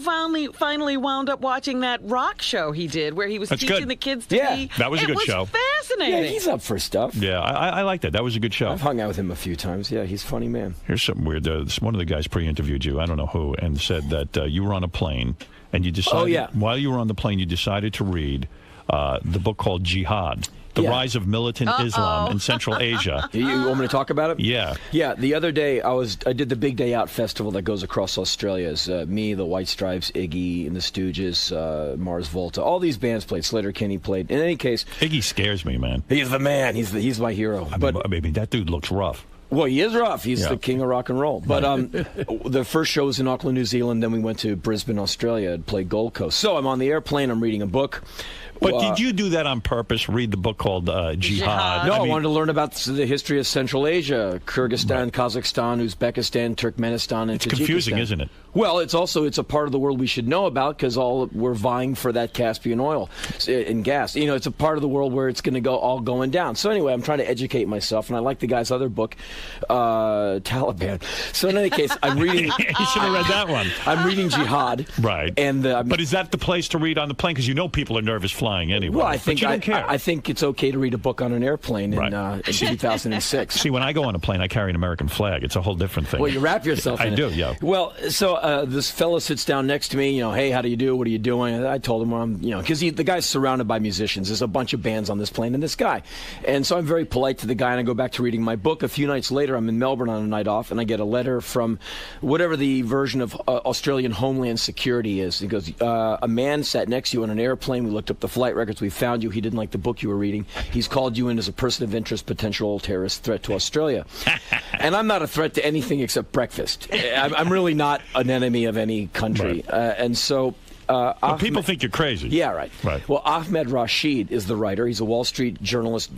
finally wound up watching that rock show he did where he was teaching the kids to be. That was a good show. It was fascinating. Yeah, he's up for stuff. Yeah, I like that. That was a good show. I've hung out with him a few times. Yeah, he's a funny man. Here's something weird. One of the guys pre-interviewed you, I don't know who, and said that you were on a plane and you decided, while you were on the plane, you decided to read the book called Jihad. The Rise of Militant Islam in Central Asia. You want me to talk about it? Yeah. Yeah, the other day I did the Big Day Out festival that goes across Australia. It's me, the White Stripes, Iggy, and the Stooges, Mars Volta. All these bands played. Slater Kinney played. In any case... Iggy scares me, man. He's the man. He's my hero. I mean, that dude looks rough. Well, he is rough. He's the king of rock and roll. But the first show was in Auckland, New Zealand. Then we went to Brisbane, Australia, and played Gold Coast. So I'm on the airplane. I'm reading a book. But did you do that on purpose? Read the book called Jihad? No, I wanted to learn about the history of Central Asia, Kyrgyzstan, Kazakhstan, Uzbekistan, Turkmenistan, and It's Tajikistan. confusing, isn't it? Well, it's a part of the world we should know about because we're vying for that Caspian oil and gas. It's a part of the world where it's going to all going down. So anyway, I'm trying to educate myself, and I like the guy's other book, Taliban. So in any case, I'm reading. You should have read that one. I'm reading Jihad. Right. And but is that the place to read on the plane? Because people are nervous flying anyway. Well, I think but you don't care. I think it's okay to read a book on an airplane in 2006. See, when I go on a plane, I carry an American flag. It's a whole different thing. Well, you wrap yourself in I do, yeah. Well, so this fellow sits down next to me, hey, how do you do? What are you doing? I told him, I'm, because the guy's surrounded by musicians. There's a bunch of bands on this plane and this guy. And so I'm very polite to the guy, and I go back to reading my book. A few nights later, I'm in Melbourne on a night off, and I get a letter from whatever the version of Australian Homeland Security is. He goes, a man sat next to you on an airplane. We looked up the flight records. We found you. He didn't like the book you were reading. He's called you in as a person of interest, potential terrorist threat to Australia. And I'm not a threat to anything except breakfast. I'm really not an enemy of any country. Right. And so people think you're crazy. Yeah, right. Right. Well, Ahmed Rashid is the writer. He's a Wall Street journalist.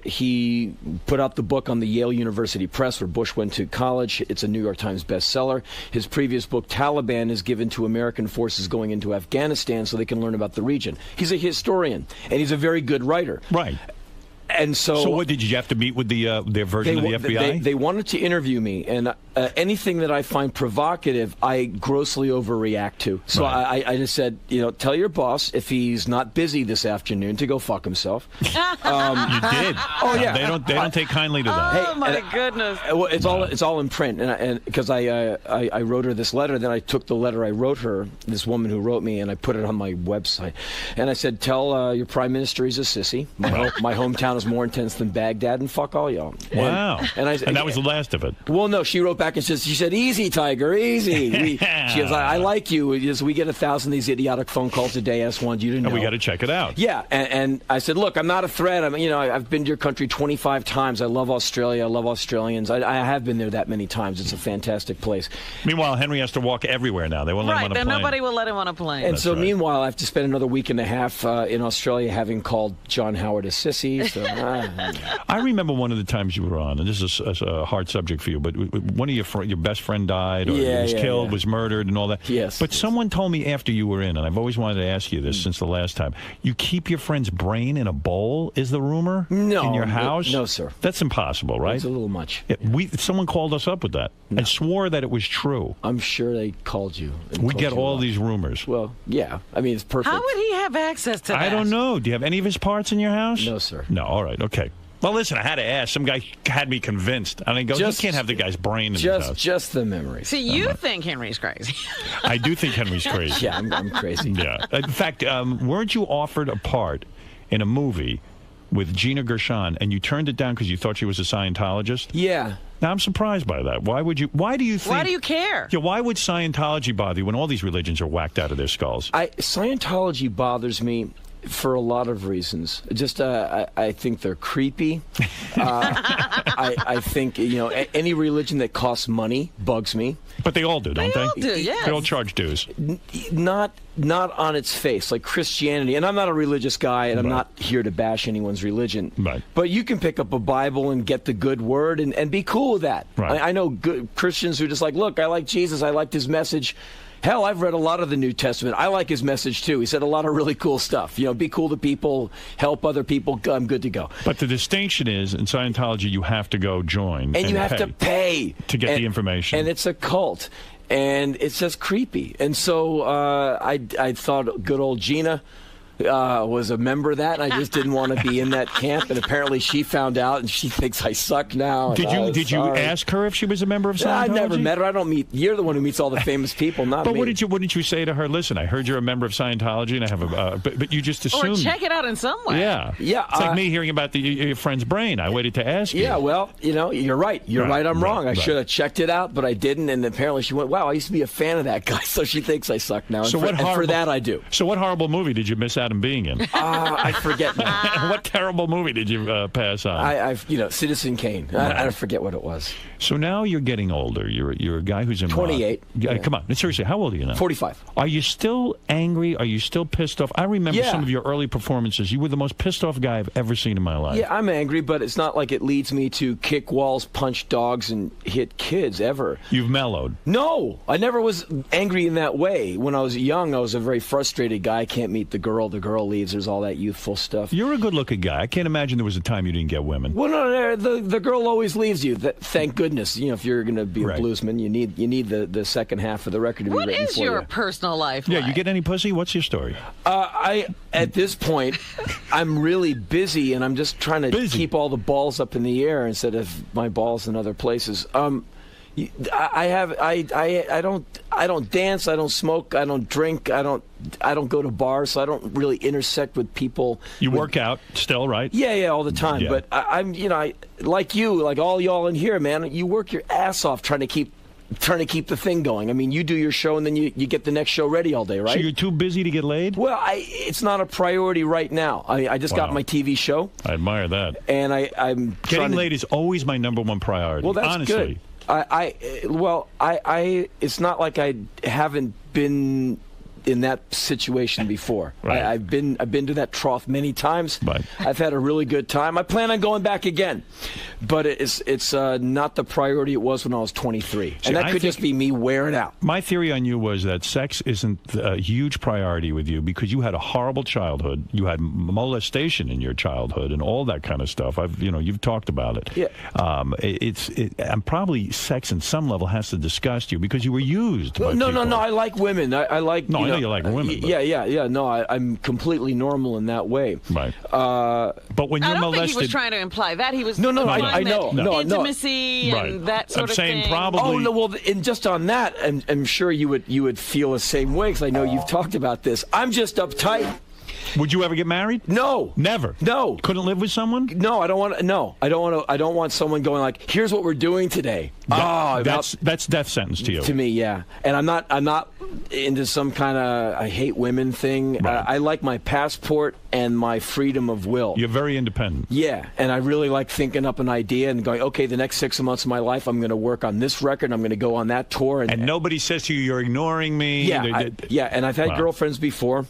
He put out the book on the Yale University Press, where Bush went to college. It's a New York Times bestseller. His previous book, Taliban, is given to American forces going into Afghanistan so they can learn about the region. He's a historian, and he's a very good writer. Right. And so what did you have to meet with their version of the FBI? They wanted to interview me, and anything that I find provocative, I grossly overreact to. So Right. I just said, tell your boss if he's not busy this afternoon to go fuck himself. You did. Oh yeah. They don't take kindly to that. Oh my goodness. Well, it's all in print, and because I wrote her this letter, then I took the letter I wrote her, this woman who wrote me, and I put it on my website, and I said, tell your prime minister he's a sissy. My hometown is more intense than Baghdad, and fuck all y'all. Wow. And that was the last of it. Well, no, she wrote back and she said, easy, Tiger, easy. She goes, I like you. We get 1,000 of these idiotic phone calls a day. I just wanted you to know. And we got to check it out. Yeah, and I said, look, I'm not a threat. I've been to your country 25 times. I love Australia. I love Australians. I have been there that many times. It's a fantastic place. Meanwhile, Henry has to walk everywhere now. They won't let him on a plane. Nobody will let him on a plane. And so, meanwhile, I have to spend another week and a half in Australia, having called John Howard a sissy. So, I remember one of the times you were on, and this is a hard subject for you, but one of your best friend died, or was killed, was murdered, and all that. Yes. But someone told me after you were in, and I've always wanted to ask you this since the last time, you keep your friend's brain in a bowl, is the rumor? No. In your house? No, sir. That's impossible, right? It's a little much. Someone called us up with that and swore that it was true. I'm sure they called you. We get all these rumors. Well, yeah. I mean, it's perfect. How would he have access to that? I don't know. Do you have any of his parts in your house? No, sir. No, all right, okay. Well, listen, I had to ask. Some guy had me convinced. And I go, you can't have the guy's brain in his house. Just the memory. See, you think Henry's crazy. I do think Henry's crazy. Yeah, I'm crazy. Yeah. In fact, weren't you offered a part in a movie with Gina Gershon, and you turned it down because you thought she was a Scientologist? Yeah. Now, I'm surprised by that. Why do you think... Why do you care? Yeah, why would Scientology bother you when all these religions are whacked out of their skulls? Scientology bothers me for a lot of reasons. Just, I think they're creepy. I think, any religion that costs money bugs me. But they all do, don't they? They all do, yes. They all charge dues. Not on its face, like Christianity. And I'm not a religious guy, and I'm not here to bash anyone's religion. Right. But you can pick up a Bible and get the good word and be cool with that. Right. I know good Christians who are just like, look, I like Jesus, I liked his message. Hell, I've read a lot of the New Testament. I like his message, too. He said a lot of really cool stuff. Be cool to people, help other people. I'm good to go. But the distinction is, in Scientology, you have to go join. And you have to pay. To get the information. And it's a cult. And it's just creepy. And so I thought good old Gina was a member of that, and I just didn't want to be in that camp. And apparently she found out, and she thinks I suck now. Did you ask her if she was a member of Scientology? I never met her. I don't meet. You're the one who meets all the famous people, not me. But wouldn't you say to her, listen, I heard you're a member of Scientology, and I have a... but you just assumed... Or check it out in some way. Yeah. Yeah. It's like me hearing about your friend's brain. I waited to ask you. Yeah, well, you're right. You're right, I'm wrong. I should have checked it out, but I didn't, and apparently she went, wow, I used to be a fan of that guy, so she thinks I suck now. And for that, I do. So what horrible movie did you miss out on being in? I forget now. What terrible movie did you pass on? Citizen Kane. Right. I forget what it was. So now you're getting older. You're a guy who's in 28. Yeah. Come on, seriously, how old are you now? 45. Are you still angry? Are you still pissed off? I remember some of your early performances. You were the most pissed off guy I've ever seen in my life. Yeah, I'm angry, but it's not like it leads me to kick walls, punch dogs, and hit kids ever. You've mellowed. No, I never was angry in that way. When I was young, I was a very frustrated guy. I can't meet the girl. The girl leaves. There's all that youthful stuff. You're a good-looking guy. I can't imagine there was a time you didn't get women. Well, no, the girl always leaves you. Thank goodness. If you're going to be a bluesman, you need the second half of the record to be written for you. What is your personal life like? Yeah, you get any pussy? What's your story? At this point, I'm really busy, and I'm just trying to keep all the balls up in the air instead of my balls in other places. I don't dance, I don't smoke, I don't drink, I don't go to bars, so I don't really intersect with people. You work out still, right? Yeah, all the time. Yeah. But I'm like you, like all y'all in here, man. You work your ass off trying to keep the thing going. I mean, you do your show, and then you get the next show ready all day, right? So you're too busy to get laid? Well, it's not a priority right now. I just got my TV show. I admire that. And I'm getting laid is always my number one priority. Well, that's honestly. Good. It's not like I haven't been in that situation before. Right. I've been to that trough many times. Right. I've had a really good time. I plan on going back again, but it's not the priority it was when I was 23, and that could just be me wearing out. My theory on you was that sex isn't a huge priority with you because you had a horrible childhood. You had molestation in your childhood and all that kind of stuff. You've talked about it. Yeah. And probably sex in some level has to disgust you because you were used. By No. people. I like women. I like. No, I know you like women. But. Yeah. No, I'm completely normal in that way. Right. But when you're I don't molested, think he was trying to imply that. He was I implying know. that intimacy and that sort I'm of saying thing. probably. Oh no. Well, and just on that, I'm sure you would feel the same way because I know you've talked about this. I'm just uptight. Would you ever get married? No. Never. No. Couldn't live with someone? No, I don't want. No, I don't want to. I don't want someone going like, "Here's what we're doing today." That's death sentence to you. To me, yeah. And I'm not into some kind of I hate women thing. Right. I like my passport and my freedom of will. You're very independent. Yeah, and I really like thinking up an idea and going, okay, the next 6 months of my life, I'm going to work on this record. I'm going to go on that tour. And nobody says to you, "You're ignoring me." Yeah, and I've had girlfriends before.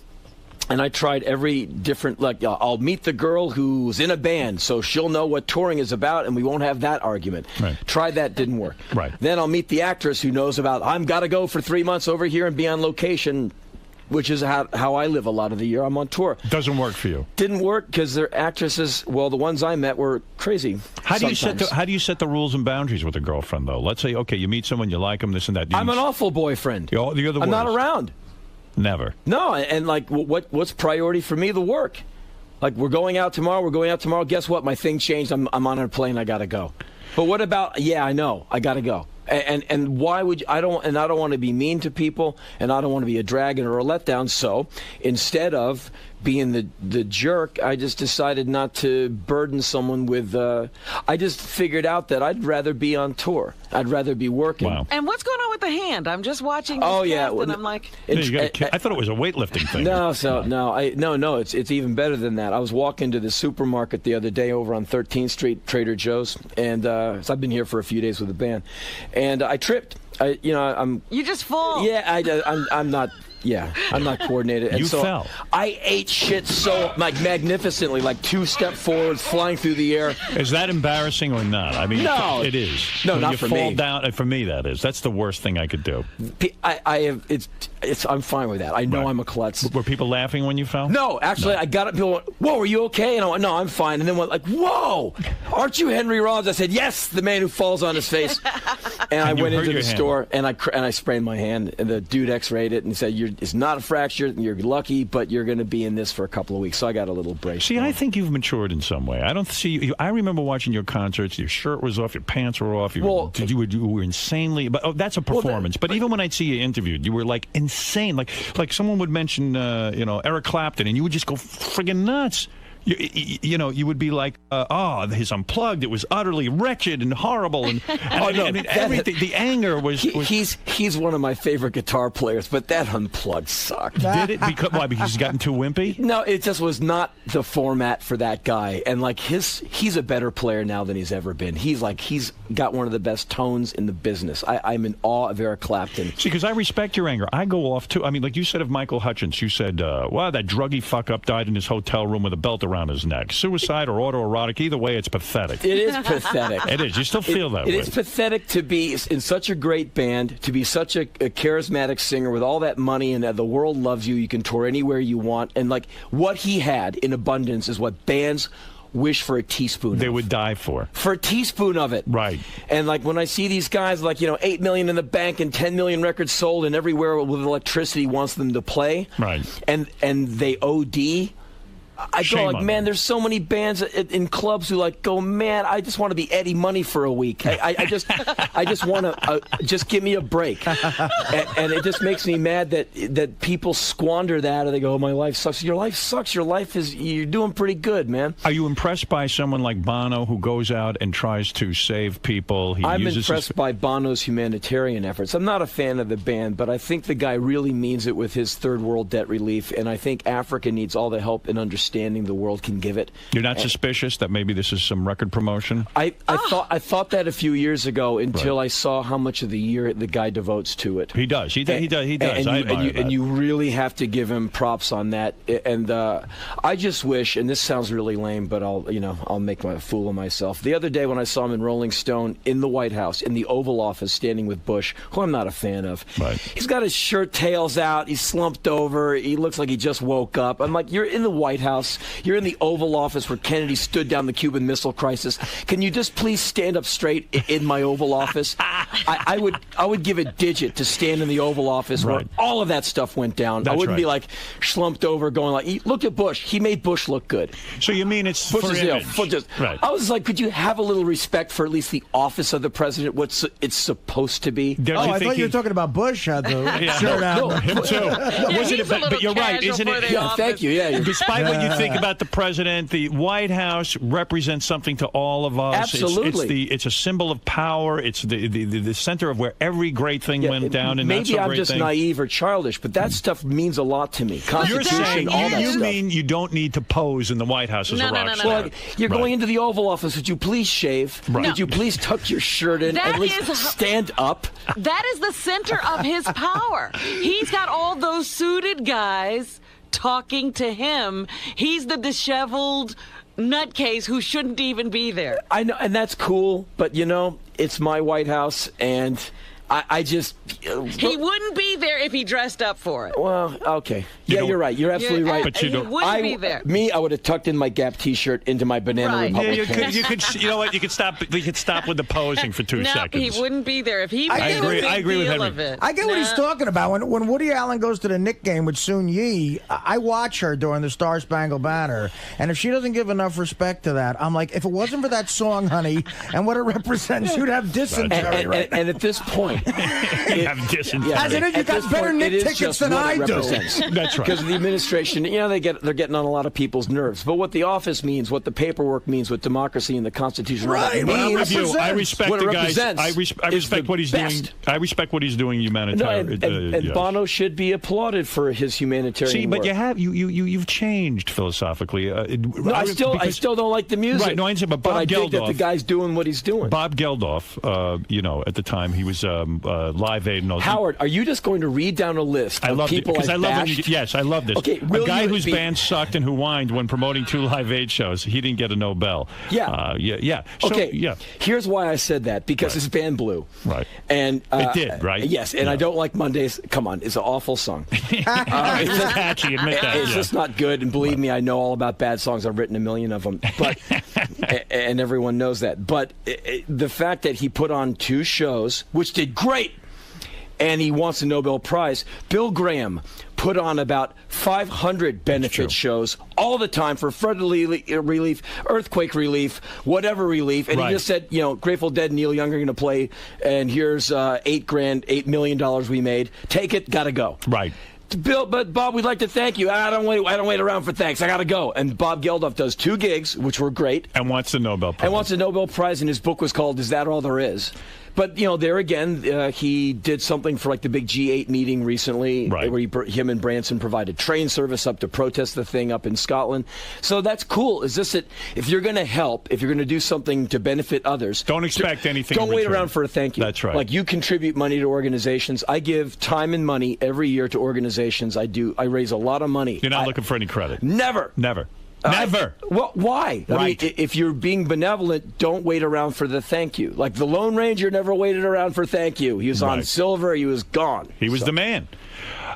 And I tried every different, I'll meet the girl who's in a band, so she'll know what touring is about, and we won't have that argument. Right. Tried that, didn't work. Right. Then I'll meet the actress who knows about, I've got to go for 3 months over here and be on location, which is how I live a lot of the year. I'm on tour. Doesn't work for you. Didn't work because their actresses, well, the ones I met were crazy. How do you set the rules and boundaries with a girlfriend, though? Let's say, okay, you meet someone, you like them, this and that. I'm an awful boyfriend. You're the I'm not worst. around. Never. No, and what's priority for me? The work. Like we're going out tomorrow. Guess what? My thing changed. I'm on a plane. I gotta go. But what about? Yeah, I know. I gotta go. And why would you, I don't want to be mean to people, and I don't want to be a drag or a letdown. So instead of being the jerk, I just decided not to burden someone with. I just figured out that I'd rather be on tour. I'd rather be working. Wow. And what's going on with the hand? I'm just watching. This cast and I'm like, I thought it was a weightlifting thing. No. It's even better than that. I was walking to the supermarket the other day over on 13th Street, Trader Joe's, and so I've been here for a few days with the band, and I tripped. I'm. You just fall. Yeah, I'm not. Yeah, I'm not coordinated. And You so fell. I ate shit so magnificently, like 2 step forwards, flying through the air. Is that embarrassing or not? I mean, no, it is. No, when not you for fall me. down. For me, that is. That's the worst thing I could do. I'm fine with that. I know I'm a klutz. Were people laughing when you fell? No, actually, I got up. People went, "Whoa, are you okay?" And I went, "No, I'm fine." And then went like, "Whoa, aren't you Henry Rollins?" I said, "Yes, the man who falls on his face." And I went into the store and I sprained my hand. And the dude X-rayed it and said, "It's not a fracture. You're lucky, but you're going to be in this for a couple of weeks." So I got a little brace. See, I think you've matured in some way. I don't see you. I remember watching your concerts. Your shirt was off. Your pants were off. You were insanely. But that's a performance. But even when I'd see you interviewed, you were like insane. Like someone would mention, Eric Clapton, and you would just go friggin' nuts. You would be like, his Unplugged. It was utterly wretched and horrible, and everything. The anger was. He's one of my favorite guitar players, but that Unplugged sucked. Did it? Why? Because he's gotten too wimpy? No, it just was not the format for that guy. And he's a better player now than he's ever been. He's got one of the best tones in the business. I'm in awe of Eric Clapton. See, because I respect your anger. I go off too. I mean, like you said of Michael Hutchence, you said, that druggy fuck up died in his hotel room with a belt around his neck. Suicide or autoerotic, either way, it's pathetic. It is pathetic. It is. You still feel that way. It is pathetic to be in such a great band, to be such a charismatic singer with all that money, and the world loves you. You can tour anywhere you want. And what he had in abundance is what bands wish for a teaspoon they would die for a teaspoon of it. Right. And when I see these guys 8 million in the bank and 10 million records sold and everywhere with electricity wants them to play, right, and they OD, I go man, there's so many bands in clubs who go, man, I just want to be Eddie Money for a week. I just want to just give me a break. And it just makes me mad that people squander that, or they go, oh, my life sucks. Your life sucks. You're doing pretty good, man. Are you impressed by someone like Bono who goes out and tries to save people? I'm impressed by Bono's humanitarian efforts. I'm not a fan of the band, but I think the guy really means it with his third world debt relief, and I think Africa needs all the help and understanding standing the world can give it. You're not suspicious that maybe this is some record promotion? I thought that a few years ago until I saw how much of the year the guy devotes to it. He does. He does. And you really have to give him props on that. And I just wish, and this sounds really lame, but I'll make a fool of myself. The other day when I saw him in Rolling Stone in the White House, in the Oval Office, standing with Bush, who I'm not a fan of. Right. He's got his shirt tails out. He's slumped over. He looks like he just woke up. I'm like, you're in the White House. You're in the Oval Office where Kennedy stood down the Cuban Missile Crisis. Can you just please stand up straight in my Oval Office? I would give a digit to stand in the Oval Office where all of that stuff went down. I wouldn't be like slumped over going like, look at Bush. He made Bush look good. So you mean it's Bush for is, image? I was like, could you have a little respect for at least the office of the president, what it's supposed to be? I thought you were talking about Bush had the shirt out. No, him too. But you're right, isn't it? Yeah, thank you. Yeah. Despite what you think about the president, the White House represents something to all of us. Absolutely. It's a symbol of power. It's the center of where every great thing went down. And maybe I'm just naive or childish, but that stuff means a lot to me. You're saying you mean you don't need to pose in the White House as a rock star. Well, you're going into the Oval Office. Would you please shave? Right. Would you please tuck your shirt in? At least stand up. That is the center of his power. He's got all those suited guys talking to him. He's the disheveled nutcase who shouldn't even be there. I know, and that's cool, but it's my White House, and I just... he wouldn't be there if he dressed up for it. Well, okay. Yeah, you're right. You're absolutely right. But he wouldn't be there. I would have tucked in my Gap T-shirt into my Banana Republic pants. You could. You know what? You could stop. We could stop with the posing for 2 seconds. He wouldn't be there if he. I agree with Henry. I get what he's talking about. When Woody Allen goes to the Knick game with Soon Yi, I watch her during the Star Spangled Banner, and if she doesn't give enough respect to that, I'm like, if it wasn't for that song, honey, and what it represents, you'd have dysentery. Right? And at this point, have dysentery. As it is, you got better Knick tickets than I do. That's right. Because of the administration, they're getting on a lot of people's nerves. But what the office means, what the paperwork means, what democracy and the Constitution means, I respect the guys. I respect what he's doing. I respect what he's doing humanitarian. And Bono should be applauded for his humanitarian work. work. But you've changed philosophically. I still don't like the music. Right? No, I understand. But Bob I Geldof, think that the guy's doing what he's doing. Bob Geldof, at the time he was Live Aid. And Howard, are you just going to read down a list of people because I love bashed? Yes, I love this. Okay, a guy whose band sucked and who whined when promoting 2 Live Aid shows. He didn't get a Nobel. Yeah. So, okay. Here's why I said that, because his band blew. Right. And it did, right? Yes. And I don't like Mondays. Come on, it's an awful song. It's just catchy. Admit that. It's just not good. And believe me, I know all about bad songs. I've written a million of them. But and everyone knows that. But the fact that he put on 2 shows, which did great, and he wants a Nobel Prize. Bill Graham put on about 500 benefit shows all the time for flood relief, earthquake relief, whatever relief. And he just said, Grateful Dead, Neil Young are going to play, and here's $8 million we made. Take it, gotta go. Right. Bill, but Bob, we'd like to thank you. I don't wait around for thanks. I got to go. And Bob Geldof does 2 gigs, which were great. And wants the Nobel Prize. And his book was called Is That All There Is? But, there again, he did something for like the big G8 meeting recently, where him and Branson provided train service up to protest the thing up in Scotland. So that's cool. Is this it? If you're going to help, if you're going to do something to benefit others, don't expect anything. Don't wait around for a thank you. That's right. Like, you contribute money to organizations. I give time and money every year to organizations. I raise a lot of money. You're not looking for any credit. Never. Never. Well, why? Right. I mean, if you're being benevolent, don't wait around for the thank you. Like the Lone Ranger never waited around for thank you. He was on Silver. He was gone. He was the man.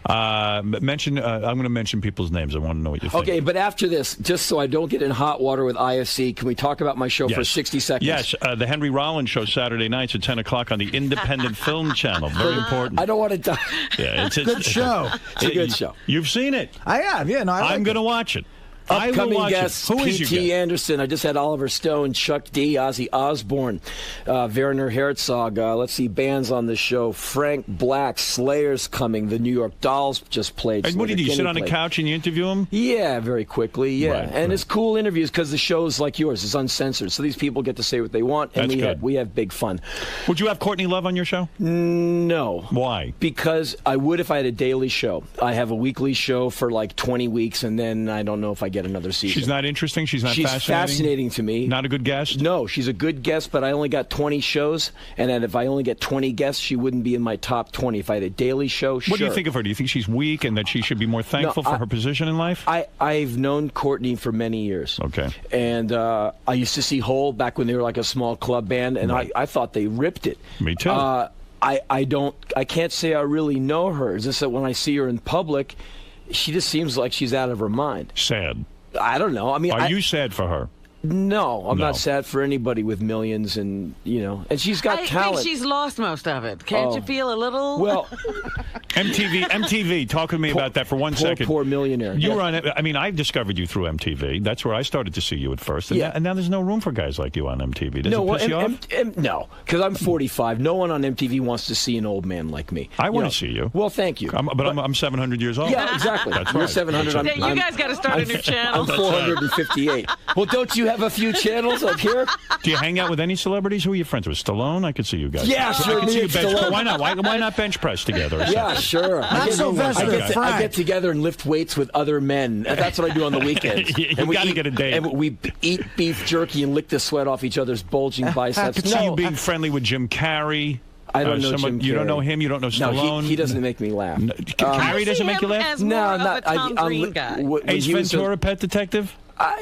I'm going to mention people's names. I want to know what you think. Okay, but after this, just so I don't get in hot water with IFC, can we talk about my show for 60 seconds? Yes, the Henry Rollins Show Saturday nights at 10 o'clock on the Independent Film Channel. Very important. I don't want to die. Yeah, it's a good show. It's a good show. You've seen it. I have. Yeah, no, I'm going to watch it. Upcoming guests, Who is P.T. Anderson. I just had Oliver Stone, Chuck D, Ozzy Osbourne, Werner Herzog. Let's see, bands on the show. Frank Black, Slayer's coming. The New York Dolls just played. And what do you sit on a couch and you interview them? Yeah, very quickly, yeah. It's cool interviews because the show's like yours. It's uncensored. So these people get to say what they want, and we have big fun. Would you have Courtney Love on your show? No. Why? Because I would if I had a daily show. I have a weekly show for like 20 weeks, and then I don't know if I get another season. She's not interesting? She's not fascinating? She's fascinating to me. Not a good guest? No, she's a good guest, but I only got 20 shows, and then if I only get 20 guests, she wouldn't be in my top 20. If I had a daily show, What do you think of her? Do you think she's weak and that she should be more thankful for her position in life? I've known Courtney for many years. Okay. And I used to see Hole back when they were like a small club band, and I thought they ripped it. Me too. I can't say I really know her. It's just that when I see her in public, she just seems like she's out of her mind. Sad. I don't know. I mean, Are you sad for her? No, I'm not sad for anybody with millions, and and she's got talent. I think she's lost most of it. Can't you feel a little? Well, MTV, talk with me about that for one second. Poor millionaire. You were on it. I mean, I discovered you through MTV. That's where I started to see you at first. And, and now there's no room for guys like you on MTV. Does it piss you off? No, because I'm 45. No one on MTV wants to see an old man like me. I want to see you. Well, thank you. But I'm 700 years old. Yeah, exactly. That's You're right. 700. You guys got to start a new channel. I'm 458. Well, don't you have a few channels up here? Do you hang out with any celebrities? Who are you friends with? Stallone? I could see you guys. Yeah, sure. I could see you bench. Stallone. Why not? Why not bench press together? Or Yeah, something? sure. I get together and lift weights with other men. That's what I do on the weekends. You got to get a date. And we eat beef jerky and lick the sweat off each other's bulging biceps. I could see you being friendly with Jim Carrey. I don't know Jim Carrey. You don't know him? You don't know Stallone? No, he doesn't make me laugh. Carrey doesn't make you laugh? No, not. Tom Green guy. Ace Ventura, Pet Detective? But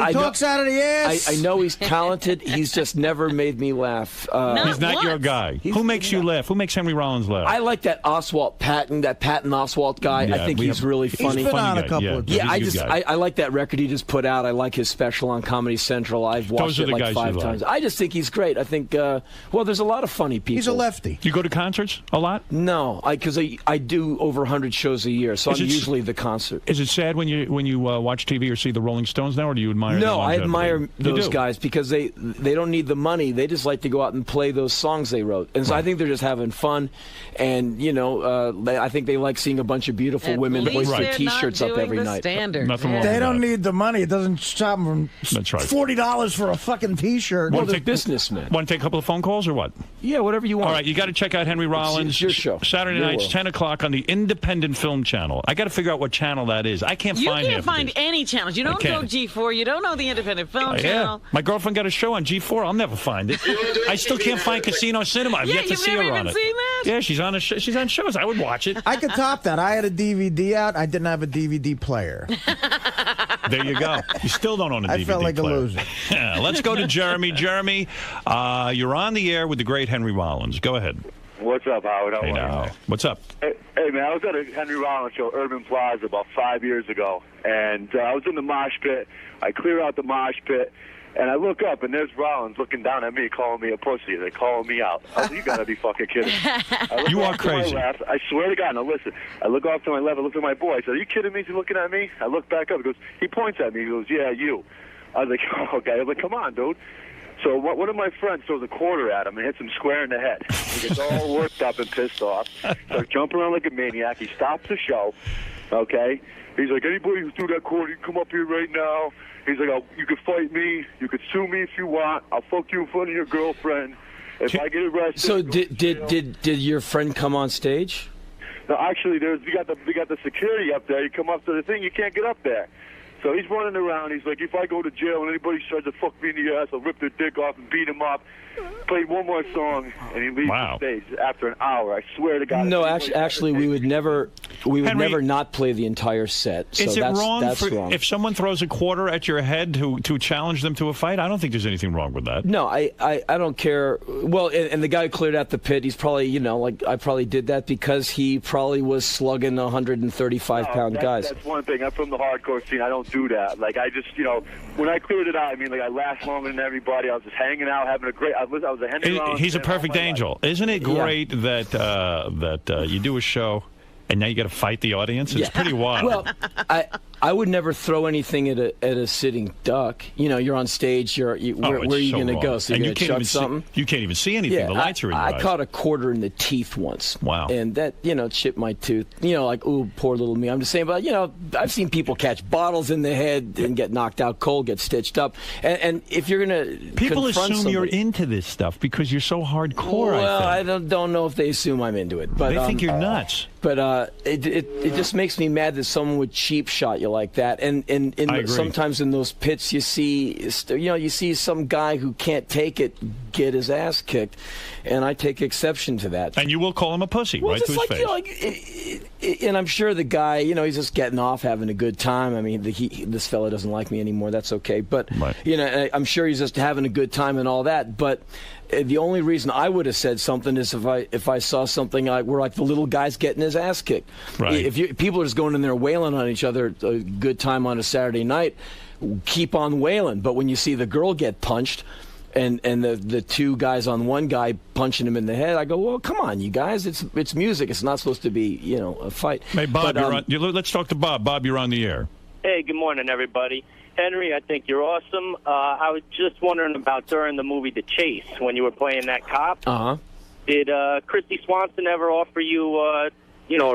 he talks out of the ass. I know he's talented. He's just never made me laugh. He's not your guy. Who makes you laugh? Who makes Henry Rollins laugh? I like that Patton Oswalt guy. Yeah, I think he's really funny. He's been on a couple of times. I like that record he just put out. I like his special on Comedy Central. I've watched it like 5 times. I just think he's great. I think, there's a lot of funny people. He's a lefty. You go to concerts a lot? No, because I do over 100 shows a year, so I'm usually the concert. Is it sad when you watch TV or see the Rolling Stones now, or do you admire No, I them? admire those guys because they don't need the money. They just like to go out and play those songs they wrote. And so I think they're just having fun. And, I think they like seeing a bunch of beautiful women hoist their T-shirts up every night. Nothing wrong They with don't that. need the money. It doesn't stop them from That's right. $40 for a fucking T-shirt. Well, they're businessmen. Want to take a couple of phone calls or what? Yeah, whatever you want. All right, you got to check out Henry Rollins. It's your show. Saturday Your nights, world. 10 o'clock on the Independent Film Channel. I got to figure out what channel that is. I can't You find can't half find of these. any channels. You don't know can't. G4. You don't know the Independent Film Yeah, Channel. my girlfriend got a show on G4. I'll never find it. I still can't find Casino Cinema. I've yet to you've see never her on even it. seen that? Yeah, she's on she's on shows. I would watch it. I could top that. I had a DVD out. I didn't have a DVD player. There you go. You still don't own a DVD I felt like player. a loser. Yeah, let's go to Jeremy. Jeremy, you're on the air with the great Henry Rollins. Go ahead. What's up, Howard? How are Hey, you? now. What's up? Hey, man, I was at a Henry Rollins show, Urban Plaza, about 5 years ago, and I was in the mosh pit. I clear out the mosh pit, and I look up, and there's Rollins looking down at me, calling me a pussy. They're calling me out. I was like, you gotta be fucking kidding. You are crazy. Left, I swear to God. Now listen, I look off to my left, I look at my boy. I said, are you kidding me? Is he looking at me? I look back up. He points at me. He goes, yeah, you. I was like, oh, okay. I was like, come on, dude. So one of my friends throws a quarter at him and hits him square in the head. He gets all worked up and pissed off. Starts jumping around like a maniac. He stops the show, okay? He's like, anybody who threw that quarter, you can come up here right now. He's like, you could fight me. You could sue me if you want. I'll fuck you in front of your girlfriend. If I get arrested... So did your friend come on stage? No, actually, we got the security up there. You come up to the thing, you can't get up there. So he's running around. He's like, if I go to jail and anybody tries to fuck me in the ass, I'll rip their dick off and beat him up. Played one more song, and he leaves the stage after an hour. I swear to God. No, actually, we would never not play the entire set. So Is it wrong that's wrong. if someone throws a quarter at your head to challenge them to a fight? I don't think there's anything wrong with that. No, I don't care. Well, and the guy who cleared out the pit, he's probably, I probably did that because he probably was slugging 135-pound guys. That's one thing. I'm from the hardcore scene. I don't do that. Like, I just, when I cleared it out, I mean, like, I laughed longer than everybody. I was just hanging out, having a great... I was a Henry Rollins He's a fan perfect all my angel. Isn't it great that you do a show and now you got to fight the audience? It's pretty wild. Well, I would never throw anything at a sitting duck. You're on stage. Where are you going to go? So you're going to chuck something? You can't even see anything. The lights are in your eyes. I caught a quarter in the teeth once. Wow. And that, chipped my tooth. Like, ooh, poor little me. I'm just saying, but, I've seen people catch bottles in the head and get knocked out cold, get stitched up. And if you're going to People assume you're into this stuff because you're so hardcore, well, I think. I don't know if they assume I'm into it. But they think you're nuts. But it just makes me mad that someone would cheap shot you you like that. And sometimes in those pits, you see some guy who can't take it get his ass kicked, and I take exception to that. And you will call him a pussy, right to his face. And I'm sure the guy, he's just getting off, having a good time. I mean, this fella doesn't like me anymore. That's okay. But, I'm sure he's just having a good time and all that. But the only reason I would have said something is if I saw something where like the little guy's getting his ass kicked. Right. If people are just going in there wailing on each other, a good time on a Saturday night, keep on wailing. But when you see the girl get punched, and the two guys on one guy punching him in the head, I go, well, come on, you guys, it's music. It's not supposed to be, a fight. Hey, Bob, let's talk to Bob. Bob, you're on the air. Hey, good morning, everybody. Henry, I think you're awesome. I was just wondering about during the movie The Chase, when you were playing that cop. Uh-huh. Did Christy Swanson ever offer you, a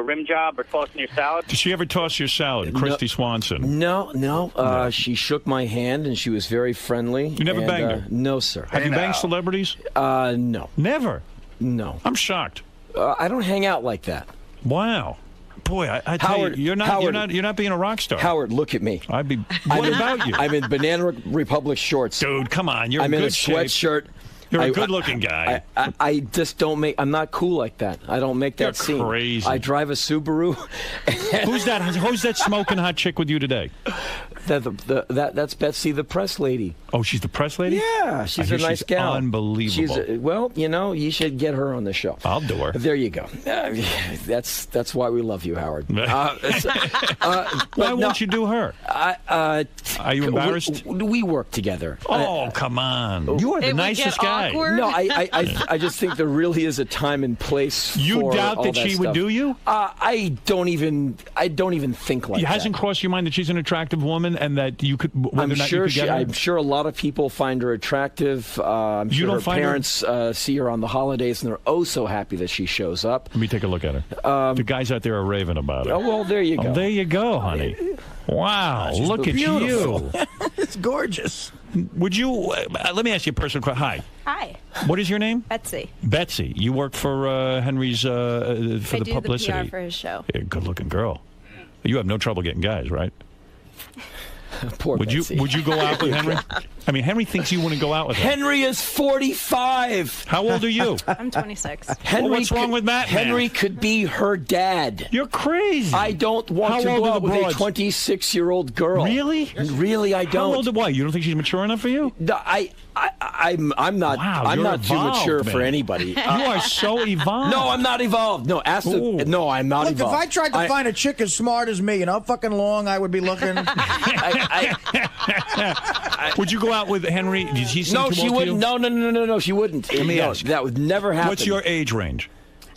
rim job or tossing your salad? Did she ever toss your salad, Christy Swanson? No. She shook my hand, and she was very friendly. You never banged her? No, sir. Have you banged celebrities? No. Never? No. I'm shocked. I don't hang out like that. Wow. Boy, I tell Howard, you, you're not being a rock star. Howard, look at me. What about you? I'm in Banana Republic shorts. Dude, come on. You're I'm in in a good shape. sweatshirt. You're a good-looking guy. I just don't make. I'm not cool like that. I don't make that scene. You're crazy. I drive a Subaru. Who's that smoking hot chick with you today? That's Betsy, the press lady. Oh, she's the press lady? Yeah, she's a nice gal. Unbelievable. You should get her on the show. I'll do her. There you go. That's why we love you, Howard. Why won't you do her? Are you embarrassed? We work together. Oh, come on. You are the nicest guy. Awkward? No, I just think there really is a time and place. You for doubt all that she stuff. would do you? I don't even think like that. It hasn't crossed your mind that she's an attractive woman and that you could. I'm sure a lot of people find her attractive. I'm You sure don't her find parents see her on the holidays, and they're oh so happy that she shows up. Let me take a look at her. The guys out there are raving about her. Oh well, there you go. There you go, honey. Wow, look at you. It's gorgeous. Would you? Let me ask you a personal question. Hi. Hi. What is your name? Betsy. Betsy. You work for Henry's for the publicity. I do the PR for his show. Yeah, good-looking girl. You have no trouble getting guys, right? Poor Betsy. Would you go out with Henry? I mean, Henry thinks you wouldn't go out with him. Henry is 45. How old are you? I'm 26. Henry, what's wrong with Matt? Henry could be her dad. You're crazy. I don't want to go out with a 26-year-old girl. Really? Really, I don't. How old? Why? You don't think she's mature enough for you? No, I'm not. Wow, I'm you're not too evolved, mature man. for anybody. You are so evolved. No, I'm not evolved. No, No, I'm not Look, evolved. if I tried to find a chick as smart as me and how fucking long I would be looking. Would you go out with Henry? Did he seem No, too she old to you? wouldn't. No, she wouldn't. Let me ask. That would never happen. What's your age range?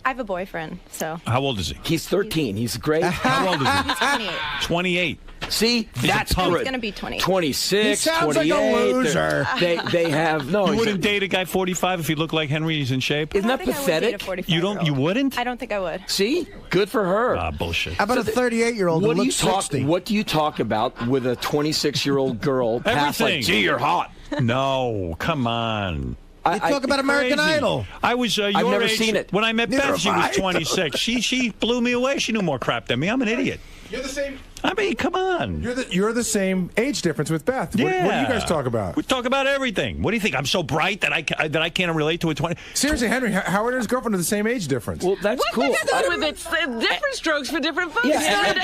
I have a boyfriend, so. How old is he? He's 13. He's great. How old is he? He's 28. 28. See, that's punk. good. He's going to be 28. 26, He sounds 28. like a loser. They have no. You wouldn't date a guy 45 if he looked like Henry. He's in shape. Isn't that I don't think I would date pathetic? a You don't. You wouldn't. I don't think I would. See, good for her. Ah, bullshit. How about a 38-year-old who looks 60? What do you talk about with a 26-year-old girl? Past Everything. like, gee, you're hot. No, come on. You talk about American Crazy. Idol. I was your I've never age. seen it. When I met Neither Beth, she have was I. 26. She blew me away. She knew more crap than me. I'm an idiot. You're the same. I mean, come on. You're the same age difference with Beth. What do you guys talk about? We talk about everything. What do you think? I'm so bright that I can't relate to a 20. Seriously, Henry, Howard and his girlfriend are the same age difference. Well, that's cool. What's that with it? Different strokes for different folks. Yeah,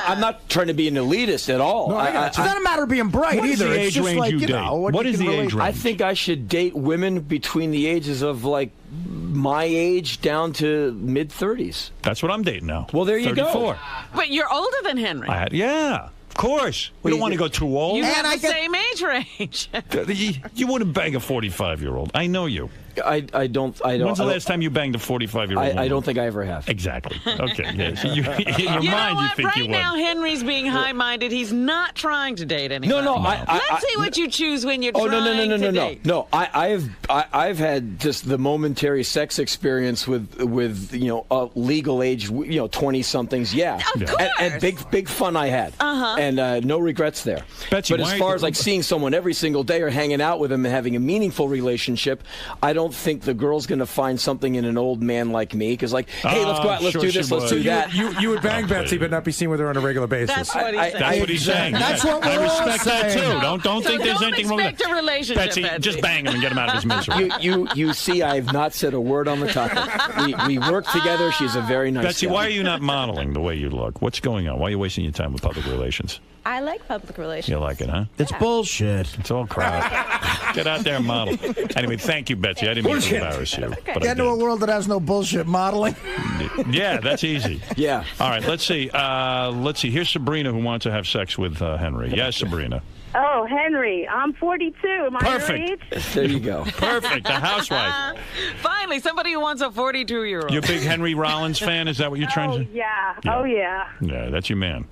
I'm not trying to be an elitist at all. No, It's not a matter of being bright What is either. the It's age just range like, you date? know, What you is can the relate age to. range? I think I should date women between the ages of like my age down to mid-30s. That's what I'm dating now. Well, there you 34. go. But you're older than Henry. Yeah, of course. We don't want to go too old. You have the same age range. You wouldn't bang a 45-year-old. I know you. I don't. When's the last time you banged a 45-year-old? I don't think I ever have. Exactly. Okay. Yeah. So in your You know mind, what? you think Right you would. now, Henry's being high-minded. He's not trying to date anybody. No. Let's see what you choose when you're trying to date. No. I've had just the momentary sex experience with legal age 20-somethings. Yeah. Of course. And big fun I had. And no regrets there. Betsy, but as far as like seeing someone every single day or hanging out with them and having a meaningful relationship, I don't don't think the girl's going to find something in an old man like me. Because, like, hey, let's go out, let's do this, let's do that. You would bang Betsy, but not be seen with her on a regular basis. That's what he's saying. That's what he's saying. That's what we're I respect all that, saying. too. Don't think there's anything wrong with expect a relationship, Betsy, just bang him and get him out of his misery. You see, I have not said a word on the topic. We work together. She's a very nice Betsy, gal. why are you not modeling the way you look? What's going on? Why are you wasting your time with public relations? I like public relations. You like it, huh? It's bullshit. It's all crap. Get out there and model. Anyway, thank you, Betsy. I didn't mean to embarrass you. But Get into a world that has no bullshit modeling. Yeah, that's easy. Yeah. All right, let's see. Here's Sabrina who wants to have sex with Henry. Yes, Sabrina. Oh, Henry, I'm 42. Am I your Perfect. age? There you go. Perfect. The housewife. Finally, somebody who wants a 42-year-old. You a big Henry Rollins fan? Is that what you're trying to? Yeah. Oh, yeah. Yeah, that's your man.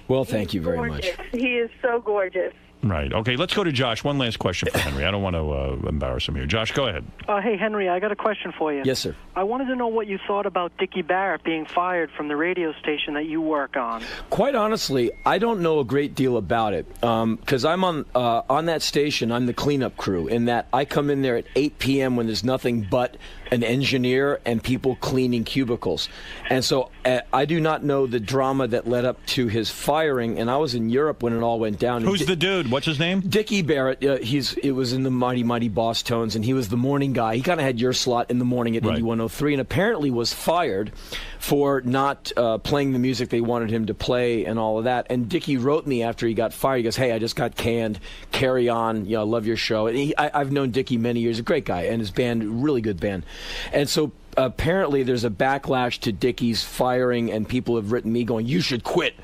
Well, thank you very much. He is so gorgeous. Right. Okay, let's go to Josh. One last question for Henry. I don't want to embarrass him here. Josh, go ahead. Hey, Henry, I got a question for you. Yes, sir. I wanted to know what you thought about Dickie Barrett being fired from the radio station that you work on. Quite honestly, I don't know a great deal about it because I'm on that station. I'm the cleanup crew in that I come in there at 8 p.m. when there's nothing but an engineer and people cleaning cubicles. And so I do not know the drama that led up to his firing, and I was in Europe when it all went down. Who's the dude? What's his name? Dickie Barrett. It was in the Mighty Mighty Boss Tones, and he was the morning guy. He kind of had your slot in the morning at Indy 103, and apparently was fired for not playing the music they wanted him to play and all of that. And Dickie wrote me after he got fired. He goes, "Hey, I just got canned. Carry on. You know, I love your show." And I've known Dickie many years. A great guy, and his band, really good band. And so apparently there's a backlash to Dickie's firing, and people have written me going, "You should quit."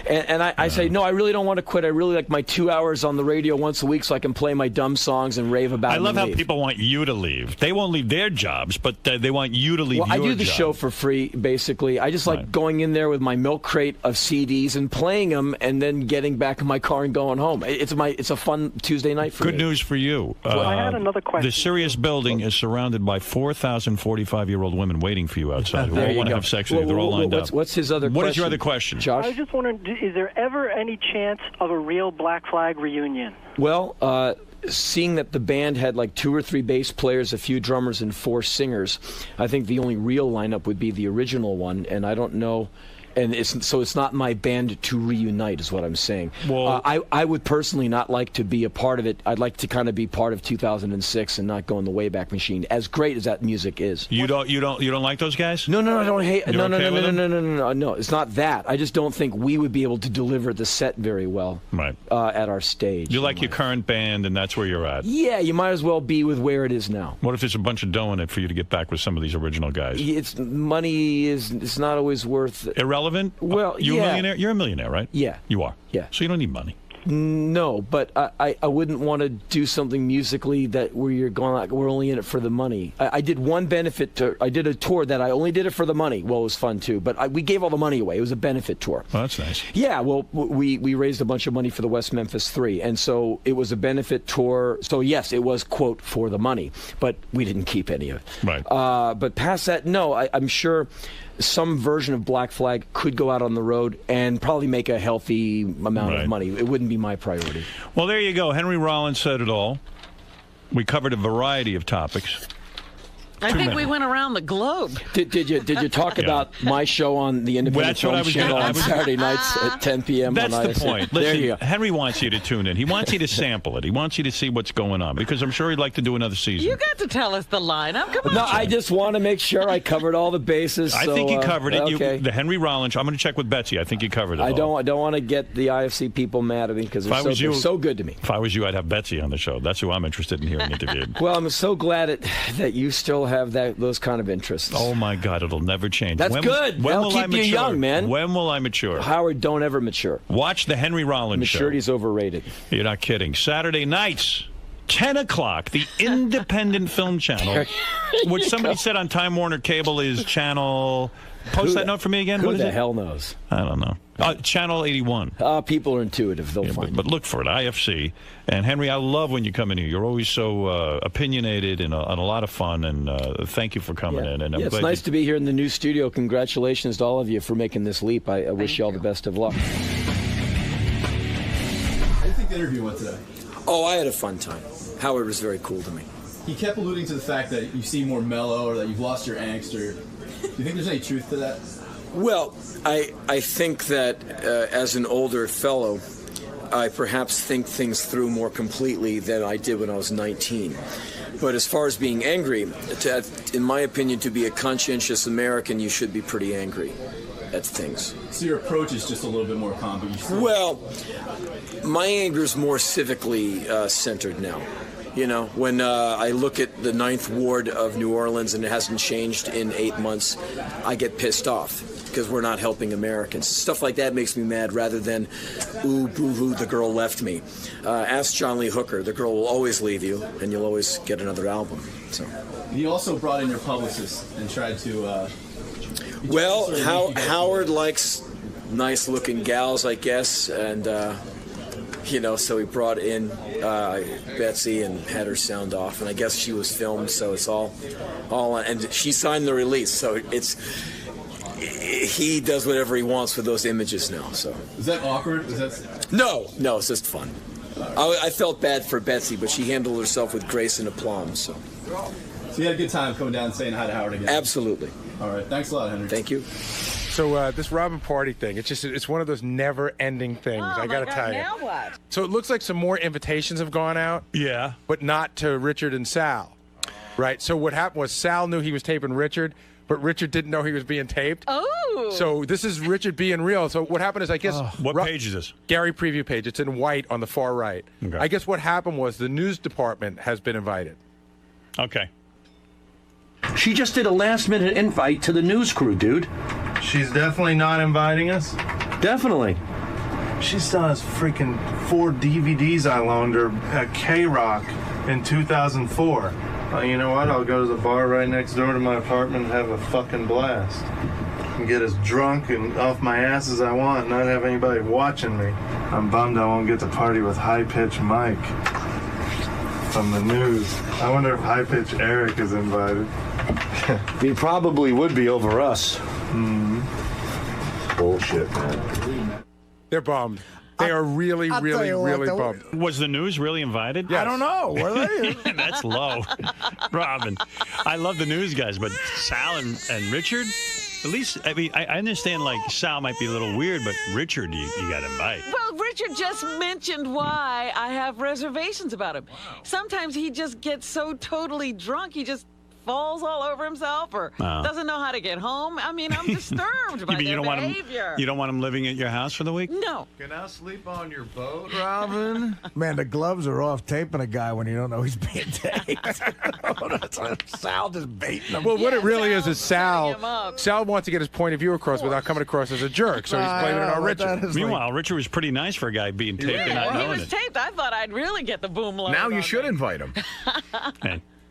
And I say, no, I really don't want to quit. I really like my 2 hours on the radio once a week so I can play my dumb songs and rave about it. I love how people want you to leave. They won't leave their jobs, but they want you to leave your job. Well, I do the show for free, basically. I just like going in there with my milk crate of CDs and playing them and then getting back in my car and going home. It's a fun Tuesday night for me. Good news for you. Well, I had another question. The Sirius building is surrounded by 4,000 45-year-old women waiting for you outside who all want to have sex with you. They're all lined up. What's his other question? What is your other question? Josh? I was just wondering, is there ever any chance of a real Black Flag reunion? Well, seeing that the band had like 2 or 3 bass players, a few drummers, and 4 singers, I think the only real lineup would be the original one, and I don't know. And it's not my band to reunite, is what I'm saying. Well, I would personally not like to be a part of it. I'd like to kind of be part of 2006 and not go in the Wayback Machine. As great as that music is. You don't like those guys? No, I don't hate. You're okay with them? No. It's not that. I just don't think we would be able to deliver the set very well. Right. At our stage. You like your current band, and that's where you're at. Yeah, you might as well be with where it is now. What if there's a bunch of dough in it for you to get back with some of these original guys? It's not always worth it. Irrelevant? Well, You're a millionaire? You're a millionaire, right? Yeah. You are? Yeah. So you don't need money? No, but I wouldn't want to do something musically where you're going like we're only in it for the money. I did one benefit tour. I did a tour that I only did it for the money. Well, it was fun too, but we gave all the money away. It was a benefit tour. Oh, that's nice. Yeah, well, we raised a bunch of money for the West Memphis 3, and so it was a benefit tour. So yes, it was quote for the money, but we didn't keep any of it. Right. But past that, no, I'm sure some version of Black Flag could go out on the road and probably make a healthy amount of money. It wouldn't be my priority. Well, there you go. Henry Rollins said it all. We covered a variety of topics. I think we went around the globe. Did you talk about my show on the Independent Film Channel on Saturday nights at 10 p.m. That's on the ISN? point. There Listen, you go. Henry wants you to tune in. He wants you to sample it. He wants you to see what's going on because I'm sure he'd like to do another season. You got to tell us the lineup. Come on. No, I just want to make sure I covered all the bases. I think you covered it. Okay. The Henry Rollins. I'm going to check with Betsy. I think you covered it. I don't want to get the IFC people mad at me because they're so good to me. If I was you, I'd have Betsy on the show. That's who I'm interested in hearing interviewed. Well, I'm so glad that you still have those kind of interests. Oh my God, it'll never change. That's good. That'll keep you young, man. When will I mature? Howard, don't ever mature. Watch the Henry Rollins show. Maturity's overrated. You're not kidding. Saturday nights, 10 o'clock, the Independent Film Channel, which somebody said on Time Warner Cable is channel... Post that note for me again. Who What is the it? hell knows? I don't know. Channel 81. People are intuitive. They'll find it. But look for it, IFC. And Henry, I love when you come in here. You're always so opinionated and a lot of fun. And thank you for coming in. And it's nice to be here in the new studio. Congratulations to all of you for making this leap. I wish you all the best of luck. How do you think the interview went today? Oh, I had a fun time. Howard was very cool to me. he kept alluding to the fact that you seem more mellow or that you've lost your angst. Or do you think there's any truth to that? Well, I think that as an older fellow, I perhaps think things through more completely than I did when I was 19. But as far as being angry, in my opinion, to be a conscientious American, you should be pretty angry at things. So your approach is just a little bit more calm, but you still... Well, my anger is more civically centered now. You know, when I look at the 9th Ward of New Orleans and it hasn't changed in 8 months, I get pissed off because we're not helping Americans. Stuff like that makes me mad rather than, ooh, boo-hoo, the girl left me. Ask John Lee Hooker. The girl will always leave you, and you'll always get another album. So. You also brought in your publicist and tried to... Well, Howard likes nice-looking gals, I guess, and... you know, so he brought in Betsy and had her sound off, and I guess she was filmed, so it's all on. And she signed the release, so he does whatever he wants with those images now. So is that awkward? No, it's just fun. I felt bad for Betsy, but she handled herself with grace and aplomb. So you had a good time coming down and saying hi to Howard again. Absolutely. All right, thanks a lot, Henry. Thank you. So this Robin party thing, it's one of those never-ending things. I got to tell you. Now what? So it looks like some more invitations have gone out. Yeah. But not to Richard and Sal. Right? So what happened was Sal knew he was taping Richard, but Richard didn't know he was being taped. Oh. So this is Richard being real. So what happened is, I guess... what page is this? Gary preview page. It's in white on the far right. Okay. I guess what happened was the news department has been invited. Okay. She just did a last-minute invite to the news crew, dude. She's definitely not inviting us? Definitely. She still has freaking 4 DVDs I loaned her at K-Rock in 2004. You know what? I'll go to the bar right next door to my apartment and have a fucking blast. And get as drunk and off my ass as I want and not have anybody watching me. I'm bummed I won't get to party with High Pitch Mike from the news. I wonder if High Pitch Eric is invited. He probably would be over us. Bullshit, man. They're bummed. They are really, really, really bummed. Was the news really invited? Yes. I don't know. Were they? That's low. Robin, I love the news guys, but Sal and Richard, at least, I mean, I understand, like, Sal might be a little weird, but Richard, you got to invite. Well, Richard just mentioned why I have reservations about him. Sometimes he just gets so totally drunk, he just falls all over himself or doesn't know how to get home. I mean, I'm disturbed by their behavior. You don't want him living at your house for the week? No. Can I sleep on your boat, Robin? Man, the gloves are off taping a guy when you don't know he's being taped. Sal just baiting him. Well, what it really is Sal wants to get his point of view across without coming across as a jerk, so he's blaming it on Richard. Meanwhile, Richard was pretty nice for a guy being taped and not knowing he was taped. I thought I'd really get the boom load. Now you should invite him.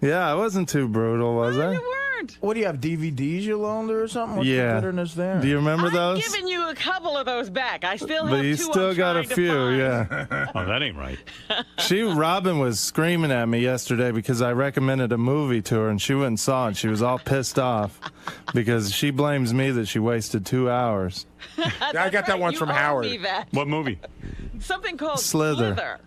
Yeah, I wasn't too brutal, was I? You weren't. What do you have, DVDs you loaned her or something? What's Yeah. the bitterness there? Do you remember those? I've given you a couple of those back. I still have But you two still I'm got a trying to few, find. yeah. Oh, that ain't right. Robin was screaming at me yesterday because I recommended a movie to her and she went and saw it. She was all pissed off because she blames me that she wasted 2 hours. I got that one You from owe Howard. me that. What movie? Something called Slither.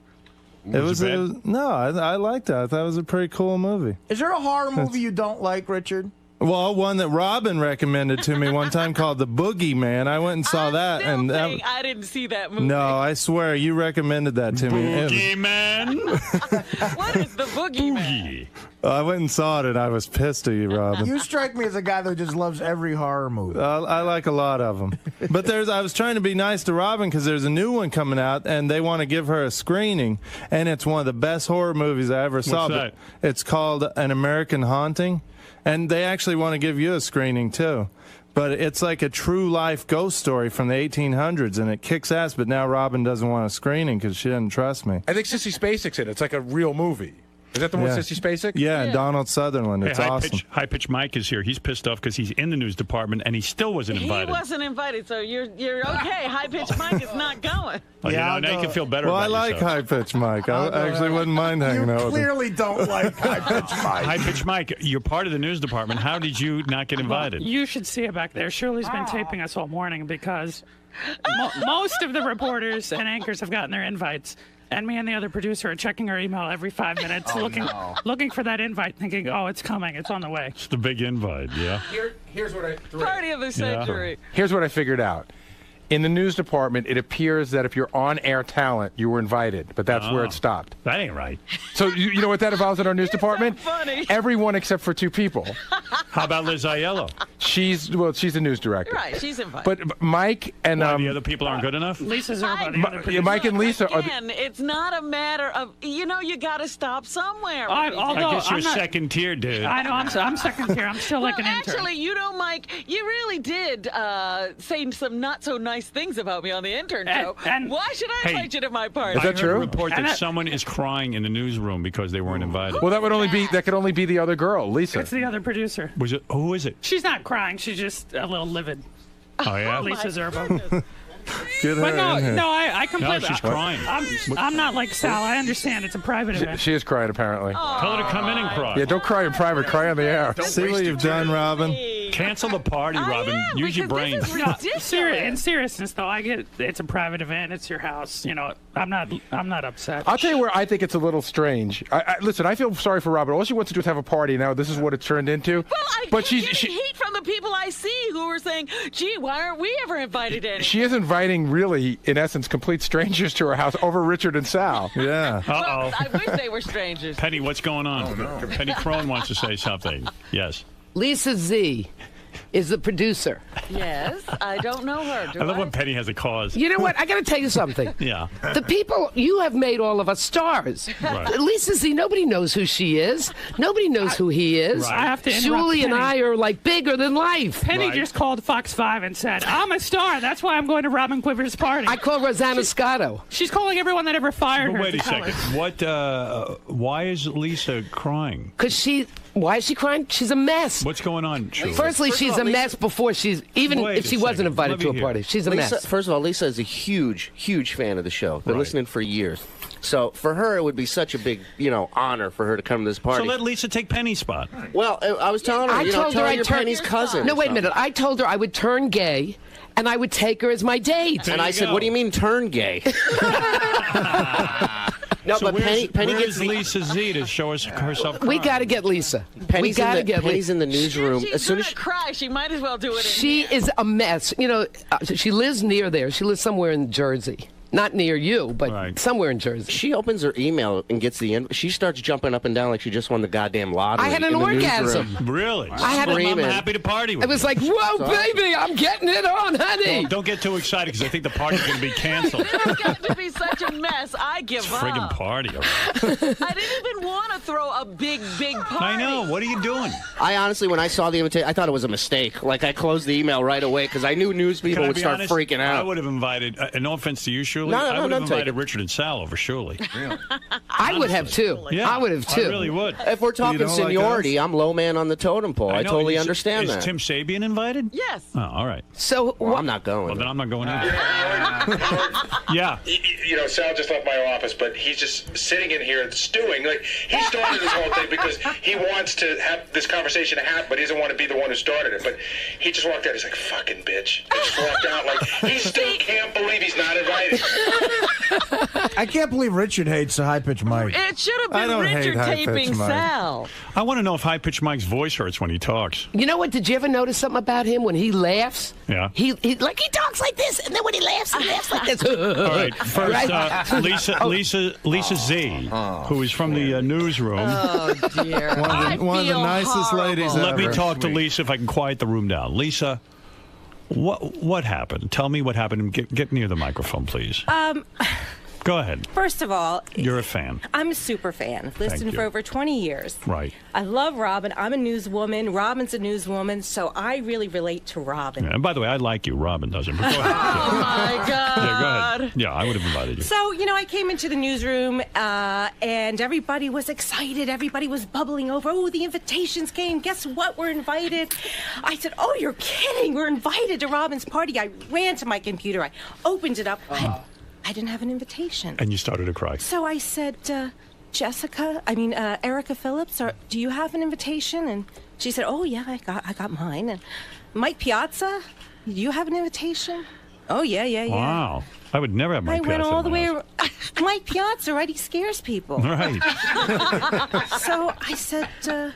It was no, I liked it. I thought it was a pretty cool movie. Is there a horror movie you don't like, Richard? Well, one that Robin recommended to me one time called The Boogeyman. I went and saw that, and I didn't see that movie. no, I swear you recommended that to me. Boogeyman. What is the boogeyman? I went and saw it, and I was pissed at you, Robin. You strike me as a guy that just loves every horror movie. I like a lot of them. But I was trying to be nice to Robin because there's a new one coming out, and they want to give her a screening, and it's one of the best horror movies I ever saw. What's that? It's called An American Haunting, and they actually want to give you a screening, too. But it's like a true life ghost story from the 1800s, and it kicks ass, but now Robin doesn't want a screening because she doesn't trust me. I think Sissy Spacek's in it. It's like a real movie. Is that the one with Sissy Spacek? Yeah, and Donald Sutherland. It's awesome. High Pitch Mike is here. He's pissed off because he's in the news department and he still wasn't invited. He wasn't invited, so you're okay. High Pitch Mike is not going. Oh, now you can feel better Well, about I like yourself. High Pitch Mike. I actually wouldn't mind hanging out with him. Clearly don't like High Pitch Mike. High Pitch Mike, you're part of the news department. How did you not get invited? You should see it back there. Shirley's been taping us all morning because most of the reporters and anchors have gotten their invites. And me and the other producer are checking our email every 5 minutes, looking for that invite, thinking, oh, it's coming, it's on the way. It's the big invite, yeah. Here's what I... Party of the century. Here's what I figured out. In the news department, it appears that if you're on-air talent, you were invited, but that's where it stopped. That ain't right. So you know what that involves in our news department? So funny. Everyone except for 2 people. How about Liz Aiello? She's the news director. Right, she's invited. But Mike and the other people aren't good enough. Lisa's over the other producer. Mike and Lisa are. Again, it's not a matter of you got to stop somewhere. I guess you're second tier, dude. I know I'm second tier. I'm still like an intern. Actually, Mike, you really did say some not so nice things about me on the intern show. And why should I invite you to my party? Is that true? I heard a report that someone is crying in the newsroom because they weren't invited. Well, that could only be the other girl, Lisa. It's the other producer. Was it? Who is it? She's not crying. She's just a little livid. Oh yeah, Lisa Zerbo. Get her But in here. no, I completely. No, she's crying. I'm not like Sal. I understand it's a private event. She is crying, apparently. Tell her to come in and cry. Yeah, don't cry in private. Cry on the air. See what you've done, Robin. Cancel the party, Robin. Use your brain. In seriousness, though, I get it's a private event. It's your house. I'm not upset. I'll tell you where I think it's a little strange. Listen, I feel sorry for Robin. All she wants to do is have a party. Now this is what it turned into. Well, I keep getting heat from the people I see who are saying, "Gee, why aren't we ever invited in?" She is inviting, really, in essence, complete strangers to her house over Richard and Sal. Yeah. Well, I wish they were strangers. Penny, what's going on? Oh, no. Penny Crone wants to say something. Yes. Lisa Z is the producer. Yes, I don't know her. I love when Penny has a cause. You know what? I got to tell you something. Yeah. The people, you have made all of us stars. Right. Lisa Z, nobody knows who she is. Nobody knows who he is. Right. I have to interrupt Julie and Penny. I are like bigger than life. Penny just called Fox 5 and said, I'm a star. That's why I'm going to Robin Quiver's party. I call Rosanna Scotto. She's calling everyone that ever fired her. Wait a second. Why is Lisa crying? Why is she crying? She's a mess. What's going on, Julie? Firstly, she's a mess before she's, even if she wasn't invited to a party. She's a mess. First of all, Lisa is a huge, huge fan of the show. Been listening for years. So for her, it would be such a big, honor for her to come to this party. So let Lisa take Penny's spot. Well, I was telling her, told her you're Penny's cousin. No, wait a minute. I told her I would turn gay, and I would take her as my date. And I said, what do you mean turn gay? No, so but Penny gets Lisa Z to show us herself crying? We got to get Lisa. Penny's in the newsroom. She's going to cry. She might as well do it. She is a mess. She lives near there. She lives somewhere in Jersey. Not near you, but somewhere in Jersey. She opens her email and gets she starts jumping up and down like she just won the goddamn lottery. I had an orgasm. Really? I'm happy to party with I was like, whoa, baby, I'm getting it on, honey. Well, don't get too excited because I think the party's going to be canceled. It's got to be such a mess. I give up. Friggin' party. I didn't even want to throw a big party. I know. What are you doing? I honestly, when I saw the invitation, I thought it was a mistake. Like, I closed the email right away because I knew news people would start freaking out. I would have invited, no offense to you, Shirley. No, I would have invited Richard and Sal over Shirley. Really? I would have too. Yeah, I would have too. I really would. If we're talking seniority, I'm low man on the totem pole. I totally understand that. Is Tim Sabian invited? Yes. Oh, all right. So I'm not going. Well, then I'm not going either. Yeah. Sal just left my office, but he's just sitting in here stewing. Like, he started this whole thing because he wants to have this conversation happen, but he doesn't want to be the one who started it. But he just walked out. He's like, fucking bitch. He just walked out like he still can't believe he's not invited. I can't believe Richard hates the high-pitched mic. It should have been Richard taping Sal. I want to know if high-pitched Mike's voice hurts when he talks. You know what? Did you ever notice something about him when he laughs? Yeah. He talks like this, and then when he laughs like this. All right. First, Lisa Z, who is from the newsroom. Oh, dear. One of the nicest ladies ever. Let me talk to Lisa if I can quiet the room down. Lisa, what happened? Tell me what happened. Get near the microphone, please. Go ahead. First of all, you're a fan. I'm a super fan. Listened for over 20 years. Right. I love Robin. I'm a newswoman. Robin's a newswoman, so I really relate to Robin. Yeah, and by the way, I like you. Robin doesn't. But go ahead. Oh, my God. Yeah, go ahead. Yeah, I would have invited you. So, I came into the newsroom, and everybody was excited. Everybody was bubbling over. Oh, the invitations came. Guess what? We're invited. I said, oh, you're kidding. We're invited to Robin's party. I ran to my computer. I opened it up. I didn't have an invitation. And you started to cry. So I said, Erica Phillips, do you have an invitation? And she said, oh, yeah, I got mine. And Mike Piazza, do you have an invitation? Oh, yeah. Wow. I would never have Mike Piazza. I went all the way Mike Piazza, right? He scares people. Right. So I said, well,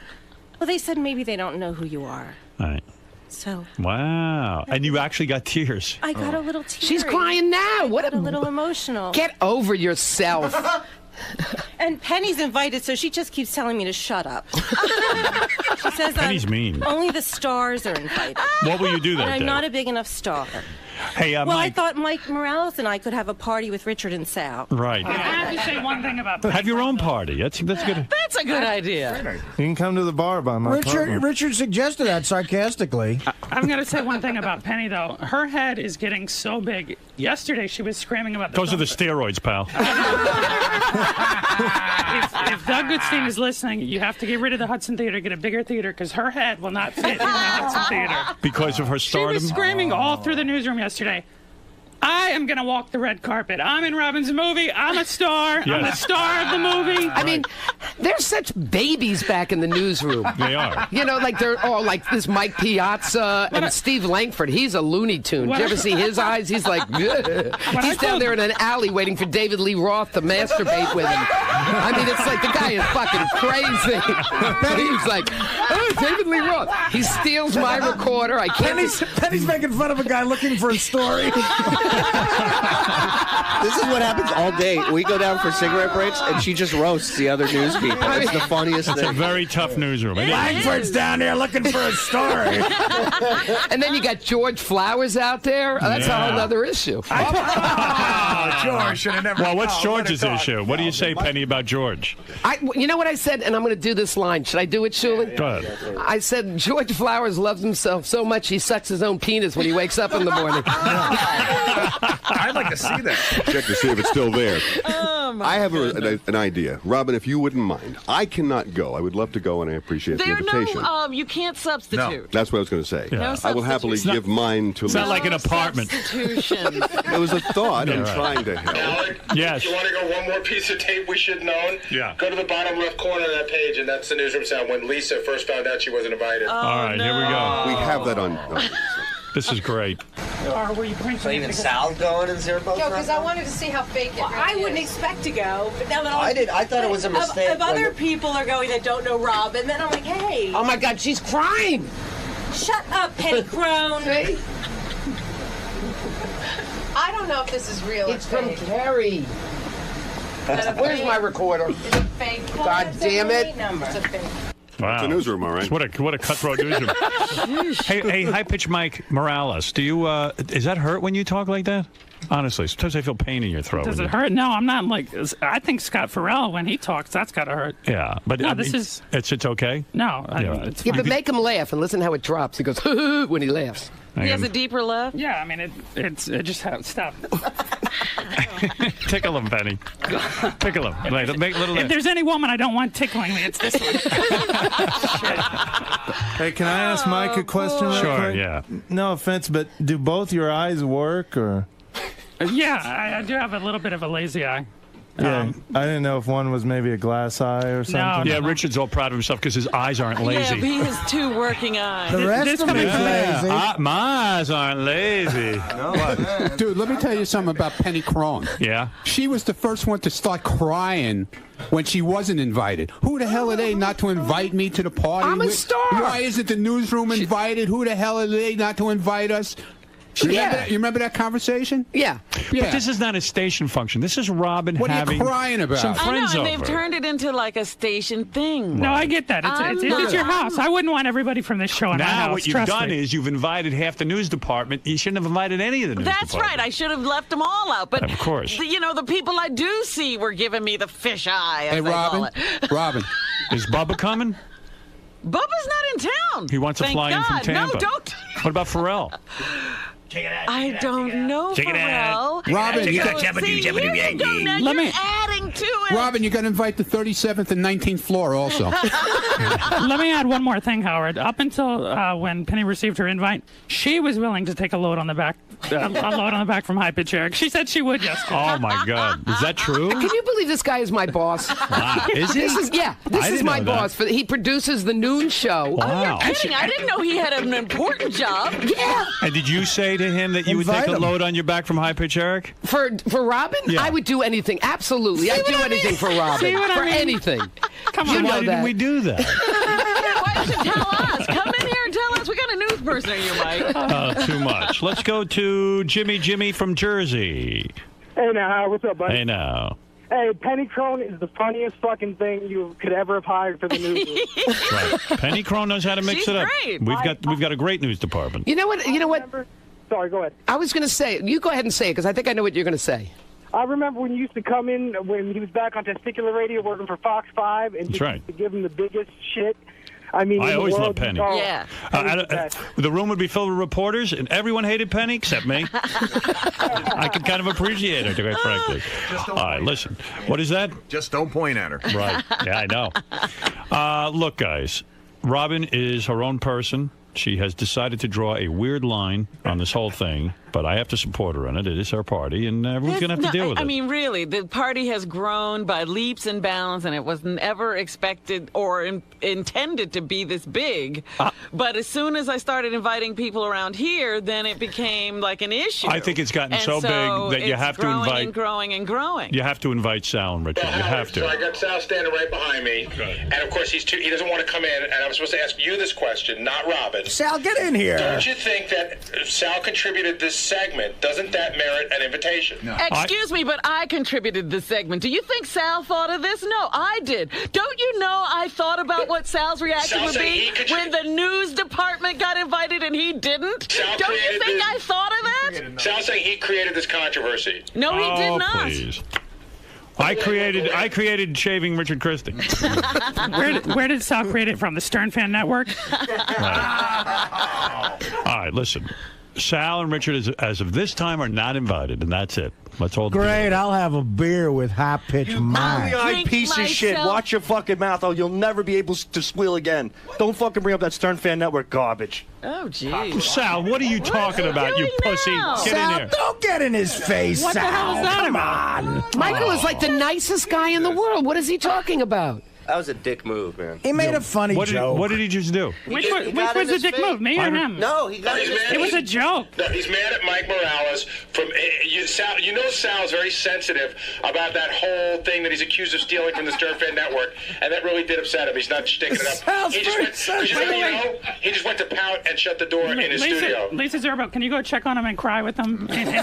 they said maybe they don't know who you are. Right. So. Wow. And you actually got tears. I got a little teary. She's crying now. What a little emotional. Get over yourself. And Penny's invited, so she just keeps telling me to shut up. She says Penny's mean. Only the stars are invited. What will you do that And I'm day? not a big enough star. Hey, well, Mike. I thought Mike Morales and I could have a party with Richard and Sal. Right. I have to say one thing about Have your own party. That's good. That's a good idea. You can come to the bar by my apartment. Richard suggested that sarcastically. I'm going to say one thing about Penny, though. Her head is getting so big. Yesterday, she was screaming about the Those are the steroids, pal. if Doug Goodstein is listening, you have to get rid of the Hudson Theater, get a bigger theater, because her head will not fit in the Hudson Theater. Because of her stardom? She was screaming all through the newsroom yesterday. I am going to walk the red carpet. I'm in Robin's movie. I'm a star. Yes. I'm the star of the movie. I mean, they're such babies back in the newsroom. They are. You know, like they're all like this Mike Piazza and Steve Langford. He's a Looney Tune. Did you ever see his eyes? He's like, he's down there in an alley waiting for David Lee Roth to masturbate with him. I mean, it's like the guy is fucking crazy. He's like, oh, David Lee Roth. He steals my recorder. I can't. Penny's making fun of a guy looking for a story. This is what happens all day. We go down for cigarette breaks, and she just roasts the other news people. It's the funniest It's thing. a very tough newsroom. Langford's down there looking for a story. And then you got George Flowers out there. That's a whole other issue. George should have never. Well, what's George's issue? What do you say, Penny, about George? You know what I said? And I'm going to do this line. Should I do it, Shuli? Go ahead. I said, George Flowers loves himself so much he sucks his own penis when he wakes up in the morning. I'd like to see that. Check to see if it's still there. Oh, my I have an idea. Robin, if you wouldn't mind, I cannot go. I would love to go, and I appreciate the There are invitation. no, you can't substitute. That's what I was going to say. No I will happily give mine to It's not like an apartment. Substitution. It was a thought. I'm right. trying to help. Alec, Yes. you want to go one more piece of tape we should known? Yeah. Go to the bottom left corner of that page, and that's the newsroom sound when Lisa first found out she wasn't invited. All right, here we go. We have that on. This is great. Or were you printing So even Sal's going and Zero both? No, because I wanted to see how fake it really I wouldn't is. expect to go, but now that I did. I thought it was a mistake. If other people are going that don't know Rob, and then I'm like, hey. Oh, my God, she's crying. Shut up, Penny Crone. I don't know if this is real It's or from fake. Carrie. Where's my recorder? Is it fake? God damn it. It's a fake. Wow. It's a newsroom, all right. What a cutthroat newsroom. hey, high pitch Mike Morales. Do you is that hurt when you talk like that? Honestly, sometimes I feel pain in your throat. Does it hurt? No, I'm not like. I think Scott Farrell, when he talks, that's got to hurt. Yeah, but No, I this mean, is- it's okay. No, Yeah. it's Yeah, fine. but make him laugh and listen how it drops. He goes, when he laughs. He has a deeper laugh? Yeah, I mean, it just stop. Tickle him, Penny. Tickle him. Like, make a little. If there's any woman I don't want tickling me, it's this one. Hey, can I ask Mike a question real Sure, quick? yeah. No offense, but do both your eyes work, or? Yeah, I do have a little bit of a lazy eye. Yeah, I didn't know if one was maybe a glass eye or something. Yeah, Richard's all proud of himself because his eyes aren't lazy. Yeah, but he has two working eyes. The rest of me is lazy. My eyes aren't lazy. Dude, let me tell you something about Penny Crone. Yeah? She was the first one to start crying when she wasn't invited. Who the hell are they not to invite me to the party? I'm a star. Why isn't the newsroom invited? Who the hell are they not to invite us? You remember that conversation? Yeah. But this is not a station function. This is Robin What are you having crying about? some I know, friends and over. they've turned it into like a station thing. No, I get that. It's your house. I wouldn't want everybody from this show in my house. Now what you've trust done me. is you've invited half the news department. You shouldn't have invited any of the news That's department. right. I should have left them all out. But Of course. the people I do see were giving me the fish eye. As Hey, they call Robin. it. Robin. Is Bubba coming? Bubba's not in town. He wants to Thank fly in from God. Tampa. No, don't. What about Pharrell? I don't know, Check it out. Pharrell. Robin, See, you here got- you go. Now Let you're me- adding do it. Robin, you got to invite the 37th and 19th floor also. Let me add one more thing, Howard. Up until when Penny received her invite, she was willing to take a load on the back, from High Pitch Eric. She said she would yesterday. Oh my God, is that true? Can you believe this guy is my boss? Wow. Is he? This is my boss. He produces the noon show. Wow. Oh, you're kidding. I didn't know he had an important job. Yeah. And did you say to him that you would take a load on your back from High Pitch Eric? For Robin? Yeah. I would do anything. Absolutely. I'd do anything for Robin. See what I mean? Anything. Come on, Why didn't we do that? Why didn't you tell us? Come in here and tell us. We got a news person here, Mike. Too much. Let's go to Jimmy from Jersey. Hey now, what's up, buddy? Hey now. Hey, Penny Crone is the funniest fucking thing you could ever have hired for the newsroom. Right. Penny Crone knows how to mix it up. Great. We've got a great news department. You know what? Sorry, go ahead. I was going to say, you go ahead and say it, because I think I know what you're going to say. I remember when you used to come in, when he was back on Testicular Radio working for Fox 5, and That's you right. used to give him the biggest shit. I mean, I always loved Penny. Yeah. The room would be filled with reporters, and everyone hated Penny except me. I could kind of appreciate her, quite frankly. All right, listen. What is that? Just don't point at her. Right. Yeah, I know. Look, guys, Robin is her own person. She has decided to draw a weird line on this whole thing, but I have to support her in it. It is her party, and everyone's going to have to deal with it. I mean, really, the party has grown by leaps and bounds, and it was never expected or intended to be this big. But as soon as I started inviting people around here, then it became like an issue. I think it's gotten And so big that you have to growing invite. and growing and growing. You have to invite Sal and Richard. You have So I to. got Sal standing right behind me, and of course he doesn't want to come in. And I'm supposed to ask you this question, not Robin. Sal, get in here. Don't you think that if Sal contributed this segment? Doesn't that merit an invitation? No. Excuse me, but I contributed this segment. Do you think Sal thought of this? No, I did. Don't you know I thought about what Sal's reaction Sal would said be he when the news department got invited and he didn't? Sal Don't you created think this- I thought of that? Sal's saying he created this controversy. No, he did not. Please. I created shaving Richard Christie. Where did Sal create it from? The Stern Fan Network? All right, listen. Sal and Richard, as of this time, are not invited, and that's it. Let's all Great, I'll have a beer with High Pitch Mike. Eye piece of shit. Watch your fucking mouth, or you'll never be able to squeal again. Don't fucking bring up that Stern Fan Network garbage. Oh, geez. Sal, what are you talking about, you pussy? Get Sal, in here. don't get in his face, What the Sal. hell is that Come about? on. Michael is like the nicest guy in the world. What is he talking about? That was a dick move, man. He made a funny joke. What did he just do? Which was the dick move, me or him? No, he got It was a joke. No, he's mad at Mike Morales. Sal, you know Sal's very sensitive about that whole thing that he's accused of stealing from the Stern Fan Network, and that really did upset him. He's not sticking it up. Sal's He just very went, 'cause you know, sensitive. he just went to pout and shut the door in his studio. Lisa Zerbo, can you go check on him and cry with him? In his room?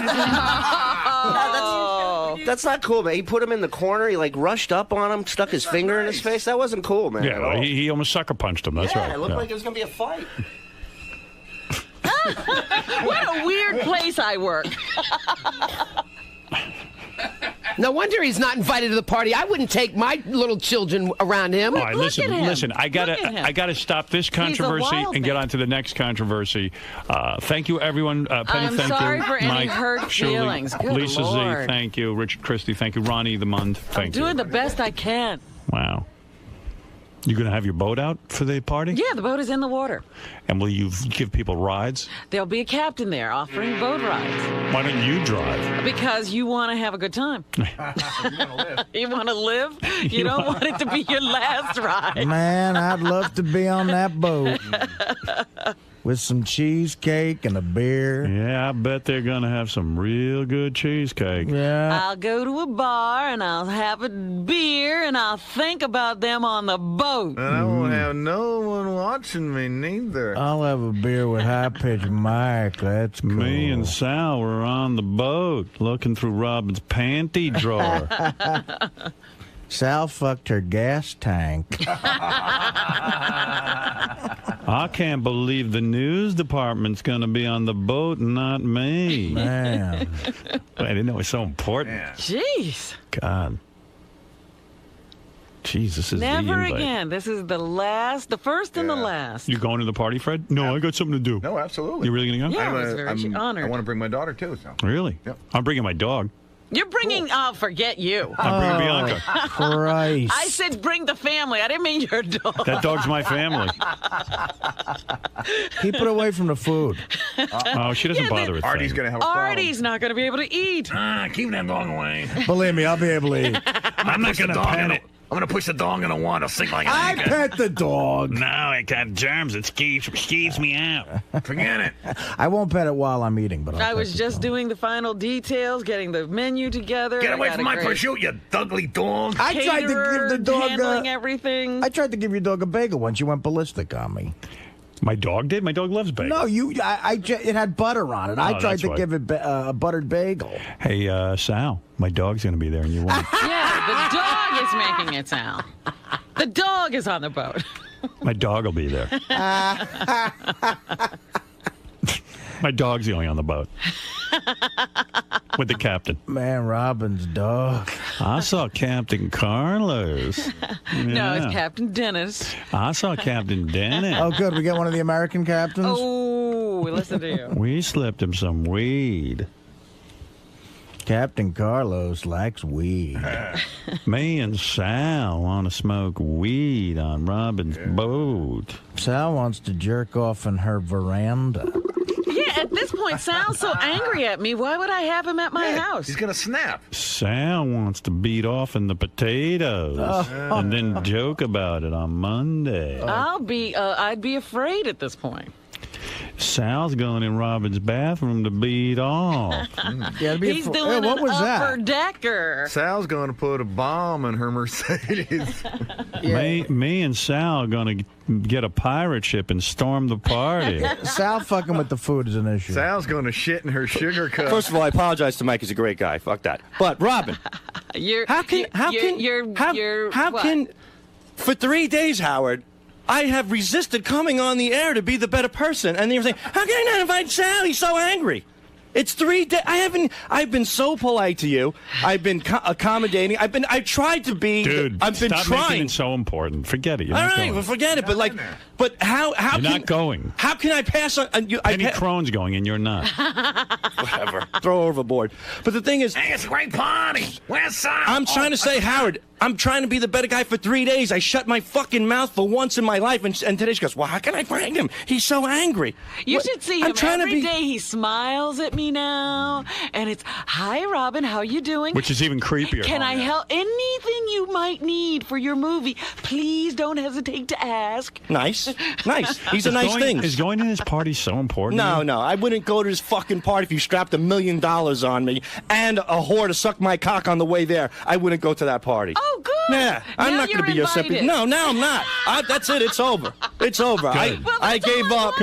That's not cool, man. He put him in the corner. He like rushed up on him, stuck his finger in his face. That wasn't cool, man. Yeah, well, he almost sucker punched him. That's right. It looked Yeah. like it was gonna be a fight. What a weird place I work. No wonder he's not invited to the party. I wouldn't take my little children around him. All right, listen. I gotta stop this controversy wild and get on to the next controversy. Thank you, everyone. Penny, I'm thank sorry you. for any Mike, hurt Shirley, feelings. Good Lisa Lord. Z, thank you. Richard Christie, thank you. Ronnie the Mund, thank you. Doing the best I can. Wow. You gonna have your boat out for the party? Yeah, the boat is in the water. And will you give people rides? There'll be a captain there offering boat rides Why don't you drive? because you want to have a good time. You want to live? You don't want it to be your last ride. Man, I'd love to be on that boat with some cheesecake and a beer. Yeah, I bet they're gonna have some real good cheesecake. Yeah. I'll go to a bar and I'll have a beer and I'll think about them on the boat. And I won't have no one watching me neither. I'll have a beer with High Pitch Mike. That's cool. Me and Sal were on the boat looking through Robin's panty drawer. Sal fucked her gas tank. I can't believe the news department's going to be on the boat and not me. Man. I didn't know it was so important. Jeez. God. Jeez, this is the Never invite. again. This is the last, the first and the last. You going to the party, Fred? No, I got something to do. No, absolutely. You really going to go? Yeah, I was very honored. I want to bring my daughter too. So. Really? Yep. I'm bringing my dog. You're bringing, forget you. I'm bringing Bianca. Christ. I said bring the family. I didn't mean your dog. That dog's my family. Keep it away from the food. Oh, she doesn't bother with Artie's things. going to have a problem. Artie's not going to be able to eat. Keep that dog away. Believe me, I'll be able to eat. I'm not going to pet it. I'm going to push the dog in the water, sing like an I anchor. pet the dog. No, it got germs. It skeeves me out. Forget it. I won't pet it while I'm eating, but I was just doing the final details, getting the menu together. Get away from my prosciutto, you ugly dog. I tried to give the dog handling everything. I tried to give your dog a bagel once. You went ballistic on me. My dog did? My dog loves bagels. No, it had butter on it. I tried to give it a buttered bagel. Hey, Sal, my dog's going to be there and you won't. Yeah, the dog is making it sound. The dog is on the boat. My dog will be there. My dog's going on the boat. With the captain. Man, Robin's dog. I saw Captain Carlos. No, it's Yeah. Captain Dennis. I saw Captain Dennis. Oh, good. We got one of the American captains. Oh, listen to you. We slipped him some weed. Captain Carlos likes weed. Me and Sal want to smoke weed on Robin's boat. Sal wants to jerk off in her veranda. Yeah, at this point, Sal's so angry at me. Why would I have him at my house? He's going to snap. Sal wants to beat off in the potatoes and then joke about it on Monday. I'd be afraid at this point. Sal's going in Robin's bathroom to beat off. He's doing what an was that? upper decker. Sal's going to put a bomb in her Mercedes. Me and Sal are going to get a pirate ship and storm the party. Sal fucking with the food is an issue. Sal's going to shit in her sugar cup. First of all, I apologize to Mike. He's a great guy. Fuck that. But Robin, how can for 3 days, Howard, I have resisted coming on the air to be the better person, and you're saying, how can I not invite Sal? He's so angry. It's 3 days. I've been so polite to you. I've been accommodating. I tried to be. Dude, I've been stop trying. making it so important. Forget it. You're All not right, going. well, forget it. But how You're not going. How can I pass on? Penny Crone's going and you're not. Whatever. Throw her overboard. But the thing is, Hey, it's a great party. Where's Sam? I'm trying to say, Howard, I'm trying to be the better guy for 3 days. I shut my fucking mouth for once in my life, and today she goes, well, how can I find him? He's so angry. You should see him every day. He smiles at me now, and it's, hi, Robin, how you doing? Which is even creepier. Can I help? Anything you might need for your movie, please don't hesitate to ask. Nice. He's a nice thing. Is going to his party so important? No. I wouldn't go to his fucking party if you strapped $1 million on me and a whore to suck my cock on the way there. I wouldn't go to that party. Oh, good. Yeah, I'm not going to be your sympathy. No, I'm not. That's it. It's over. It's over. I gave up.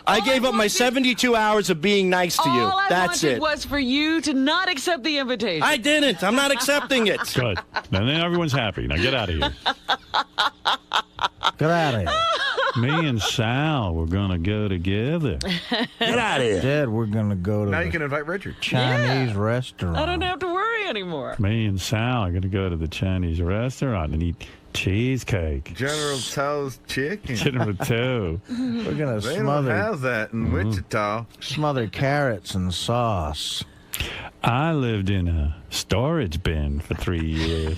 I gave up my 72 hours of being nice to you. That's it. All I wanted was for you to not accept the invitation. I didn't. I'm not accepting it. Good. And then everyone's happy. Now get out of here. Get out of here. Me and Sal, we're going to go together. Get out of here. Dad, we're going to go to Now you can invite Richard. Chinese restaurant. I don't have to worry anymore. Me and Sal are going to go to the Chinese restaurant and eat cheesecake. General Tso's chicken. General Tso. We're going to They don't smother have that in Wichita. smother carrots and sauce. I lived in a storage bin for 3 years.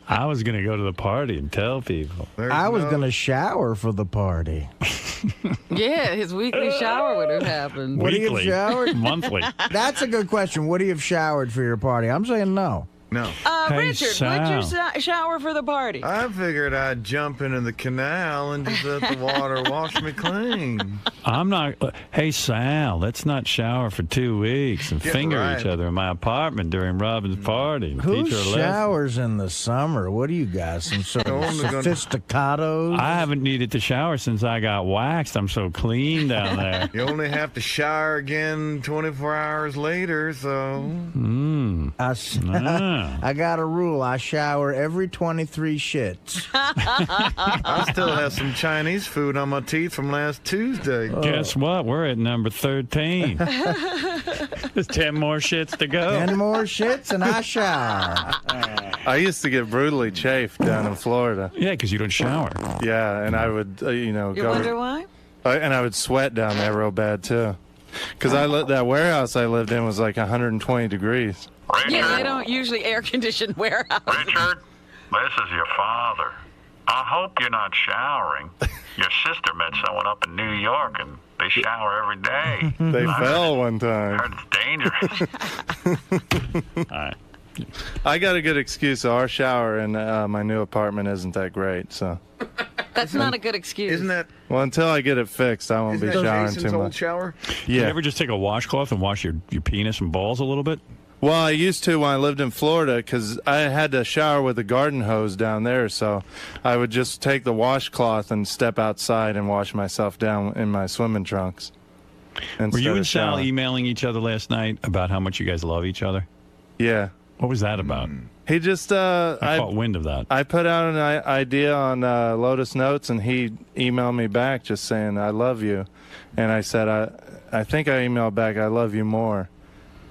I was going to go to the party and tell people. I was going to shower for the party. Yeah, his weekly shower would have happened. Would he have Weekly. showered? Monthly. That's a good question. Would he have showered for your party? I'm saying no. No. Hey, Richard, would you Sal. shower for the party? I figured I'd jump into the canal and just let the water wash me clean. I'm not. Hey, Sal, let's not shower for 2 weeks and Get finger right. each other in my apartment during Robin's party. And Who teach her a lesson. showers in the summer? What do you got? Some sort of Only gonna- sophisticados? I haven't needed to shower since I got waxed. I'm so clean down there. You only have to shower again 24 hours later, so. I got a rule. I shower every 23 shits. I still have some Chinese food on my teeth from last Tuesday. Guess what? We're at number 13. There's 10 more shits to go. 10 more shits and I shower. I used to get brutally chafed down in Florida. Yeah, because you don't shower. Yeah, and I would, You wonder why? and I would sweat down there real bad too. Because that warehouse I lived in was like 120 degrees. Yeah, they don't usually air condition warehouses. Richard, this is your father. I hope you're not showering. Your sister met someone up in New York, and they shower every day. They fell one time. I heard it's dangerous. All right. I got a good excuse. Our shower in my new apartment isn't that great, so. That's not a good excuse. Isn't that? Well, until I get it fixed, I won't be showering too old much. shower? You Yeah. ever just take a washcloth and wash your penis and balls a little bit? Well, I used to when I lived in Florida because I had to shower with a garden hose down there, so I would just take the washcloth and step outside and wash myself down in my swimming trunks. Were you and Sal showering. emailing each other last night about how much you guys love each other? Yeah. What was that about? He just I caught wind of that. I put out an idea on Lotus Notes, and he emailed me back just saying, I love you. And I said, I think I emailed back, I love you more.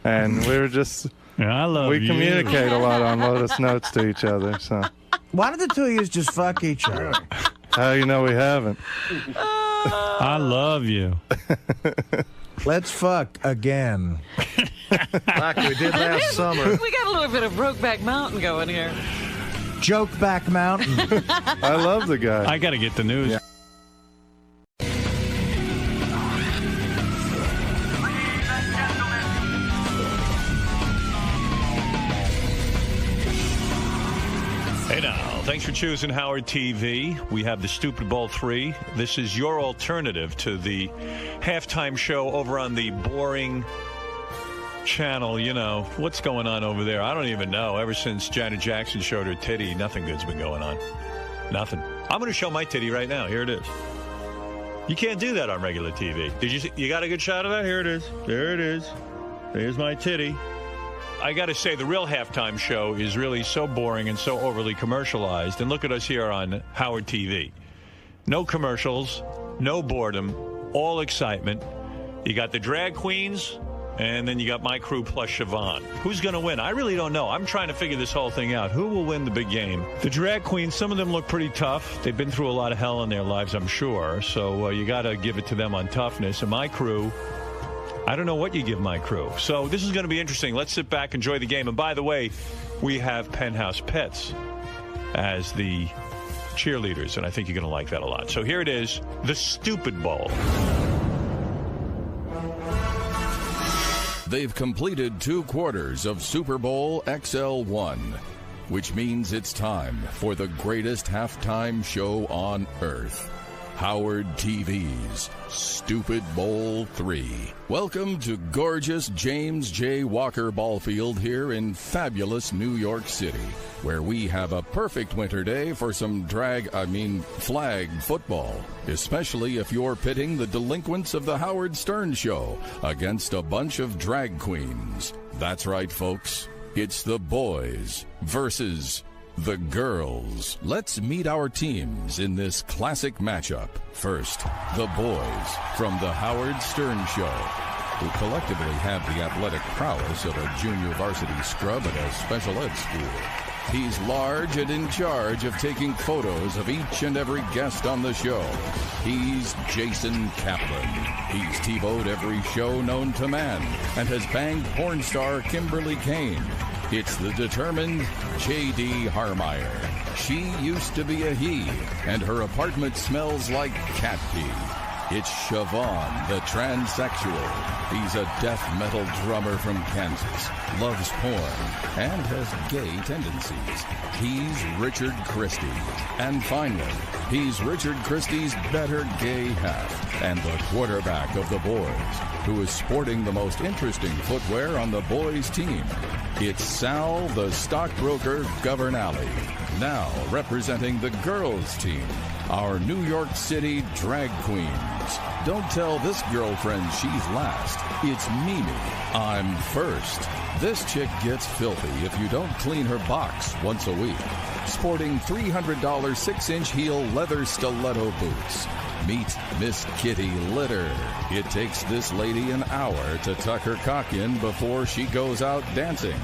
And we were just, I love we you. communicate a lot on Lotus Notes to each other. So Why don't the two of you just fuck each other? how you know we haven't? I love you. Let's fuck again. Like we did last summer. We got a little bit of Brokeback Mountain going here. Jokeback Mountain. I love the guy. I got to get the news. Yeah. Hey now, thanks for choosing Howard TV. We have the Stupid Bowl 3. This is your alternative to the halftime show over on the boring channel. You know, what's going on over there? I don't even know. Ever since Janet Jackson showed her titty, nothing good's been going on. Nothing. I'm going to show my titty right now. Here it is. You can't do that on regular TV. Did you see? You got a good shot of that? Here it is. There it is. There's my titty. I got to say, the real halftime show is really so boring and so overly commercialized. And look at us here on Howard TV. No commercials, no boredom, all excitement. You got the drag queens, and then you got my crew plus Siobhan. Who's going to win? I really don't know. I'm trying to figure this whole thing out. Who will win the big game? The drag queens, some of them look pretty tough. They've been through a lot of hell in their lives, I'm sure. So you got to give it to them on toughness. And my crew, I don't know what you give my crew. So this is going to be interesting. Let's sit back, enjoy the game. And by the way, we have Penthouse Pets as the cheerleaders, and I think you're going to like that a lot. So here it is, the Stupid Bowl. They've completed 2 quarters of Super Bowl XL1, which means it's time for the greatest halftime show on earth. Howard TV's Stupid Bowl 3. Welcome to gorgeous James J. Walker Ballfield here in fabulous New York City, where we have a perfect winter day for some flag football, especially if you're pitting the delinquents of the Howard Stern Show against a bunch of drag queens. That's right, folks. It's the boys versus the girls. Let's meet our teams in this classic matchup. First, the boys from the Howard Stern Show, who collectively have the athletic prowess of a junior varsity scrub at a special ed school. He's large and in charge of taking photos of each and every guest on the show. He's Jason Kaplan. He's TiVo'd every show known to man and has banged porn star Kimberly Kane. It's the determined J.D. Harmeyer. She used to be a he, and her apartment smells like cat pee. It's Siobhan, the transsexual. He's a death metal drummer from Kansas, loves porn, and has gay tendencies. He's Richard Christie. And finally, he's Richard Christie's better gay half and the quarterback of the boys, who is sporting the most interesting footwear on the boys' team. It's Sal, the stockbroker Governale. Now representing the girls' team, our New York City drag queens. Don't tell this girlfriend she's last. It's Mimi. I'm first. This chick gets filthy if you don't clean her box once a week. Sporting $300 6-inch heel leather stiletto boots. Meet Miss Kitty Litter. It takes this lady an hour to tuck her cock in before she goes out dancing.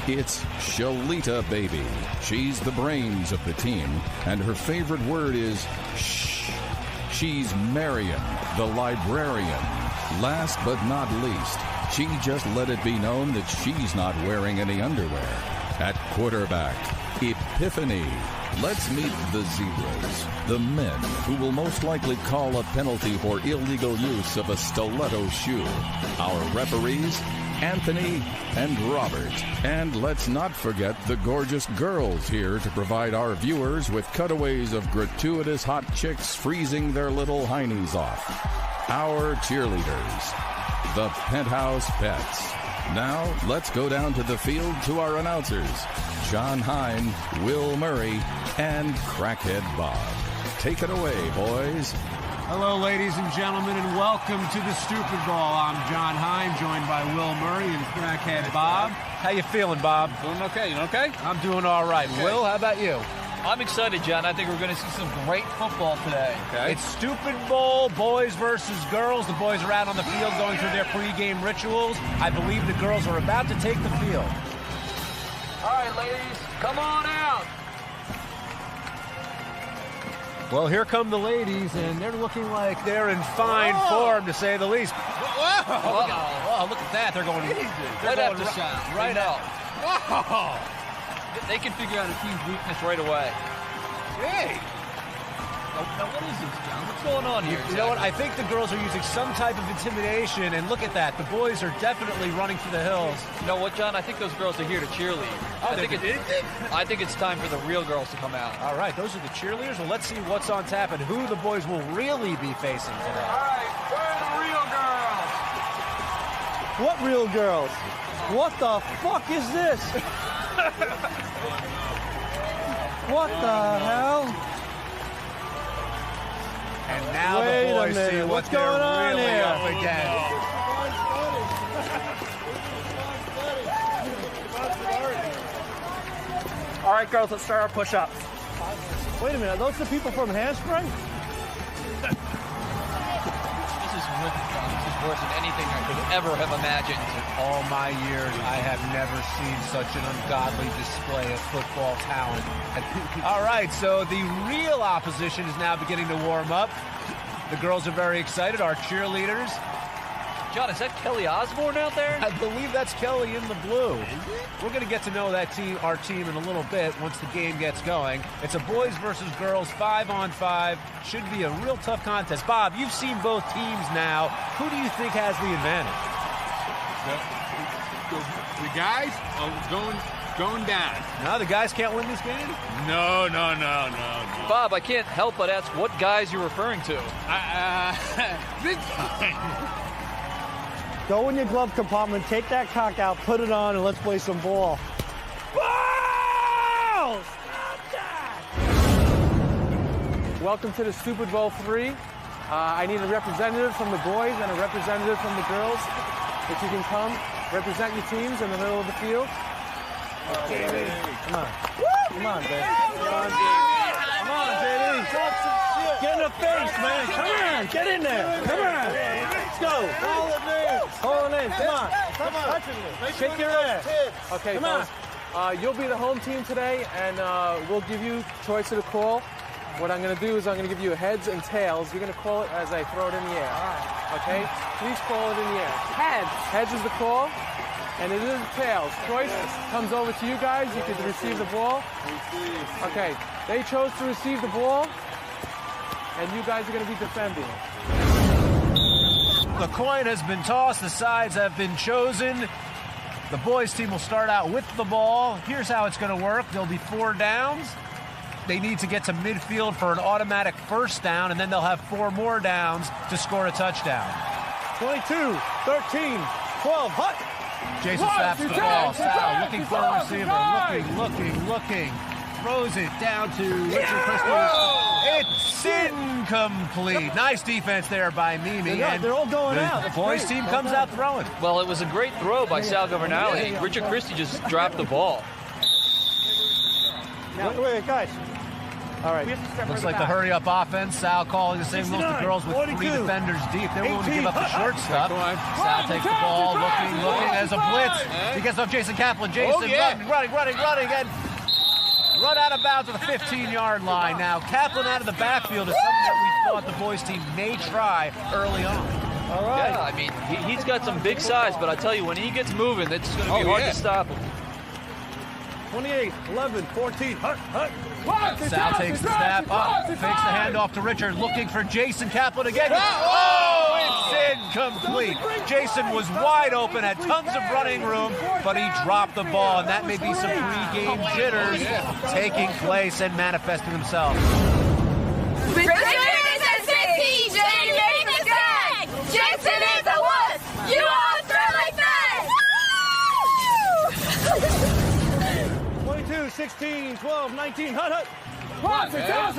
It's Shalita Baby. She's the brains of the team, and her favorite word is shh. She's Marion, the librarian. Last but not least, she just let it be known that she's not wearing any underwear. At quarterback, Epiphany. Let's meet the zebras, the men who will most likely call a penalty for illegal use of a stiletto shoe. Our referees, Anthony and Robert. And let's not forget the gorgeous girls here to provide our viewers with cutaways of gratuitous hot chicks freezing their little heinies off. Our cheerleaders, the Penthouse Pets. Now, let's go down to the field to our announcers, John Hine, Will Murray, and Crackhead Bob. Take it away, boys. Hello, ladies and gentlemen, and welcome to the Stupid Bowl. I'm John Hine, joined by Will Murray and Crackhead Bob. How you feeling, Bob? Doing okay. You okay? I'm doing all right. Okay. Will, how about you? I'm excited, John. I think we're going to see some great football today. Okay. It's Stupid Bowl, boys versus girls. The boys are out on the field going through their pregame rituals. I believe the girls are about to take the field. All right, ladies, come on out. Well, here come the ladies, and they're looking like they're in fine form, to say the least. Whoa, look at that. They're going right after sound. Right up. Whoa. They can figure out a team's weakness right away. Hey! Now, what is this, John? What's going on here? You know what? I think the girls are using some type of intimidation, and look at that. The boys are definitely running for the hills. You know what, John? I think those girls are here to cheerlead. Oh, I think it's time for the real girls to come out. All right, those are the cheerleaders. Well, let's see what's on tap and who the boys will really be facing today. All right, where are the real girls? What real girls? What the fuck is this? What the hell? And now Wait the boys a minute. see what What's they're going on really here? up against. All right, girls, let's start our push-ups. Wait a minute, are those the people from Hairspray? This is wicked, John. This is worse than anything I could ever have imagined. All my years, I have never seen such an ungodly display of football talent. All right, so the real opposition is now beginning to warm up. The girls are very excited, our cheerleaders. John, is that Kelly Osbourne out there? I believe that's Kelly in the blue. We're going to get to know that team, our team, in a little bit once the game gets going. It's a boys versus girls 5-on-5. Should be a real tough contest. Bob, you've seen both teams now. Who do you think has the advantage? The guys are going down. No, the guys can't win this game? No. Bob, I can't help but ask what guys you're referring to. This time. Go in your glove compartment, take that cock out, put it on, and let's play some ball. Balls! Welcome to the Stupid Bowl 3. I need a representative from the boys and a representative from the girls. If you can come, represent your teams in the middle of the field. Okay, baby. Come on. Come on, baby. Come on, JD. Get in the face, man. Come on. Get in there. Come on. Let's go. Hold it in. Come on. Come on. Shake your ass. Okay, come on. You'll be the home team today, and we'll give you choice of the call. What I'm going to do is I'm going to give you heads and tails. You're going to call it as I throw it in the air. Okay? Please call it in the air. Heads. Heads is the call, and it is tails. Choice comes over to you guys. You can receive the ball. Okay. They chose to receive the ball, and you guys are going to be defending. The coin has been tossed. The sides have been chosen. The boys team will start out with the ball. Here's how it's going to work. There'll be 4 downs. They need to get to midfield for an automatic first down, and then they'll have 4 more downs to score a touchdown. 22, 13, 12, hut. Jason snaps the ball. Sal looking for a receiver. Looking. Throws it down to Richard Christie. It's incomplete. Nice defense there by Mimi. They're all going out. The boys team comes out throwing. Well, it was a great throw by Sal Governale. Richard Christie just dropped the ball. Wait, guys. All right. Looks like the hurry-up offense. Sal calling the same rules to girls with 3 defenders deep. They're willing to give up the short stuff. Sal takes the ball, looking as a blitz. He gets off Jason Kaplan. Jason running, and run out of bounds at the 15-yard line. Now, Kaplan out of the backfield is something that we thought the boys team may try early on. All right. Yeah, I mean, he's got some big size, but I tell you, when he gets moving, it's going to be hard to stop him. 28, 11, 14, hut. Sal takes the snap up, fakes the handoff to Richard, looking for Jason Kaplan again. Oh, it's incomplete. Jason was wide open, had tons of running room, but he dropped the ball, and that may be some pre-game jitters taking place and manifesting themselves. Richard is a sissy, Jamie is a gag, Jason is a wuss, you all throw like that! 22, 16, 12, 19, hut. Sal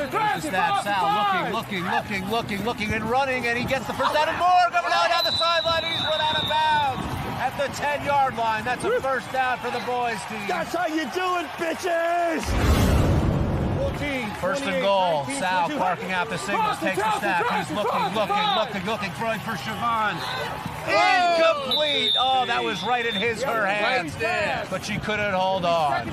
looking, and running, and he gets the first down and more. Governale down the sideline, he's run out of bounds at the 10-yard line. That's a first down for the boys team. That's how you do it, bitches! 14, first and goal. Sal parking out the signals, takes the snap. He's looking, throwing for Siobhan. Incomplete. Oh, that was right in her hands, but she couldn't hold on.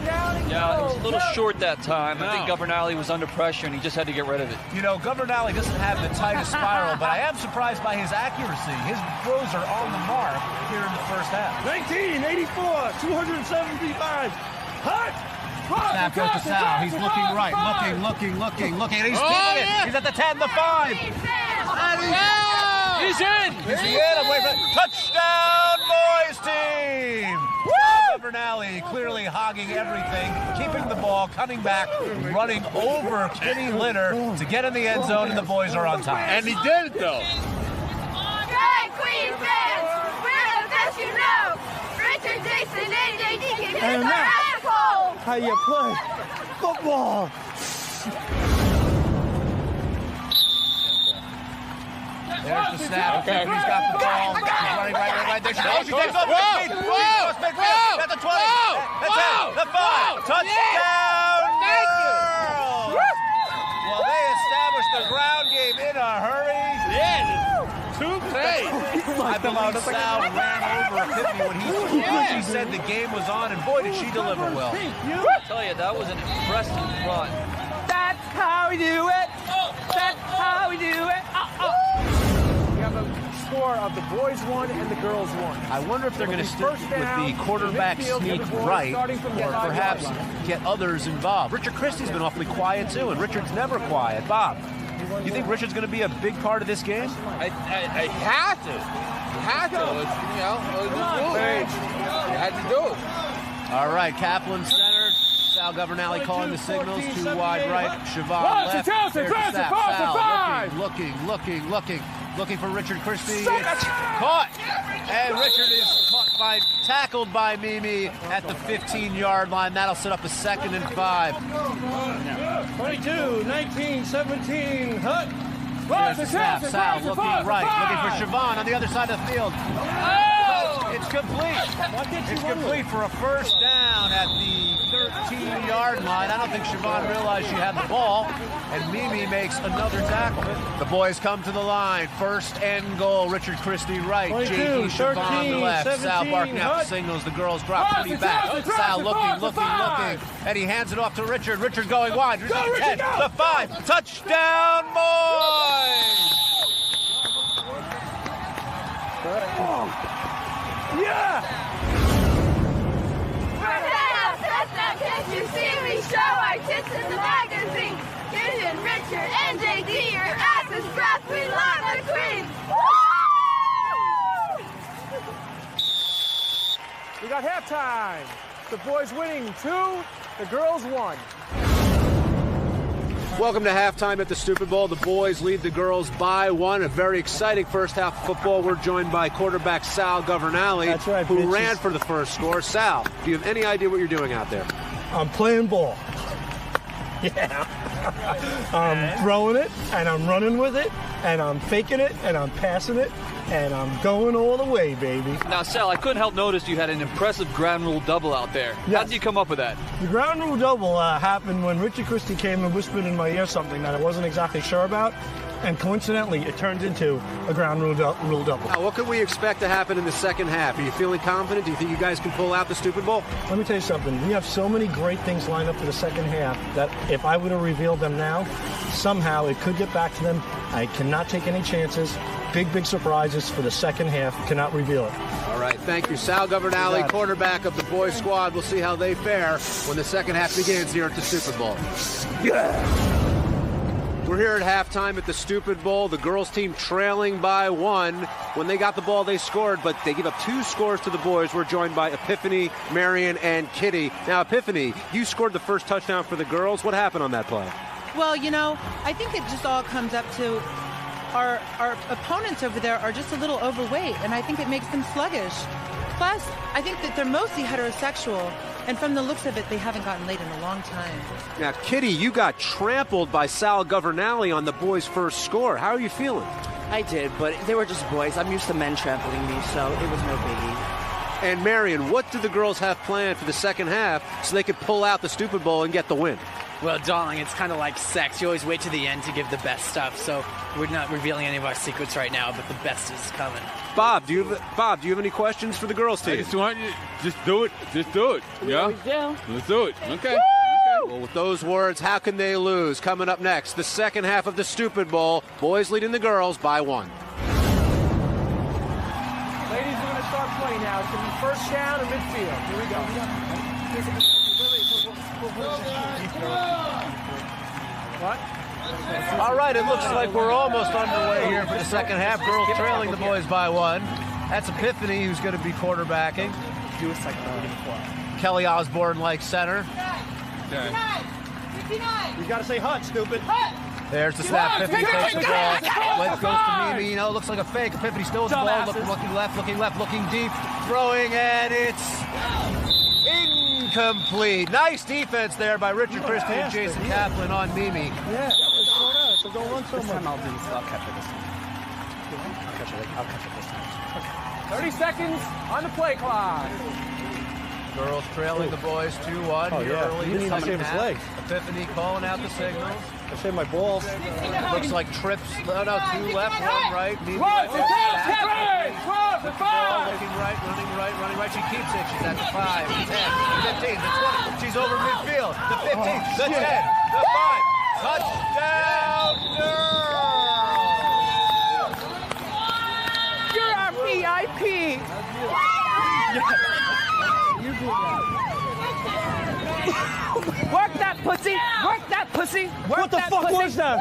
Yeah, he was a little short that time. I think Governale was under pressure, and he just had to get rid of it. You know, Governale doesn't have the tightest spiral, but I am surprised by his accuracy. His throws are on the mark here in the first half. 1984, 275. Hut! Snap goes to Sal. He's looking right, looking, and he's keeping it. He's at the 10, the 5. He's in. I'm waiting for touchdown, boys team. Governale clearly hogging everything, keeping the ball, coming back, running over Kenny Litter to get in the end zone, and the boys are on top. And he did it, though. Drag Queen fans, we're the best you know. Richard, Jason, and JD can hit our asshole. How you play football? There's the snap. Okay. He's got the ball. He's running right there. She takes off. Whoa! At the 20. The 10. The 5. Touchdown! Girls! Well, they established the ground game in a hurry. Yeah. I believe Sal ran over Epiphany when he said the game was on, and boy, did she deliver well. I tell you, that was an impressive run. That's how we do it. That's how we do it. We have a score of the boys 1 and the girls 1. I wonder if they're going to stick with the quarterback sneak right, or perhaps get others involved. Richard Christie's been awfully quiet too, and Richard's never quiet. Bob, you think Richard's going to be a big part of this game? I had to. You had to. It's, you had to do it. All right, Kaplan centered. Sal Governale calling the signals. Too wide right. Siobhan left. There's the snap. Sal looking for Richard Christie. It's caught. And Richard is tackled by Mimi at the 15-yard line. That'll set up a 2nd and 5. 22, 19, 17, hut. There's the snap. Sal looking right, looking for Siobhan on the other side of the field. It's complete. It's complete for a first down at the 13-yard line. I don't think Siobhan realized she had the ball, and Mimi makes another tackle. The boys come to the line. 1st and goal. Richard Christie right. 22, JD Siobhan 13, left. 17, Sal barking out the signals. The girls drop pretty back. Sal looking, and he hands it off to Richard. Richard going wide. Richard the 10, the 5. Touchdown, boys! Yeah! Can't you see we show our tits in the magazine? Gideon, Richard, and JD, your ass is breath. We love the Queen. We got halftime. The boys winning 2, the girls 1. Welcome to halftime at the Stupid Bowl. The boys lead the girls by 1. A very exciting first half of football. We're joined by quarterback Sal Governale, That's right, who bitches. ran for the first score. Sal, do you have any idea what you're doing out there? I'm playing ball. Yeah. I'm throwing it, and I'm running with it, and I'm faking it, and I'm passing it, and I'm going all the way, baby. Now, Sal, I couldn't help notice you had an impressive ground rule double out there. Yes. How did you come up with that? The ground rule double happened when Richard Christie came and whispered in my ear something that I wasn't exactly sure about, and coincidentally, it turned into a ground rule double. Now, what can we expect to happen in the second half? Are you feeling confident? Do you think you guys can pull out the Stupid Bowl? Let me tell you something. We have so many great things lined up for the second half that if I were to reveal them now, somehow it could get back to them. I cannot take any chances. big surprises for the second half. Cannot reveal it. All right, thank you. Sal Governale, quarterback of the boys squad. We'll see how they fare when the second half begins here at the Stupid Bowl. We're here at halftime at the Stupid Bowl. The girls team trailing by 1. When they got the ball, they scored, but they give up 2 scores to the boys. We're joined by Epiphany, Marion, and Kitty. Now, Epiphany, you scored the first touchdown for the girls. What happened on that play? Well, you know, I think it just all comes up to our opponents over there are just a little overweight, and I think it makes them sluggish. Plus, I think that they're mostly heterosexual, and from the looks of it, they haven't gotten laid in a long time. Now, Kitty, you got trampled by Sal Governale on the boys' first score. How are you feeling? I did, but they were just boys. I'm used to men trampling me, so it was no biggie. And Marion, what do the girls have planned for the second half so they could pull out the Stupid Bowl and get the win? Well, darling, it's kind of like sex. You always wait to the end to give the best stuff, so we're not revealing any of our secrets right now, but the best is coming. Bob, do you have any questions for the girls team? I just want you just do it. Just do it. Yeah? Let's do it. Okay. Well, with those words, how can they lose? Coming up next, the second half of the Stupid Bowl. Boys leading the girls by 1. Ladies, we're going to start playing now. It's going to be first down and midfield. Here we go. What? All right, it looks like we're almost underway here for the second half. Girls trailing the boys by 1. That's Epiphany, who's going to be quarterbacking. Do a second. Kelly Osborne like center. 59. You got to say hut, stupid. Hut. There's the snap. Epiphany takes the ball. Left goes to Mimi. You know, it looks like a fake. Epiphany still with the ball. Looking left, looking deep. Throwing, and it's incomplete. Nice defense there by Richard Christie and Jason Kaplan on Mimi. Yeah, so don't run so much. This time I'll catch it this time. I'll catch it this time. Okay. 30 seconds on the play clock. Girls trailing the boys 2-1 here early. He didn't even save his legs. Epiphany calling out the signals. I saved my balls. Looks like trips. No, 2 left, 1 right. Mimi Close, looking right, running right. She keeps it. She's at the 5, the 10, the 15, the 20. She's over midfield. The 15, the 10, the 5. Touchdown, girls! You're our VIP. Work that pussy! Work that pussy! What the fuck was that?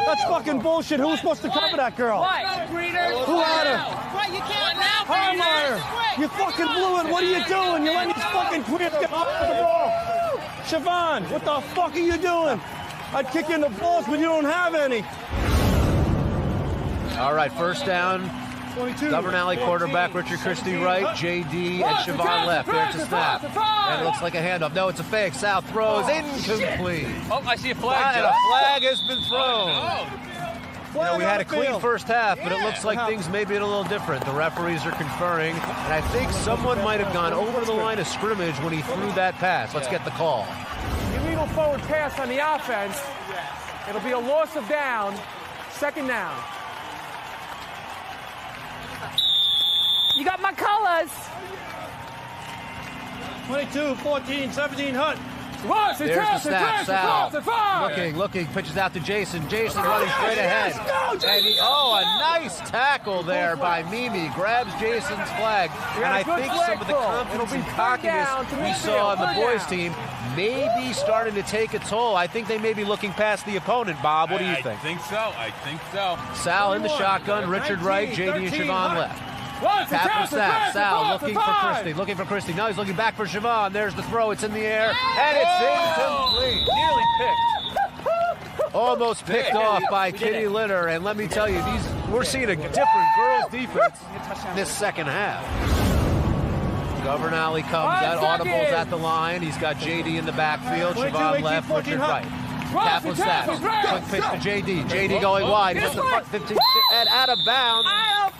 That's fucking bullshit. Who was supposed to cover that girl? What? Who had her? What? You can't now, Harmeyer! You fucking blew it. What are you doing? You're letting these fucking queers get off the ball. Siobhan, what the fuck are you doing? I'd kick you in the balls, but you don't have any. All right, first down. 22. Governale quarterback, Richard Christie right, JD and Siobhan left. There's the snap. And it looks like a handoff. No, it's a fake. Sal throws incomplete. Oh, I see a flag. And a flag has been thrown. You know, we had a clean first half, but it looks like things may be a little different. The referees are conferring, and I think someone might have gone over the line of scrimmage when he threw that pass. Let's get the call. Illegal forward pass on the offense. It'll be a loss of down. Second down. You got my colors. 22, 14, 17, Hunt. There's the snap. Sal looking, pitches out to Jason. Jason running straight ahead. And a nice tackle there by Mimi. Grabs Jason's flag. And I think some of the confidence and cockiness we saw on the boys' team may be starting to take a toll. I think they may be looking past the opponent, Bob. What do you think? I think so. Sal in the shotgun. Richard right. JD and Siobhan left. Tap and snap. Sal looking for Christie. Now he's looking back for Siobhan. There's the throw. It's in the air. And it's incomplete. Nearly picked. Almost picked off by Kitty Litter. And let me tell you, we're seeing a different girls' defense this second half. Governale comes out. Audibles at the line. He's got JD in the backfield. Siobhan left. Richard right. Kaplan snaps. Quick pitch to JD. JD going wide. He's at the front 15 and out of bounds.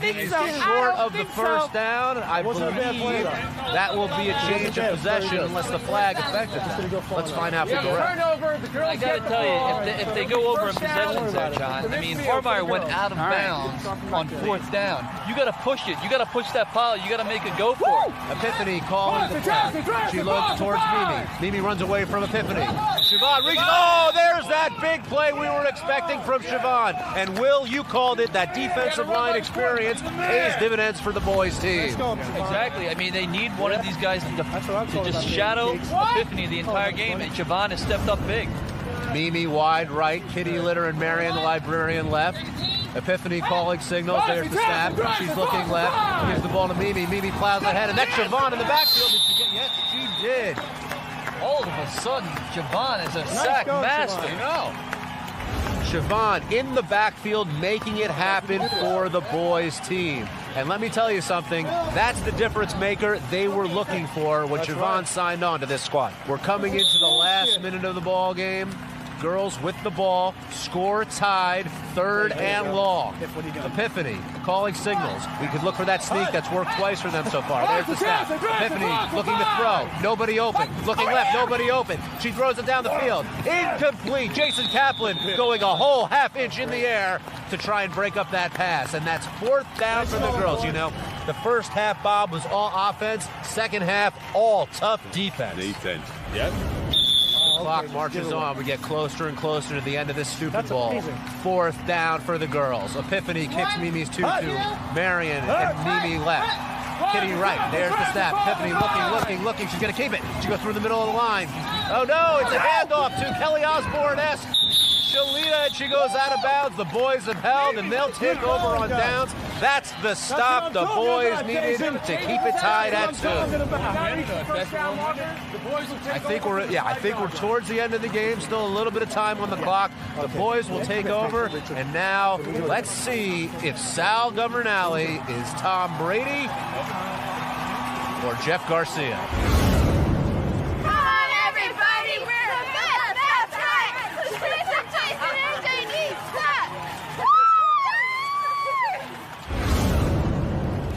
He's short of the first down. I believe that will be a change of possession unless the flag affected it. Let's find out for the ref. I got to tell you, if they go over in possessions there, John, I mean, Harmeyer went out of bounds on fourth down. You got to push it. You got to push that pile. You got to make it go for it. Epiphany calling the flag. She looks towards Mimi. Mimi runs away from Epiphany. Siobhan reaches. Oh, There's that big play we were expecting from Siobhan. And Will, you called it, that defensive line experience pays dividends for the boys team. Exactly. I mean, they need one of these guys to just shadow Epiphany the entire game, and Siobhan has stepped up big. Mimi wide right, Kitty Litter and Marion the librarian left. Epiphany calling signals. There's the snap. She's looking left. Gives the ball to Mimi. Mimi plows ahead, and that's Siobhan in the backfield. Did she get? Yes, she did. All of a sudden, Siobhan is a sack master. Siobhan in the backfield making it happen for the boys team. And let me tell you something, that's the difference maker they were looking for when Siobhan signed on to this squad. We're coming into the last minute of the ball game. Girls with the ball, score tied, 3rd and long. Epiphany calling signals. We could look for that sneak that's worked twice for them so far. There's the snap. Epiphany looking to throw. Nobody open. Looking left, nobody open. She throws it down the field. Incomplete. Jason Kaplan going a whole half inch in the air to try and break up that pass. And that's 4th down for the girls. You know, the first half, Bob, was all offense. Second half, all tough defense. Yep. The clock marches on. We get closer and closer to the end of this stupid ball. Amazing. 4th down for the girls. Epiphany kicks Mimi's 2-2. Marion and Mimi left. Kitty right. There's the snap. Epiphany looking. She's going to keep it. She goes through the middle of the line. Oh, no. It's a handoff to Kelly Osborne-esque Shalita, and she goes out of bounds. The boys have held, and they'll take over on downs. That's the stop the boys needed to keep it tied at 2. I think we're towards the end of the game. Still a little bit of time on the clock. The boys will take over, and now let's see if Sal Governale is Tom Brady or Jeff Garcia.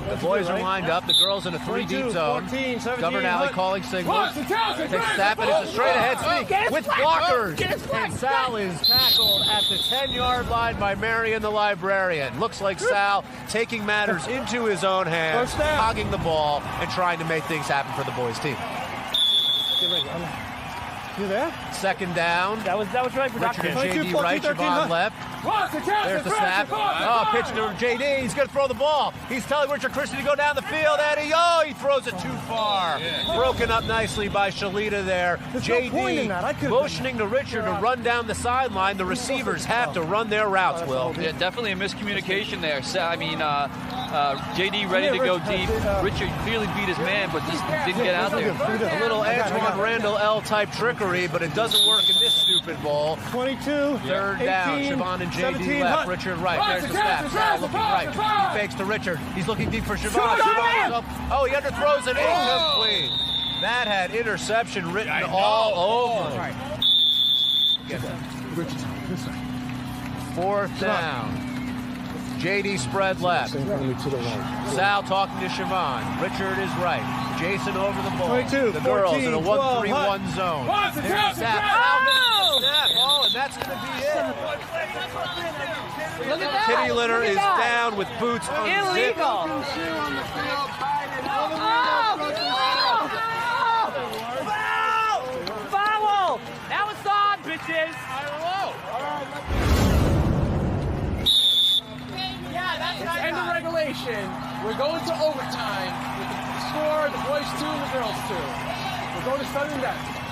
The boys are lined up. The girls in a 3-deep zone. Governale calling signals. Takes a snap, and it's a straight-ahead sneak with blockers. And Sal is tackled at the 10-yard line by Marion the librarian. Looks like Sal taking matters into his own hands, hogging the ball, and trying to make things happen for the boys' team. You there? 2nd down. That was right for Richard and JD right, Siobhan left. There's the snap. Oh, pitch to JD. He's going to throw the ball. He's telling Richard Christie to go down the field, and he throws it too far. Broken up nicely by Shalita there. JD motioning to Richard to run down the sideline. The receivers have to run their routes, Will. Yeah, definitely a miscommunication there. I mean, JD ready to go deep. Richard clearly beat his man, but just didn't get out there. A little Antoine Randall L-type trickery, but it doesn't work in this stupid ball. 22. 3rd down. Siobhan and JD left. Richard right. There's the snap. Sal looking right. He fakes to Richard. He's looking deep for Siobhan. Oh, he underthrows it. Incomplete. That had interception written all over. 4th down. JD spread left. Sal talking to Siobhan. Richard is right. Jason over the ball. 22, the girls 14, in a 1-3-1 zone. There's the snap. Oh, and that's going to be it. Look at that. Kitty Litter is down with boots unzipped. Illegal. Foul! That was on, bitches. It's end of regulation. We're going to overtime with the score, the boys 2 and the girls 2. We're going to sudden death.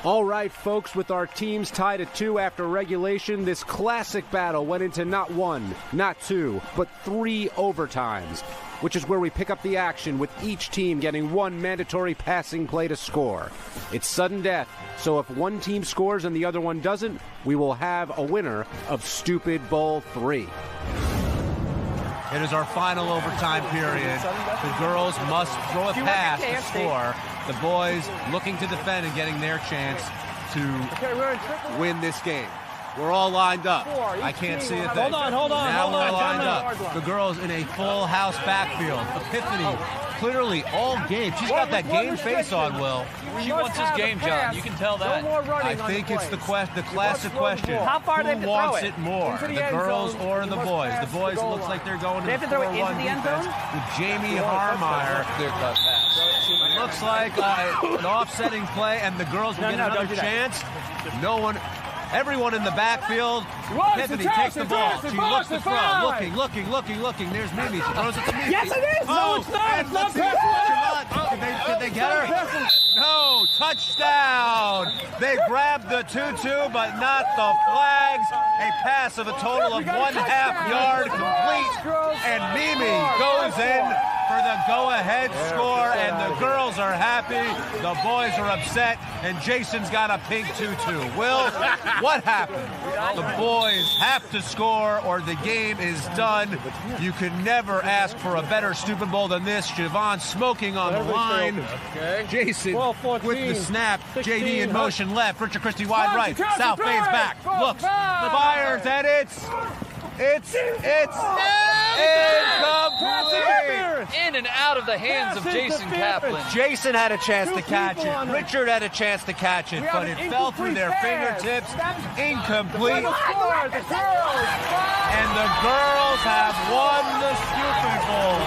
All right, folks, with our teams tied at 2 after regulation, this classic battle went into not 1, not 2, but 3 overtimes, which is where we pick up the action with each team getting 1 mandatory passing play to score. It's sudden death, so if one team scores and the other one doesn't, we will have a winner of Stupid Bowl 3. It is our final overtime period. The girls must throw a pass to score. The boys looking to defend and getting their chance to win this game. We're all lined up. I can't see a thing. Hold on. Now we're lined up. The girls in a full house backfield. Epiphany, clearly all game. She's got that game face on, Will. She wants this game, John. You can tell that. I think it's the classic question. How far do they have to Who throw wants it? it more, the girls or the boys? The boys, it looks like they're going to the 4-1 defense with Jamie Harmeyer. Clear cut pass. looks like an offsetting play, and the girls will get another chance. No one, everyone in the backfield. Tiffany takes the ball. She looks to throw. Looking. There's Mimi. She throws it to Mimi. Yes, it is. No, it's not. It's not Did they get her? No, touchdown. They grabbed the 2-2, but not the flags. A pass of a total of 1/2 yard complete, and Mimi goes in for the go-ahead score, and the girls are happy. The boys are upset, and Jason's got a pink 2-2. Will, what happened? The boys have to score, or the game is done. You can never ask for a better Stupid Bowl than this. Siobhan smoking on the line. Jason 12, with the snap. 16, JD in motion left. Richard Christie wide right. South fades back. Looks. Fires, and it's incomplete. In and out of the hands of Jason Kaplan. Jason had a chance to catch it. Richard had a chance to catch it, but it fell through their fingertips. Incomplete. And the girls have won the Stupid Bowl.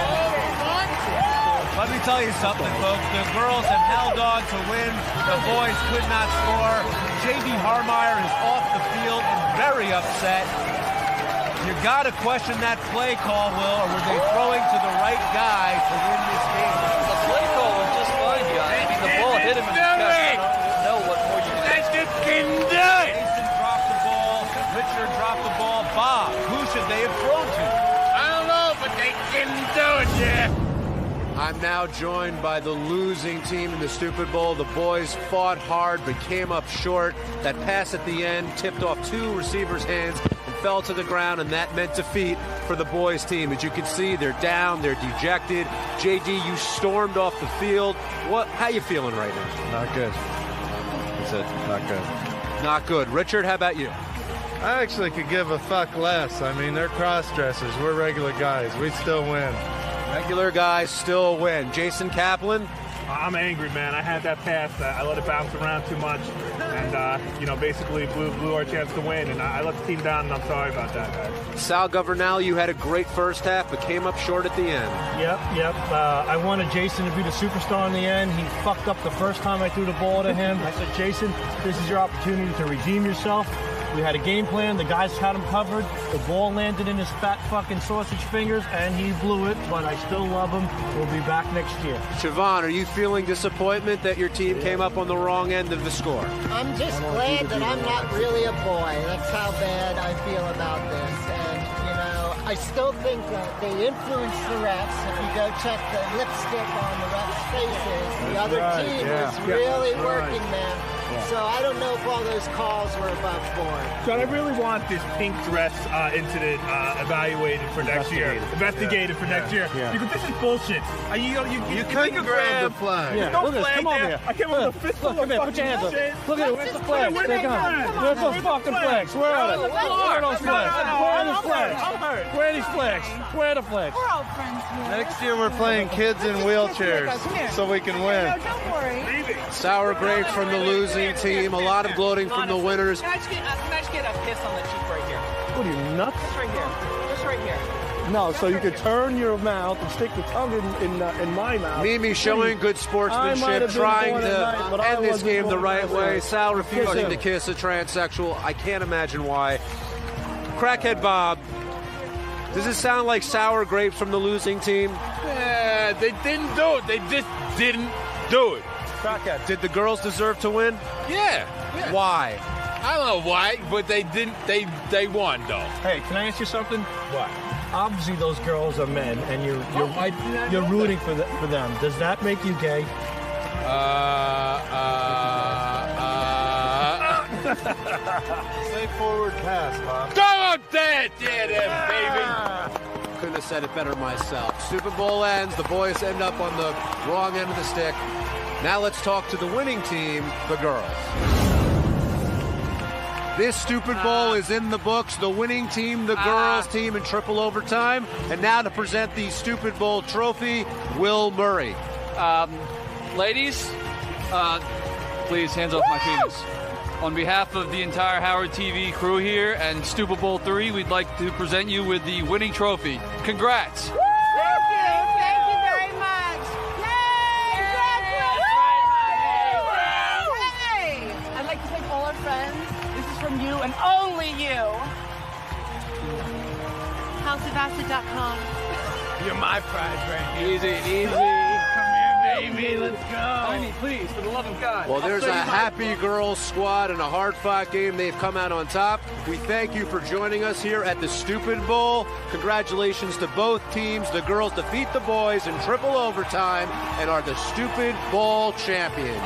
Let me tell you something, folks. The girls have held on to win. The boys could not score. J.D. Harmeyer is off the field and very upset. You got to question that play call, Will, or were they throwing to the right guy to win this game? The play call was just fine, John. I mean, the ball hit him in the chest. I don't know what more you can do. Jason dropped the ball. Richard dropped the ball. Bob, who should they have thrown to? I don't know, but they didn't do it yet. I'm now joined by the losing team in the Stupid Bowl. The boys fought hard but came up short. That pass at the end tipped off two receivers' hands and fell to the ground, and that meant defeat for the boys' team. As you can see, they're down, they're dejected. JD, you stormed off the field. How you feeling right now? Not good. That's it. Not good. Not good. Richard, how about you? I actually could give a fuck less. I mean, they're cross-dressers. We're regular guys. We still win. Regular guys still win. Jason Kaplan? I'm angry, man. I had that pass. I let it bounce around too much, and basically blew our chance to win. And I let the team down, and I'm sorry about that, guys. Sal Governale, you had a great first half, but came up short at the end. Yep. I wanted Jason to be the superstar in the end. He fucked up the first time I threw the ball to him. I said, Jason, this is your opportunity to redeem yourself. We had a game plan. The guys had him covered. The ball landed in his fat fucking sausage fingers, and he blew it, but I still love him. We'll be back next year. Siobhan, are you feeling disappointment that your team came up on the wrong end of the score? I'm just glad that I'm not really a boy. That's how bad I feel about this. And, I still think that they influenced the refs. If you go check the lipstick on the refs' faces, the other team was really working, man. So I don't know if all those calls were above board. John, I really want this pink dress incident evaluated for next year. Investigated for next year. Because this is bullshit. You couldn't grab the flag. There's no flag come over there. here. I came up with a fistful Come of here, put your hands up. Look at it. Where's the flags? They're gone. Where's those fucking flags? Where are they? Where are those flags? Where are these flags? Where are these flags? Where are the flags? We're all friends here. Next year we're playing kids in wheelchairs so we can win. No, don't worry. Sour grapes from the losing team. A lot of gloating from the winners. Can I just get a kiss on the cheek right here? What are you, nuts? Just right here. Just right here. No, so you could turn your mouth and stick your tongue in my mouth. Mimi showing good sportsmanship, trying to end this game the right way. Sal refusing to kiss a transsexual. I can't imagine why. Crackhead Bob, does it sound like sour grapes from the losing team? Yeah, they didn't do it. They just didn't do it. Crackhead, did the girls deserve to win? Yeah. Why? I don't know why, but they didn't. They won though. Hey, can I ask you something? What? Obviously, those girls are men, and you're rooting for them. Does that make you gay? Say forward pass, Bob. Go up there, baby. Couldn't have said it better myself. Super Bowl ends. The boys end up on the wrong end of the stick. Now let's talk to the winning team, the girls. This Stupid Bowl is in the books. The winning team, the girls team in triple overtime. And now to present the Stupid Bowl trophy, Will Murray. Ladies, please, hands off my penis. On behalf of the entire Howard TV crew here and Stupid Bowl 3, we'd like to present you with the winning trophy. Congrats. Thank you very much. Yay! and only you. HouseOfAcid.com. You're my prize right here. Easy. Come here, baby. Let's go. Tiny, please, for the love of God. Well, there's I'll a save my- happy girls squad and a hard-fought game. They've come out on top. We thank you for joining us here at the Stupid Bowl. Congratulations to both teams. The girls defeat the boys in triple overtime and are the Stupid Bowl champions.